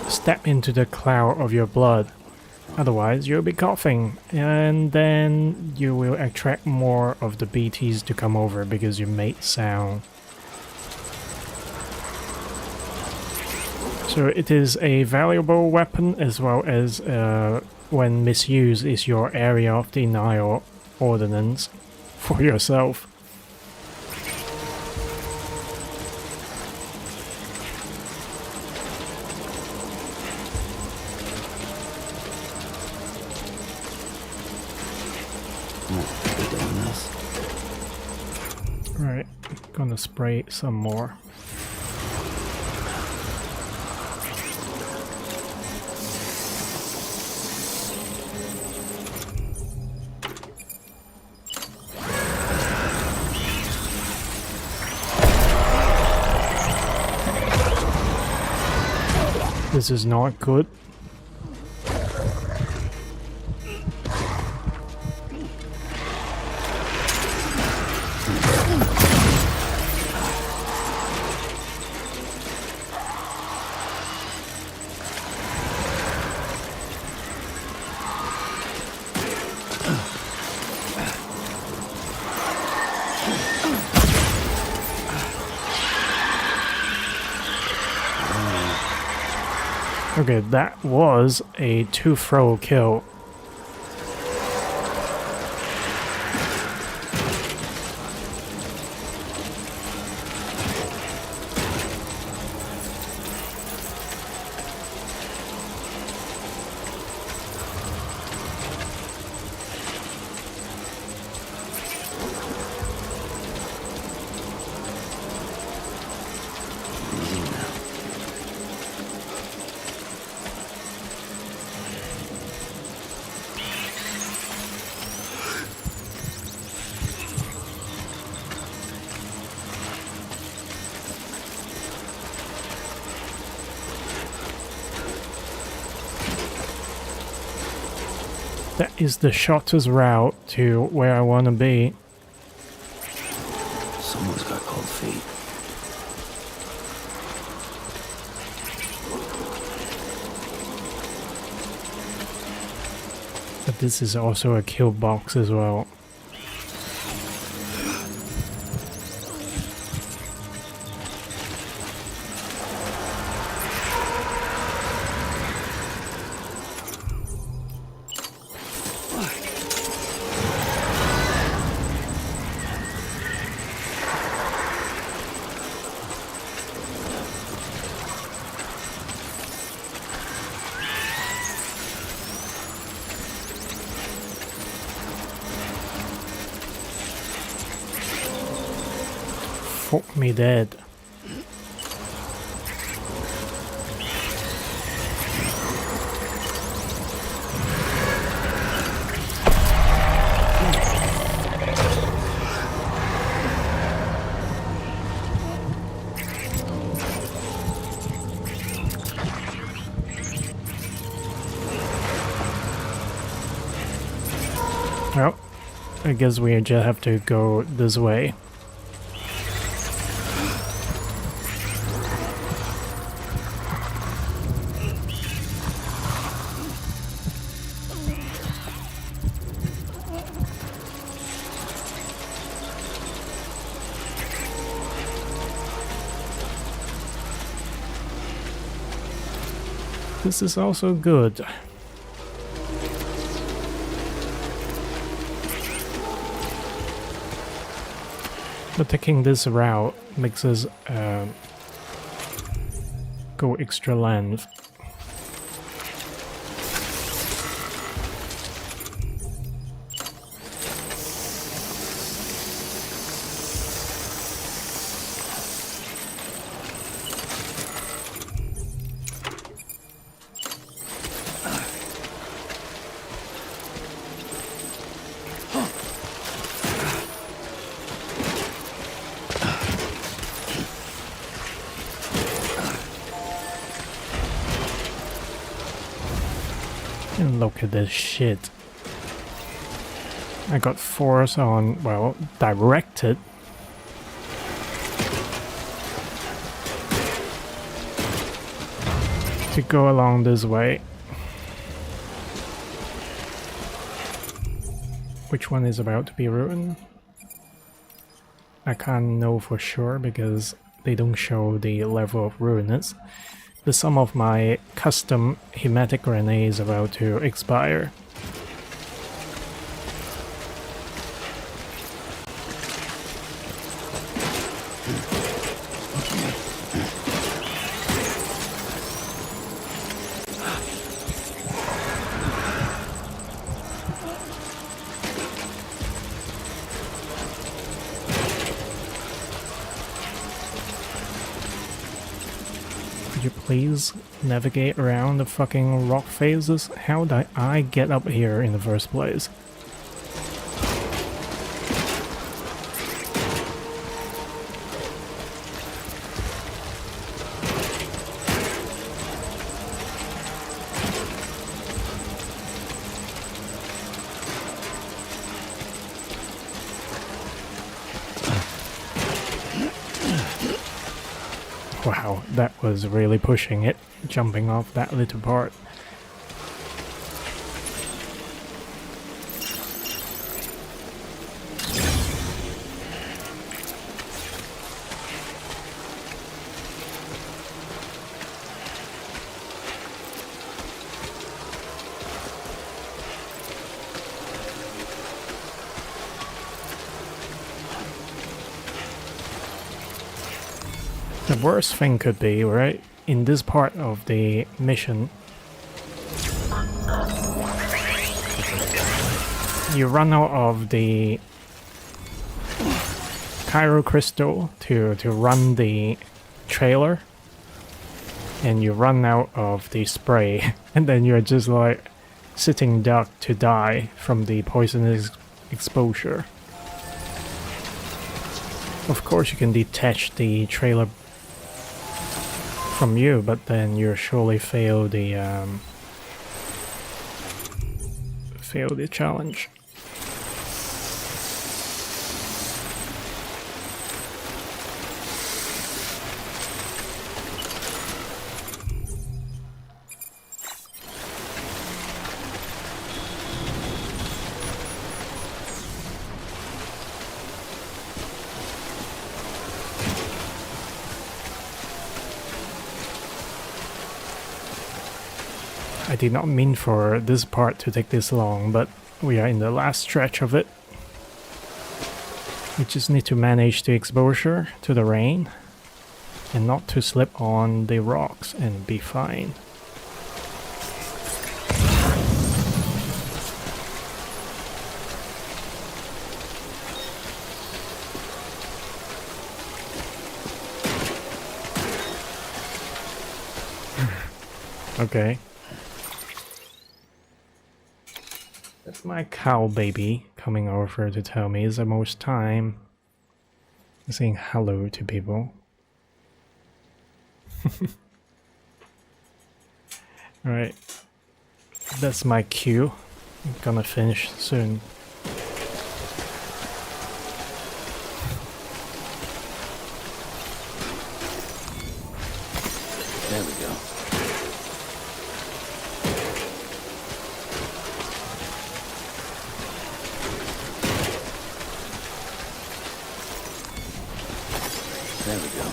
step into the cloud of your blood. Otherwise, you'll be coughing, and then you will attract more of the BTs to come over because you made sound. So it is a valuable weapon, as well as when misused is your area of denial ordinance for yourself. Right, gonna spray some more. This is not good. Okay, that was a 2-throw kill. That is the shortest route to where I want to be. Someone's got cold feet. But this is also a kill box as well. Fuck me dead. Well, I guess we just have to go this way. This is also good. But taking this route makes us go extra length. And look at this shit. I got force on, well, directed. To go along this way. Which one is about to be ruined? I can't know for sure because they don't show the level of ruinous. But some of my custom hematic grenades about to expire. Could you please navigate around the fucking rock phases? How did I get up here in the first place? Wow, that was really pushing it, jumping off that little part. The worst thing could be, right, in this part of the mission, you run out of the Cairo crystal to run the trailer, and you run out of the spray, and then you're just like sitting duck to die from the poisonous exposure. Of course you can detach the trailer from you, but then you surely fail the challenge. I did not mean for this part to take this long, but we are in the last stretch of it. We just need to manage the exposure to the rain and not to slip on the rocks and be fine. Okay. That's my cow baby coming over to tell me it's almost time. Saying hello to people. Alright. That's my cue. I'm gonna finish soon. There we go. There we go.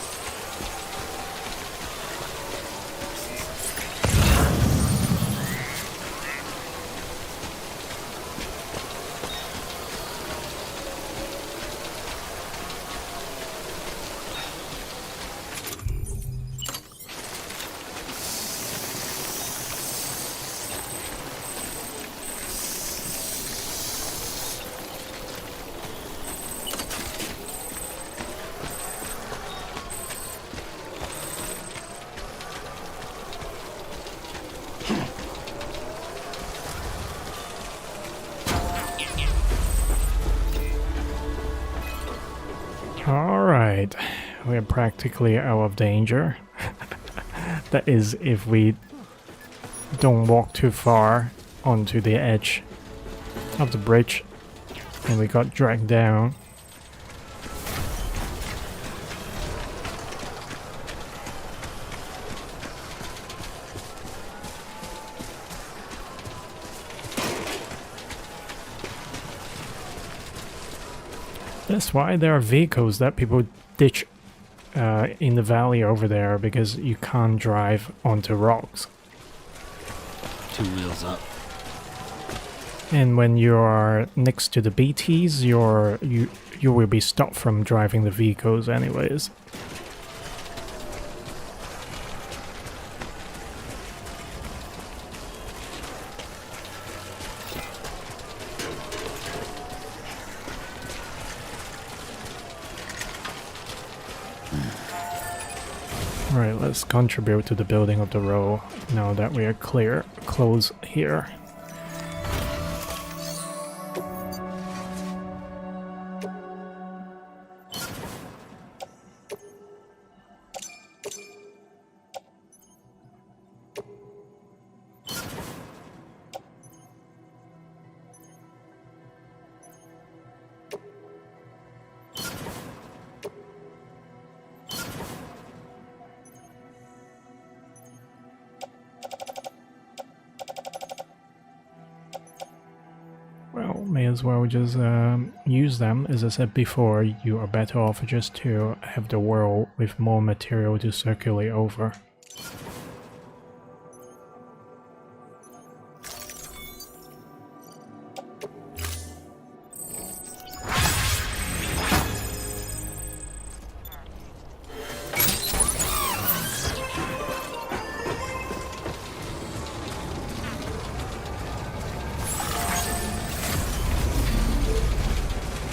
we're practically out of danger. That is, if we don't walk too far onto the edge of the bridge and we got dragged down. That's why there are vehicles that people ditch in the valley over there, because you can't drive onto rocks. 2 wheels up. And when you are next to the BTs, you will be stopped from driving the vehicles anyways. Right, let's contribute to the building of the road now that we are close here. Well, may as well just use them. As I said before, you are better off just to have the world with more material to circulate over.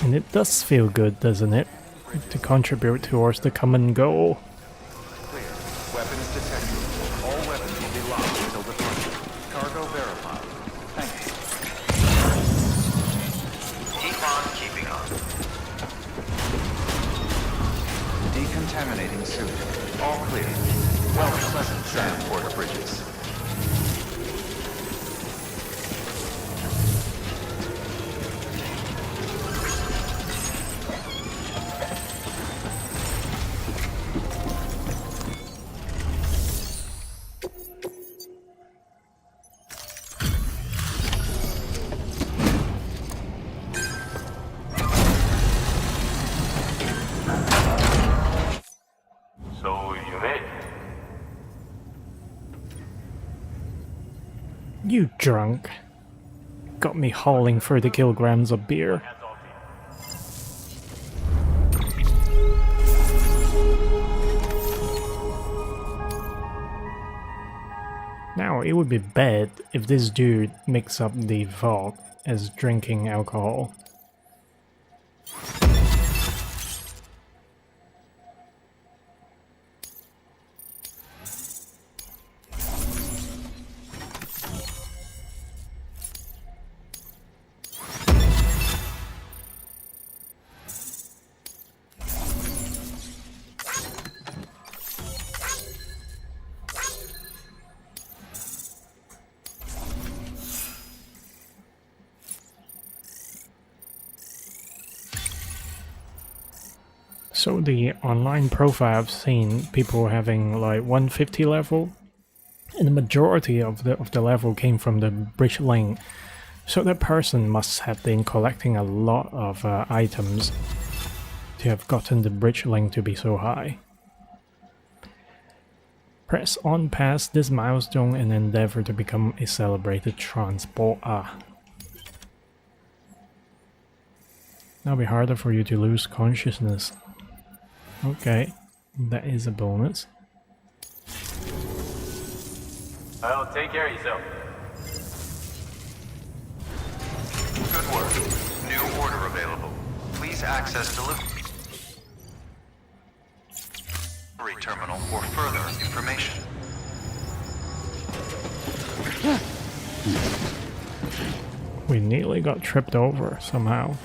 And it does feel good, doesn't it? To contribute towards the common goal. Clear. Weapons detected. All weapons will be locked until departure. Cargo verified. Thank you. Keep on keeping on. Decontaminating suit. All clear. Well, pleasant sand Porter Bridges. You drunk. Got me hauling 30 kilograms of beer. Now, it would be bad if this dude mixed up the vault as drinking alcohol. So the online profile I've seen people having like 150 level, and the majority of the level came from the bridge link. So that person must have been collecting a lot of items to have gotten the bridge link to be so high. Press on past this milestone and endeavor to become a celebrated transporter. That'll be harder for you to lose consciousness. Okay, that is a bonus. Well, take care of yourself. Good work. New order available. Please access delivery terminal for further information. We nearly got tripped over somehow.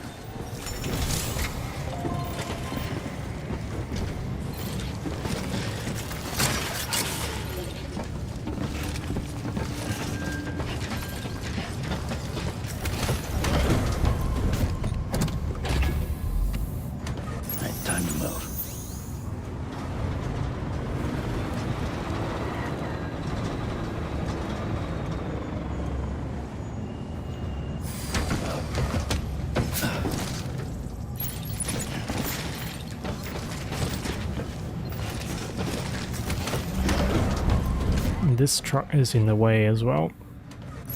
And this truck is in the way as well.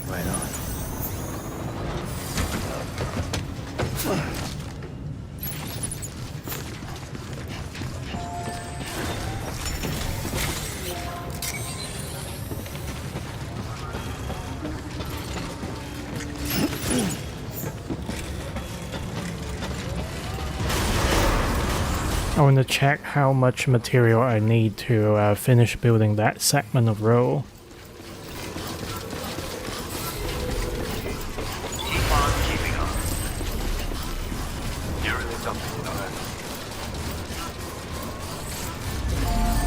Right on. I want to check how much material I need to finish building that segment of road. Keep on keeping on. You're in something, alright?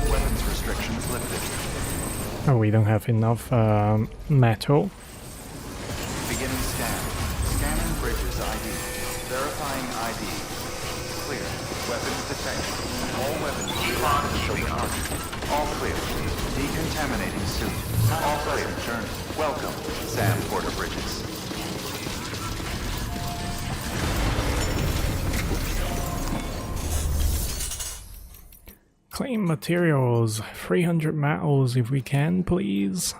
Weapons restrictions lifted. Oh, we don't have enough metal. Beginning scan. Scanning bridges ID. Verifying ID. Clear. Weapons detected. All weapons Keep on keeping on. all clear. Decontaminating suit. All pleasant journey. Welcome, Sam Porter Bridges. Claim materials. 300 metals if we can, please.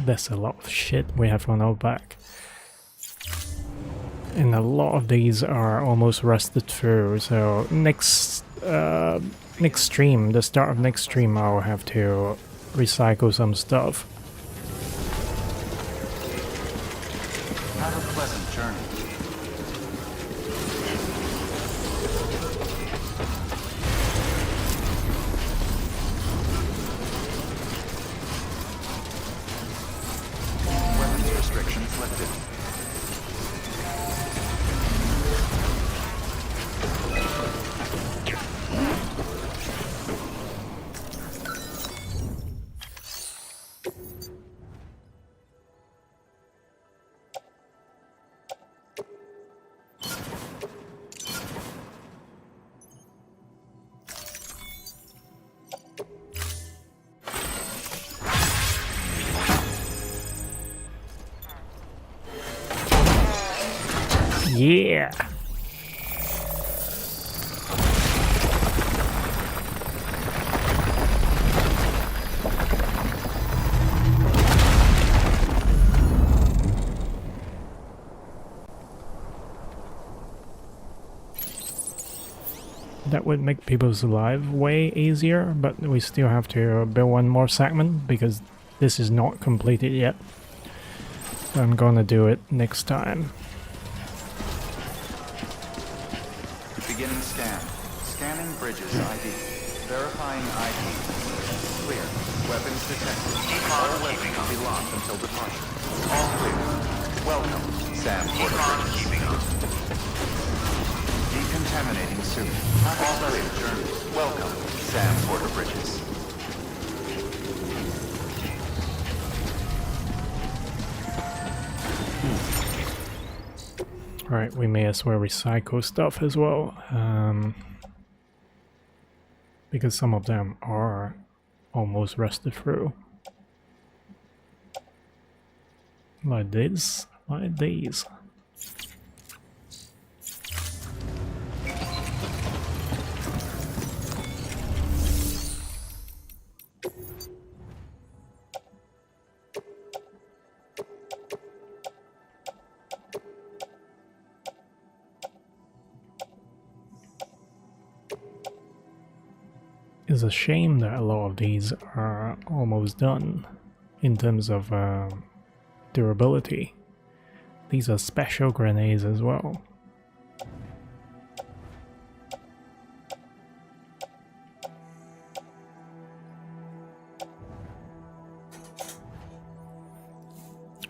There's a lot of shit we have on our back. And a lot of these are almost rusted through, so next stream, the start of next stream, I'll have to recycle some stuff. Have a pleasant journey. Weapons restrictions lifted. Yeah! That would make people's life way easier, but we still have to build one more segment because this is not completed yet. So I'm gonna do it next time. Beginning scan. Scanning bridges ID. Verifying ID. Clear. Weapons detected. All weapons will be locked until departure. All clear. Welcome, Sam Porter Bridges. Decontaminating suit. All clear. Journey. Welcome, Sam Porter Bridges. Alright, we may as well recycle stuff as well. Because some of them are almost rusted through. Like this, like these. It's a shame that a lot of these are almost done in terms of durability. These are special grenades as well.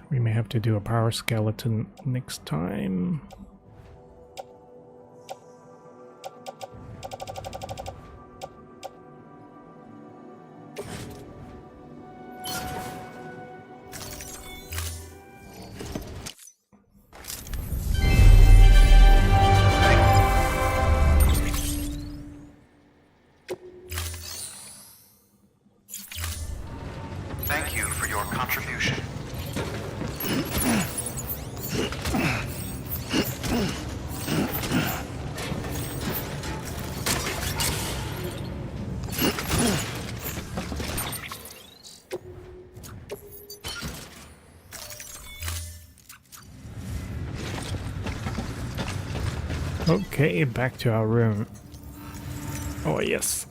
We may have to do a power skeleton next time. Okay, back to our room. Oh yes.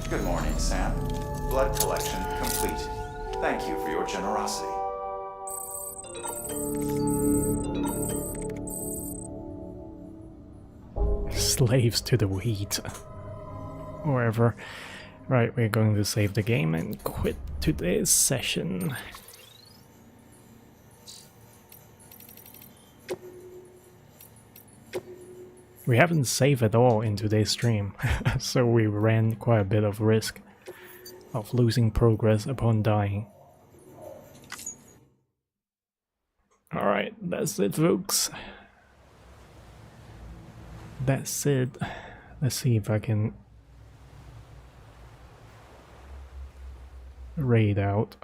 Good morning, Sam. Blood collection complete. Thank you for your generosity. Slaves to the wheat. Or ever. Right, we're going to save the game and quit today's session. We haven't saved at all in today's stream, so we ran quite a bit of risk of losing progress upon dying. Alright, that's it folks. That's it. Let's see if I can raid out.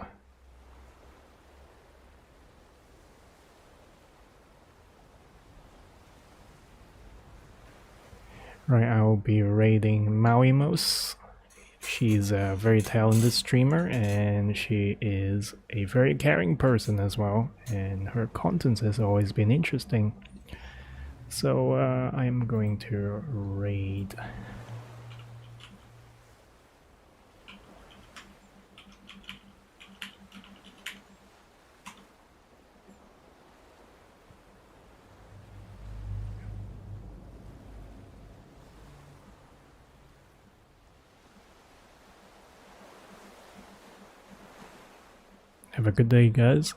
Right, I will be raiding Mauimos. She's a very talented streamer and she is a very caring person as well, and her content has always been interesting. So I'm going to raid. Have a good day, guys.